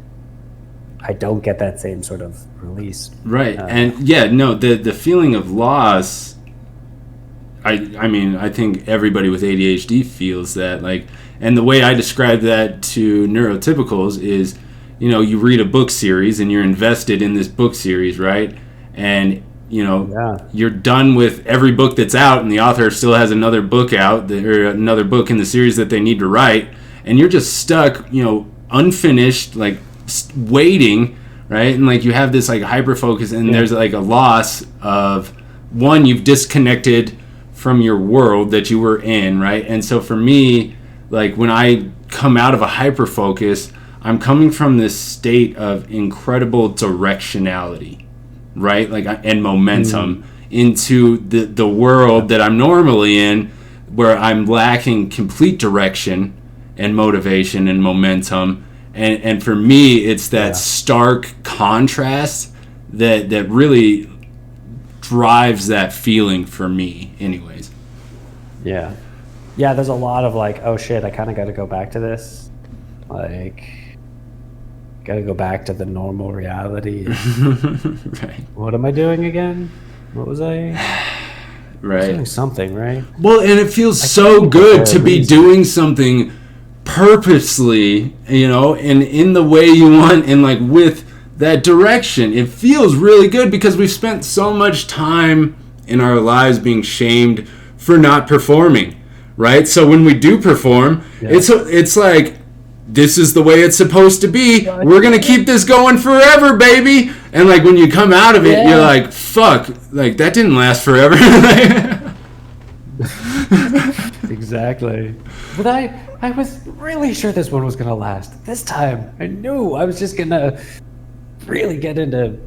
I don't get that same sort of release. Right. And yeah, no, the feeling of loss, I mean, I think everybody with ADHD feels that, like, and the way I describe that to neurotypicals is, you know, you read a book series and you're invested in this book series, right? And, you know, you're done with every book that's out and the author still has another book out, or another book in the series that they need to write, and you're just stuck, you know, unfinished, like, waiting, right? And, like, you have this, like, hyper-focus, and there's, like, a loss of, one, you've disconnected from your world that you were in, right? And so for me, like, when I come out of a hyper-focus, I'm coming from this state of incredible directionality, right? Like, and momentum into the world that I'm normally in, where I'm lacking complete direction and motivation and momentum. And for me, it's that stark contrast that really drives that feeling for me anyways. Yeah, there's a lot of, like, oh shit, I kind of got to go back to this, like, got to go back to the normal reality. Right. What am I doing again? What was I? Right. I was doing something, right? Well, and it feels so good to be doing something purposely, you know, and in the way you want, and, like, with that direction. It feels really good because we've spent so much time in our lives being shamed for not performing, right? So when we do perform, it's like, this is the way it's supposed to be. We're going to keep this going forever, baby. And, like, when you come out of it, you're like, fuck, like, that didn't last forever. Exactly. But I was really sure this one was going to last. This time, I knew I was just going to really get into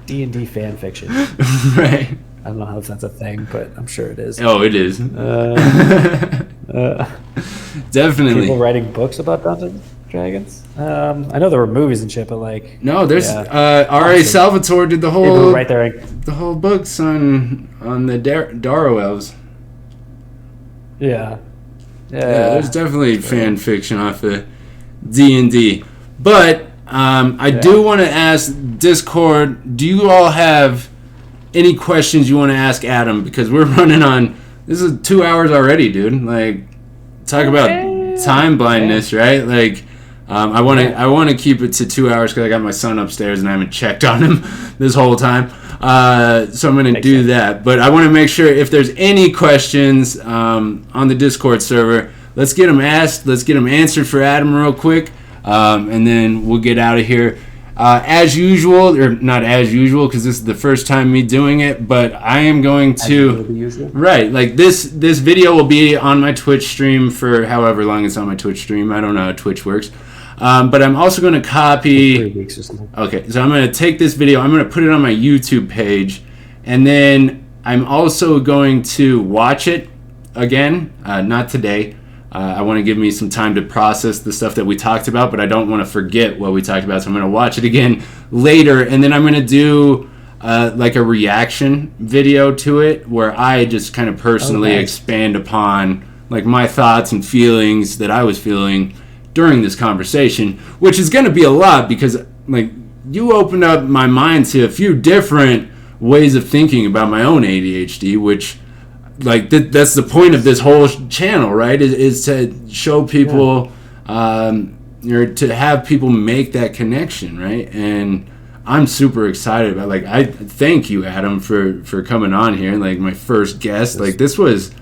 D&D fan fiction. Right. I don't know how that's a thing, but I'm sure it is. Oh, it is. Definitely. People writing books about Dungeons and Dragons. I know there were movies and shit, but, like, no, there's R.A. Salvatore did the whole right there. The whole books on the Darrow elves. Yeah. There's definitely fan fiction off of D&D, but I do want to ask Discord, do you all have any questions you want to ask Adam? Because we're running on, this is 2 hours already, dude. Like, talk about time blindness, right? Like, I want to keep it to 2 hours because I got my son upstairs and I haven't checked on him this whole time. So I'm going to do that. But I want to make sure if there's any questions on the Discord server, let's get them asked. Let's get them answered for Adam real quick. And then we'll get out of here. As usual, or not as usual, because this is the first time me doing it, but I am going to... Right, like this video will be on my Twitch stream for however long it's on my Twitch stream. I don't know how Twitch works. But I'm also going to copy... 3 weeks or something. Okay, so I'm going to take this video, I'm going to put it on my YouTube page, and then I'm also going to watch it again, not today. I want to give me some time to process the stuff that we talked about, but I don't want to forget what we talked about, so I'm going to watch it again later, and then I'm going to do like a reaction video to it where I just kind of personally expand upon, like, my thoughts and feelings that I was feeling during this conversation, which is going to be a lot because, like, you opened up my mind to a few different ways of thinking about my own ADHD, which... like that's the point of this whole channel, right? Is to show people, or to have people make that connection, right? And I'm super excited about. Like, I thank you, Adam, for coming on here. Like, my first guest. Like, this was,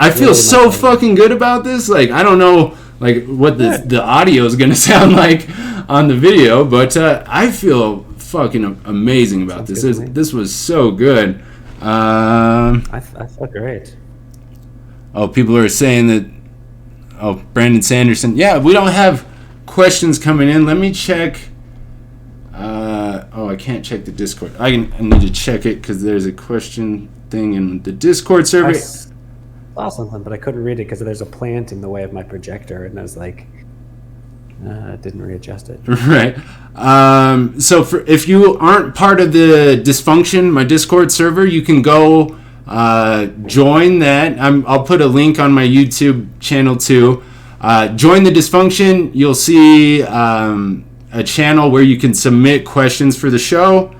I feel so fucking good about this. Like, I don't know, like what the audio is gonna sound like on the video. But I feel fucking amazing about this. This was so good. I felt great. Oh, people are saying that. Oh, Brandon Sanderson. Yeah, we don't have questions coming in. Let me check. I can't check the Discord. I need to check it because there's a question thing in the Discord server. I saw something, but I couldn't read it because there's a plant in the way of my projector, and I was like, didn't readjust it. Right. So if you aren't part of the Dysfunction, my Discord server, you can go join that. I'll put a link on my YouTube channel too. Join the Dysfunction. You'll see a channel where you can submit questions for the show.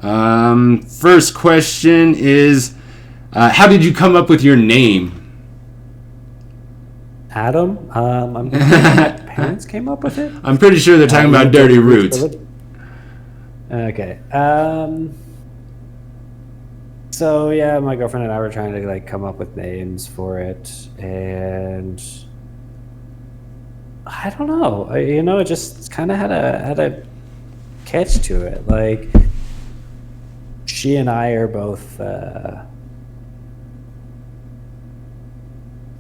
First question is, how did you come up with your name? Adam? I'm my parents came up with it. I'm pretty sure they're talking about Dirty Roots. Okay. So yeah, my girlfriend and I were trying to like come up with names for it, and I don't know. It just kind of had a catch to it. Like, she and I are both,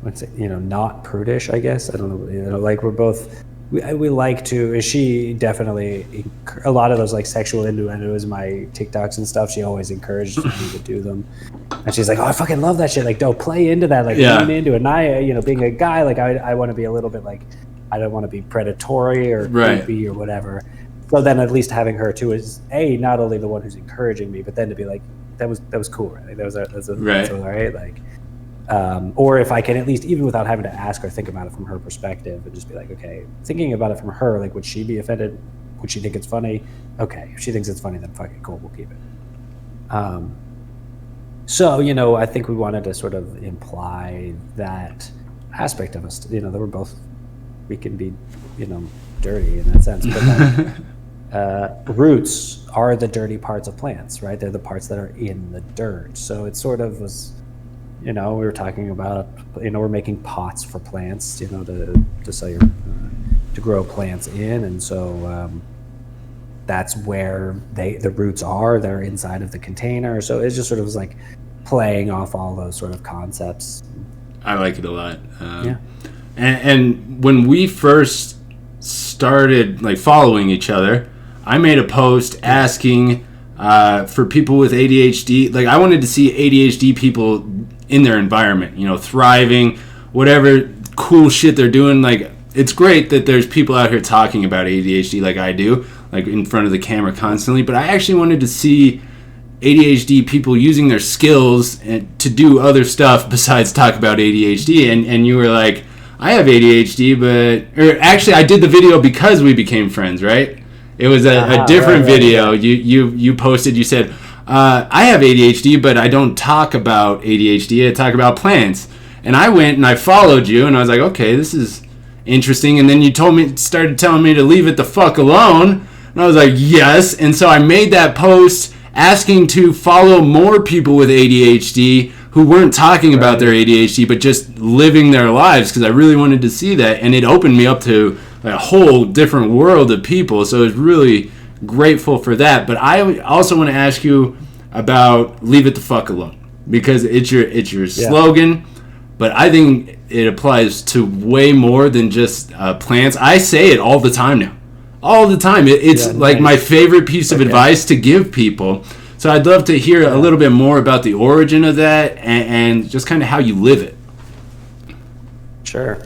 not prudish, I guess. I don't know. Like, we're both, we like to. She definitely, a lot of those like sexual innuendos in my TikToks and stuff, she always encouraged me to do them. And she's like, "Oh, I fucking love that shit. Like, don't play into that. Like, lean into it." And I, being a guy, like, I want to be a little bit like, I don't want to be predatory or creepy or whatever. So then at least having her too is not only the one who's encouraging me, but then to be like, that was cool, right? Like, that was all right. Like, or if I can at least, even without having to ask or think about it from her perspective, and just be like, okay, thinking about it from her, like, would she be offended? Would she think it's funny? Okay, if she thinks it's funny, then fucking cool, we'll keep it. So I think we wanted to sort of imply that aspect of us. That we're both. We can be, dirty in that sense. But roots are the dirty parts of plants, right? They're the parts that are in the dirt. So it sort of was, we were talking about, we're making pots for plants, to sell to grow plants in. And so that's where the roots are. They're inside of the container. So it just sort of was like playing off all those sort of concepts. I like it a lot. And when we first started like following each other, I made a post asking for people with ADHD. Like, I wanted to see ADHD people in their environment, thriving, whatever cool shit they're doing. Like, it's great that there's people out here talking about ADHD like I do, like in front of the camera constantly. But I actually wanted to see ADHD people using their skills to do other stuff besides talk about ADHD. And you were like, I have ADHD, or actually I did the video because we became friends, right? It was a different video. Right. You posted, you said, I have ADHD, but I don't talk about ADHD. I talk about plants. And I went and I followed you, and I was like, okay, this is interesting. And then you started telling me to leave it the fuck alone. And I was like, yes. And so I made that post asking to follow more people with ADHD who weren't talking about their ADHD, but just living their lives, because I really wanted to see that. And it opened me up to a whole different world of people. So I was really grateful for that. But I also want to ask you about leave it the fuck alone, because it's your slogan, but I think it applies to way more than just plants. I say it all the time now. All the time. It's my favorite piece of advice to give people. So I'd love to hear a little bit more about the origin of that and just kind of how you live it. Sure.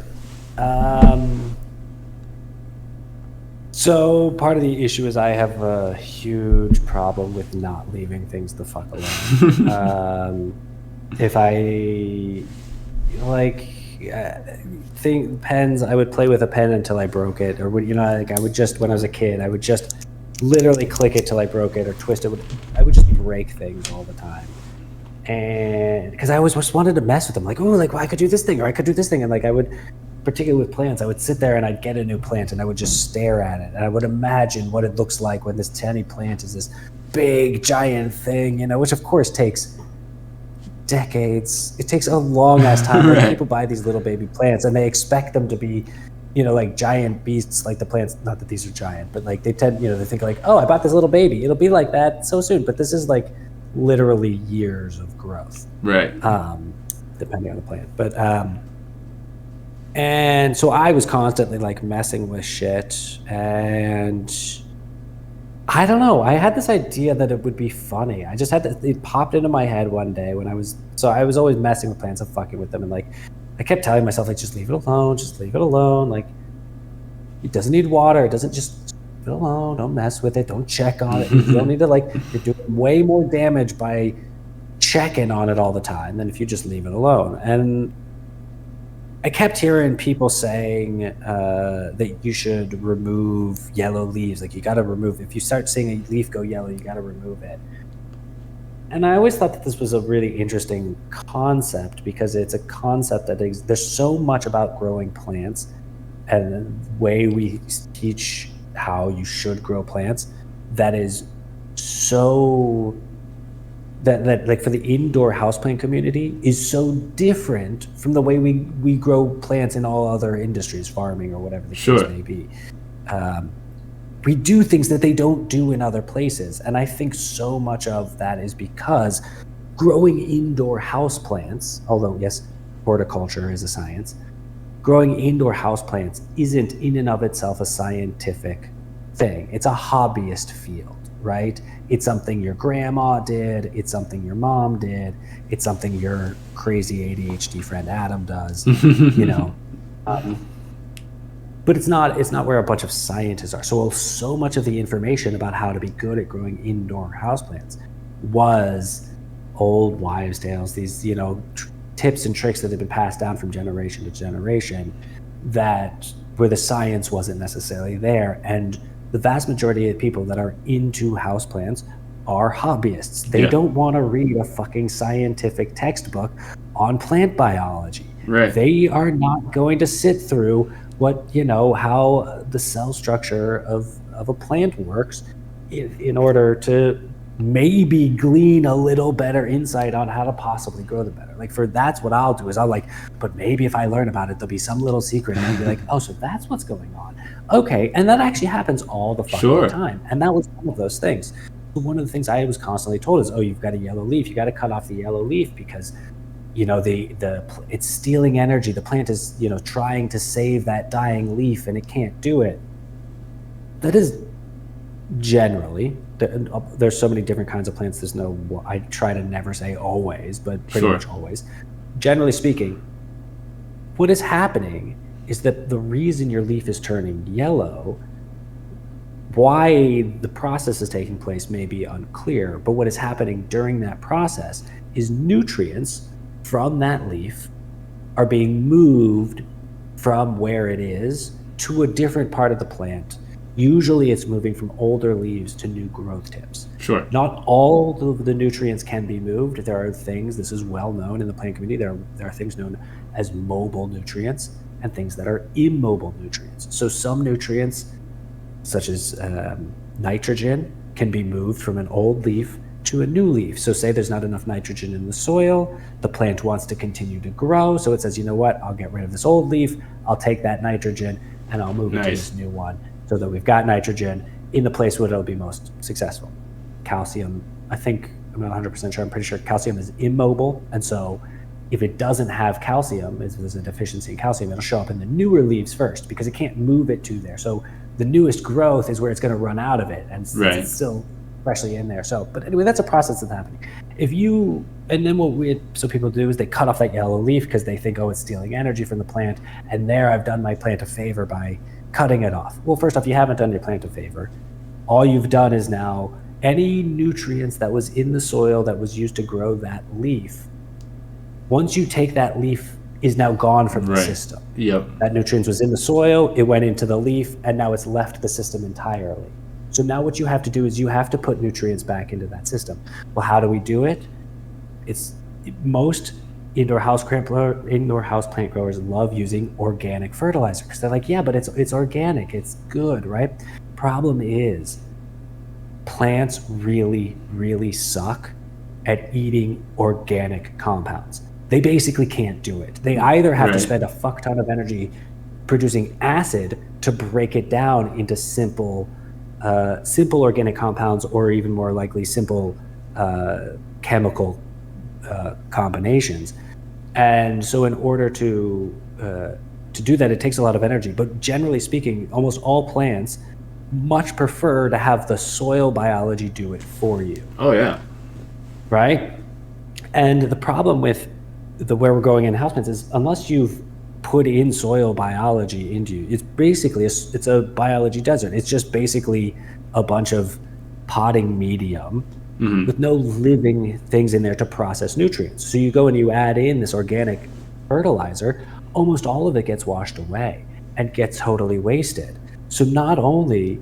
So part of the issue is I have a huge problem with not leaving things the fuck alone. If I think pens, I would play with a pen until I broke it, or I would just, when I was a kid, I would just literally click it till I broke it, or twist it. I would just break things all the time, and because I always just wanted to mess with them, like, oh, like, well, I could do this thing, or I could do this thing, and like I would, particularly with plants, I would sit there and I'd get a new plant and I would just stare at it, and I would imagine what it looks like when this tiny plant is this big giant thing, which of course takes decades. It takes a long ass time. Right. People buy these little baby plants and they expect them to be, like giant beasts, like the plants, not that these are giant, but like they tend, they think like, oh, I bought this little baby, it'll be like that so soon. But this is like literally years of growth. Right. Depending on the plant. But, and so I was constantly like messing with shit, and I don't know. I had this idea that it would be funny. I just it popped into my head one day when I was always messing with plants and fucking with them. And like, I kept telling myself, like, just leave it alone. Just leave it alone. Like, it doesn't need water. It doesn't, just leave it alone. Don't mess with it. Don't check on it. You don't need to, like, you're doing way more damage by checking on it all the time than if you just leave it alone. And I kept hearing people saying that you should remove yellow leaves. Like, you got to remove, if you start seeing a leaf go yellow, you got to remove it. And I always thought that this was a really interesting concept, because it's a concept that there's so much about growing plants and the way we teach how you should grow plants that is so that like for the indoor houseplant community is so different from the way we grow plants in all other industries, farming or whatever the case may be. We do things that they don't do in other places. And I think so much of that is because growing indoor houseplants, although yes, horticulture is a science, growing indoor houseplants isn't in and of itself a scientific thing. It's a hobbyist field, right? It's something your grandma did. It's something your mom did. It's something your crazy ADHD friend Adam does, but it's not where a bunch of scientists are. So much of the information about how to be good at growing indoor houseplants was old wives' tales, these, tips and tricks that have been passed down from generation to generation, that where the science wasn't necessarily there. And the vast majority of people that are into houseplants are hobbyists. They don't want to read a fucking scientific textbook on plant biology. Right. They are not going to sit through what, how the cell structure of a plant works in order to maybe glean a little better insight on how to possibly grow them better. Like, that's what I'll do, is I'll like, but maybe if I learn about it, there'll be some little secret, and I'll be like, oh, so that's what's going on. Okay. And that actually happens all the fucking time. And that was one of those things. One of the things I was constantly told is, oh, you've got a yellow leaf. You got to cut off the yellow leaf because, it's stealing energy. The plant is, trying to save that dying leaf, and it can't do it. That is generally, there's so many different kinds of plants. There's no, I try to never say always, but pretty much always. Generally speaking, what is happening is that the reason your leaf is turning yellow, why the process is taking place may be unclear, but what is happening during that process is nutrients from that leaf are being moved from where it is to a different part of the plant. Usually it's moving from older leaves to new growth tips. Sure. Not all of the nutrients can be moved. There are things, this is well known in the plant community, there are things known as mobile nutrients and things that are immobile nutrients. So some nutrients, such as nitrogen, can be moved from an old leaf to a new leaf. So say there's not enough nitrogen in the soil, the plant wants to continue to grow, so it says, you know what, I'll get rid of this old leaf, I'll take that nitrogen, and I'll move it to this new one, so that we've got nitrogen in the place where it'll be most successful. Calcium, I'm not 100% sure, I'm pretty sure calcium is immobile, and so if it doesn't have calcium, if there's a deficiency in calcium, it'll show up in the newer leaves first, because it can't move it to there. So the newest growth is where it's going to run out of it, and it's still freshly in there. So, but anyway, that's a process that's happening. And then so people do is they cut off that yellow leaf because they think, oh, it's stealing energy from the plant, and there I've done my plant a favor by cutting it off. Well, first off, you haven't done your plant a favor. All you've done is now any nutrients that was in the soil that was used to grow that leaf, once you take that leaf, is now gone from the system. Yep. That nutrients was in the soil, it went into the leaf, and now it's left the system entirely. So now what you have to do is you have to put nutrients back into that system. Well, how do we do it? Most indoor house plant growers love using organic fertilizer because they're like, yeah, but it's organic, it's good, right? Problem is, plants really, really suck at eating organic compounds. They basically can't do it. They either have to spend a fuck ton of energy producing acid to break it down into simple organic compounds, or even more likely simple chemical combinations. And so in order to do that, it takes a lot of energy. But generally speaking, almost all plants much prefer to have the soil biology do it for you. Oh yeah. Right? And the problem with where we're going in houseplants is, unless you've put in soil biology into you, it's basically it's a biology desert. It's just basically a bunch of potting medium with no living things in there to process nutrients. So you go and you add in this organic fertilizer, almost all of it gets washed away and gets totally wasted. So not only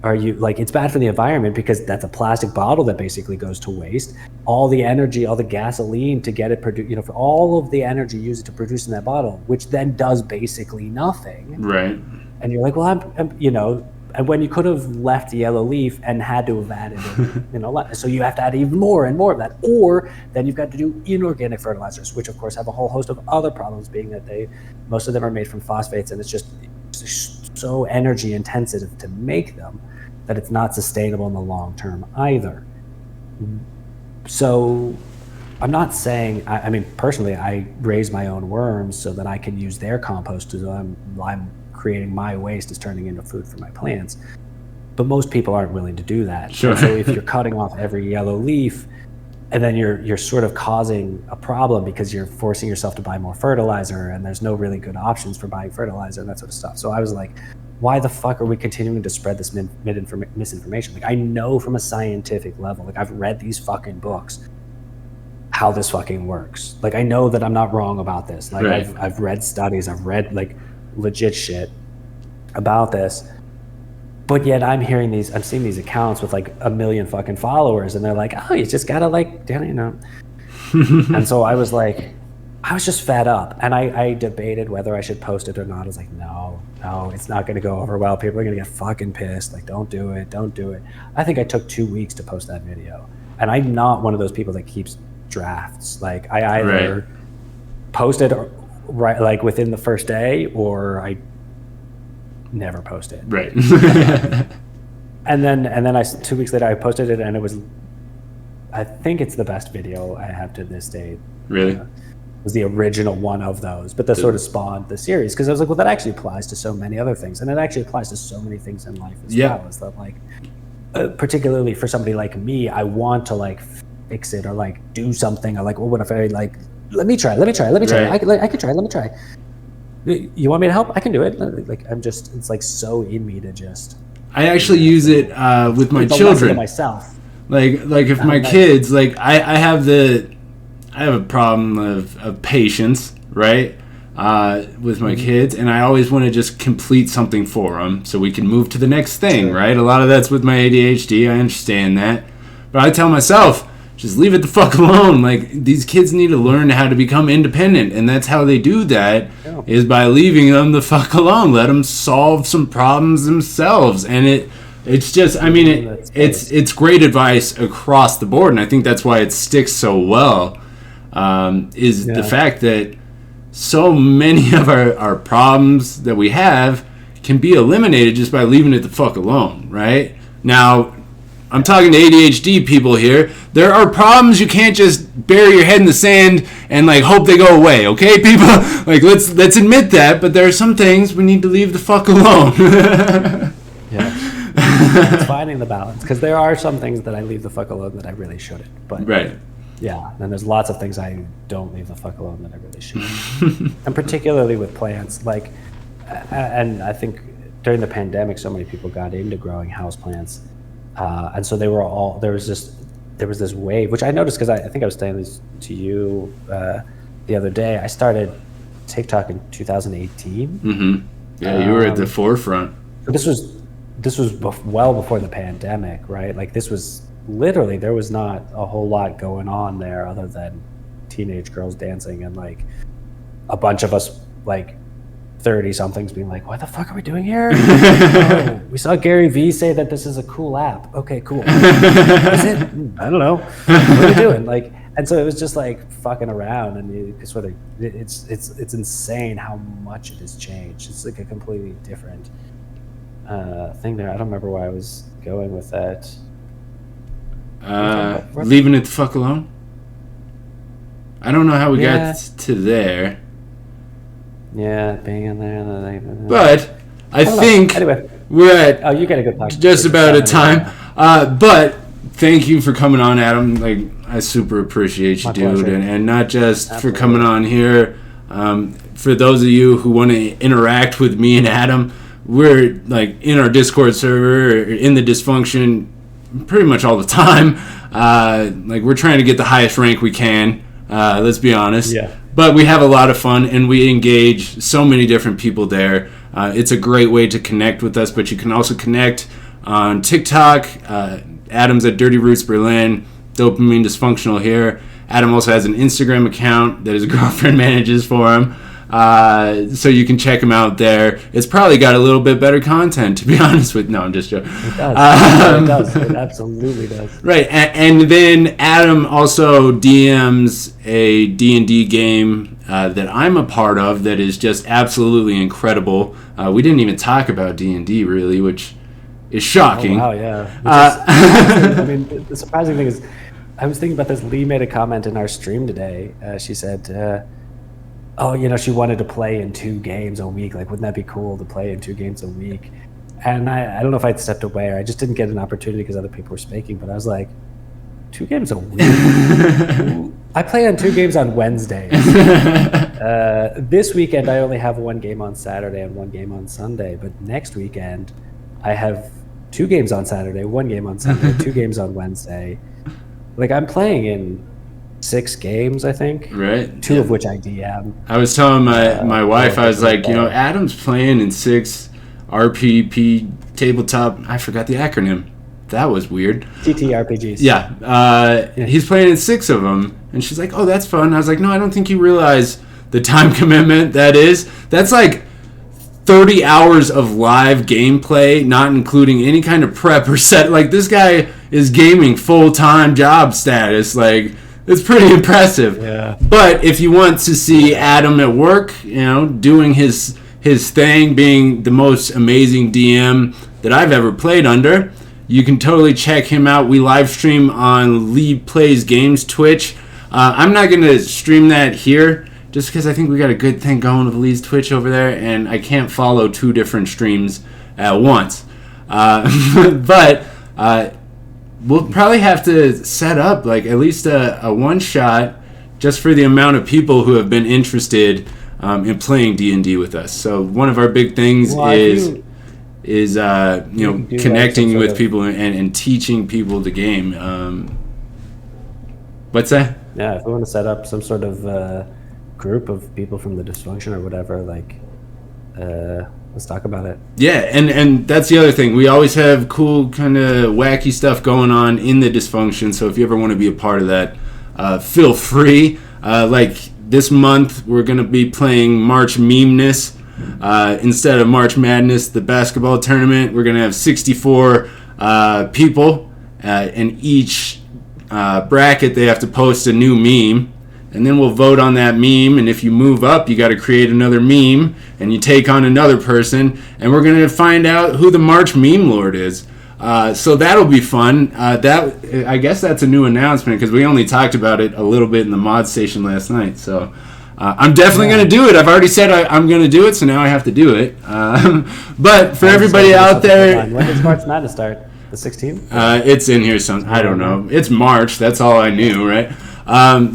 are you, like, it's bad for the environment because that's a plastic bottle that basically goes to waste. All the energy, all the gasoline to get it produced, you know, for all of the energy used to produce in that bottle, which then does basically nothing. Right. And you're like, well, I'm you know, and when you could have left yellow leaf and had to have added in, you know, so you have to add even more and more of that. Or then you've got to do inorganic fertilizers, which of course have a whole host of other problems, being that most of them are made from phosphates, and it's just so energy intensive to make them that it's not sustainable in the long term either. So I'm not saying, I mean, personally, I raise my own worms so that I can use their compost, so I'm creating my waste is turning into food for my plants. But most people aren't willing to do that. Sure. So if you're cutting off every yellow leaf, and then you're sort of causing a problem because you're forcing yourself to buy more fertilizer, and there's no really good options for buying fertilizer and that sort of stuff. So I was like, why the fuck are we continuing to spread this misinformation? Like, I know from a scientific level, like, I've read these fucking books, how this fucking works. Like, I know that I'm not wrong about this. Like, right. I've read studies, I've read like legit shit about this. But yet I'm seeing these accounts with like 1 million fucking followers, and they're like, oh, you just gotta, like, you know. And so I was just fed up, and I debated whether I should post it or not. I was like, no, it's not gonna go over well. People are gonna get fucking pissed. Like, don't do it. I think I took 2 weeks to post that video, and I'm not one of those people that keeps drafts. Like, I either post it right, like, within the first day, or I never post it. Right. and then 2 weeks later I posted it, and I think it's the best video I have to this day. Really? It was the original one of those, but that sort of spawned the series, because I was like, well, that actually applies to so many other things, and it actually applies to so many things in life as well. Is that, like, particularly for somebody like me, I want to, like, fix it or, like, do something, or, like, well, what if I, like, let me try. Right. I can try. Let me try. You want me to help? I can do it. Like, it's like so in me to just. I actually use it with my children. Myself. Like if my kids, like, I have a problem of patience, right? With my kids, and I always want to just complete something for them so we can move to the next thing, right? A lot of that's with my ADHD. I understand that, but I tell myself, just leave it the fuck alone. Like, these kids need to learn how to become independent, and that's how they do that, is by leaving them the fuck alone. Let them solve some problems themselves. And it's just, I mean, it's great advice across the board, and I think that's why it sticks so well, is the fact that so many of our problems that we have can be eliminated just by leaving it the fuck alone, right? Now, I'm talking to ADHD people here. There are problems you can't just bury your head in the sand and, like, hope they go away, okay, people? Like, let's admit that, but there are some things we need to leave the fuck alone. It's finding the balance, because there are some things that I leave the fuck alone that I really shouldn't. But right. Yeah, and there's lots of things I don't leave the fuck alone that I really shouldn't. And particularly with plants, like, and I think during the pandemic, so many people got into growing houseplants. And so there was this wave, which I noticed because I think I was saying this to you the other day. I started TikTok in 2018. Mm-hmm. Yeah, you were at the forefront. So this was well before the pandemic, right? Like, this was literally, there was not a whole lot going on there other than teenage girls dancing and, like, a bunch of us, like, 30-somethings being like, what the fuck are we doing here? Oh, we saw Gary Vee say that this is a cool app. Okay, cool. Is it? I don't know. What are we doing? Like, And so it was just like fucking around, and it's sort of it's insane how much it has changed. It's like a completely different thing there. I don't remember where I was going with that. Leaving it the fuck alone. I don't know how we got to there. Yeah, being in there. But I think anyway, we're at you gotta go talk. Just about a time. But thank you for coming on, Adam. Like, I super appreciate you, dude, and not just for coming on here. For those of you who want to interact with me and Adam, we're like in our Discord server, or in the Dysfunction, pretty much all the time. Like, we're trying to get the highest rank we can. Let's be honest. Yeah. But we have a lot of fun, and we engage so many different people there. It's a great way to connect with us, but you can also connect on TikTok. Adam's at Dirty Roots Berlin, Dopamine Dysfunctional here. Adam also has an Instagram account that his girlfriend manages for him. So you can check him out there. It's probably got a little bit better content, to be honest with. No, I'm just joking. It does. It does. It absolutely does. Right, and then Adam also DMs a D&D game that I'm a part of that is just absolutely incredible. We didn't even talk about D&D really, which is shocking. Oh, wow, yeah. I mean, the surprising thing is, I was thinking about this. Lee made a comment in our stream today. She said, she wanted to play in 2 games a week. Like, wouldn't that be cool to play in 2 games a week? And I don't know if I'd stepped away or I just didn't get an opportunity because other people were speaking. But I was like, 2 games a week? I play on 2 games on Wednesdays. This weekend, I only have 1 game on Saturday and 1 game on Sunday. But next weekend, I have 2 games on Saturday, 1 game on Sunday, 2 games on Wednesday. Like, I'm playing in 6 games, I think. Right. 2 of which I DM. I was telling my wife, I was like, Adam's playing in 6 RPP tabletop. I forgot the acronym. That was weird. TTRPGs. Yeah. He's playing in 6 of them. And she's like, oh, that's fun. I was like, no, I don't think you realize the time commitment that is. That's like 30 hours of live gameplay, not including any kind of prep or set. Like, this guy is gaming full-time job status. Like, it's pretty impressive. Yeah. But if you want to see Adam at work, doing his thing, being the most amazing DM that I've ever played under, you can totally check him out. We live stream on Lee Plays Games Twitch. I'm not going to stream that here just because I think we got a good thing going with Lee's Twitch over there, and I can't follow 2 different streams at once. But we'll probably have to set up like at least a one-shot just for the amount of people who have been interested in playing D&D with us. So one of our big things is connecting with people and teaching people the game. What's that? Yeah, if we want to set up some sort of group of people from the Dysfunction or whatever, like, let's talk about it. Yeah, and that's the other thing. We always have cool kind of wacky stuff going on in the Dysfunction, so if you ever want to be a part of that, feel free. Like this month, we're going to be playing March Memeness. Instead of March Madness, the basketball tournament, we're going to have 64 people. In each bracket, they have to post a new meme. And then we'll vote on that meme, and if you move up, you got to create another meme, and you take on another person, and we're going to find out who the March Meme Lord is. So that'll be fun. I guess that's a new announcement, because we only talked about it a little bit in the mod station last night. So I'm definitely going to do it. I've already said I'm going to do it, so now I have to do it. But for everybody out there... When does March Madness start? The 16th? It's in here. I don't know. It's March. That's all I knew, right?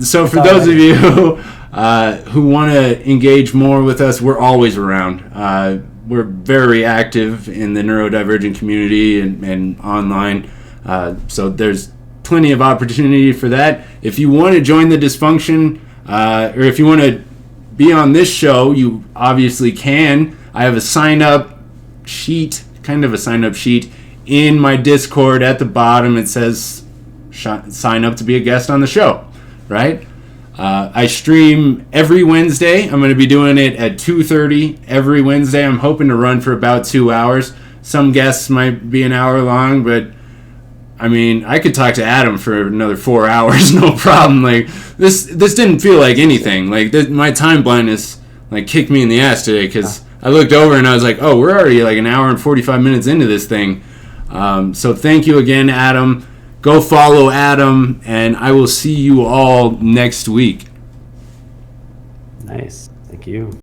So for those of you who want to engage more with us, we're always around. We're very active in the neurodivergent community and online. So there's plenty of opportunity for that. If you want to join the Dysfunction, or if you want to be on this show, you obviously can. I have a sign-up sheet, in my Discord at the bottom. It says sign up to be a guest on the show. Right? I stream every Wednesday. I'm going to be doing it at 2:30 every Wednesday. I'm hoping to run for about 2 hours. Some guests might be an hour long, but I mean, I could talk to Adam for another 4 hours, no problem. Like this didn't feel like anything. Like my time blindness like kicked me in the ass today because I looked over and I was like, oh, we're already like an hour and 45 minutes into this thing. So thank you again, Adam. Go follow Adam, and I will see you all next week. Nice. Thank you.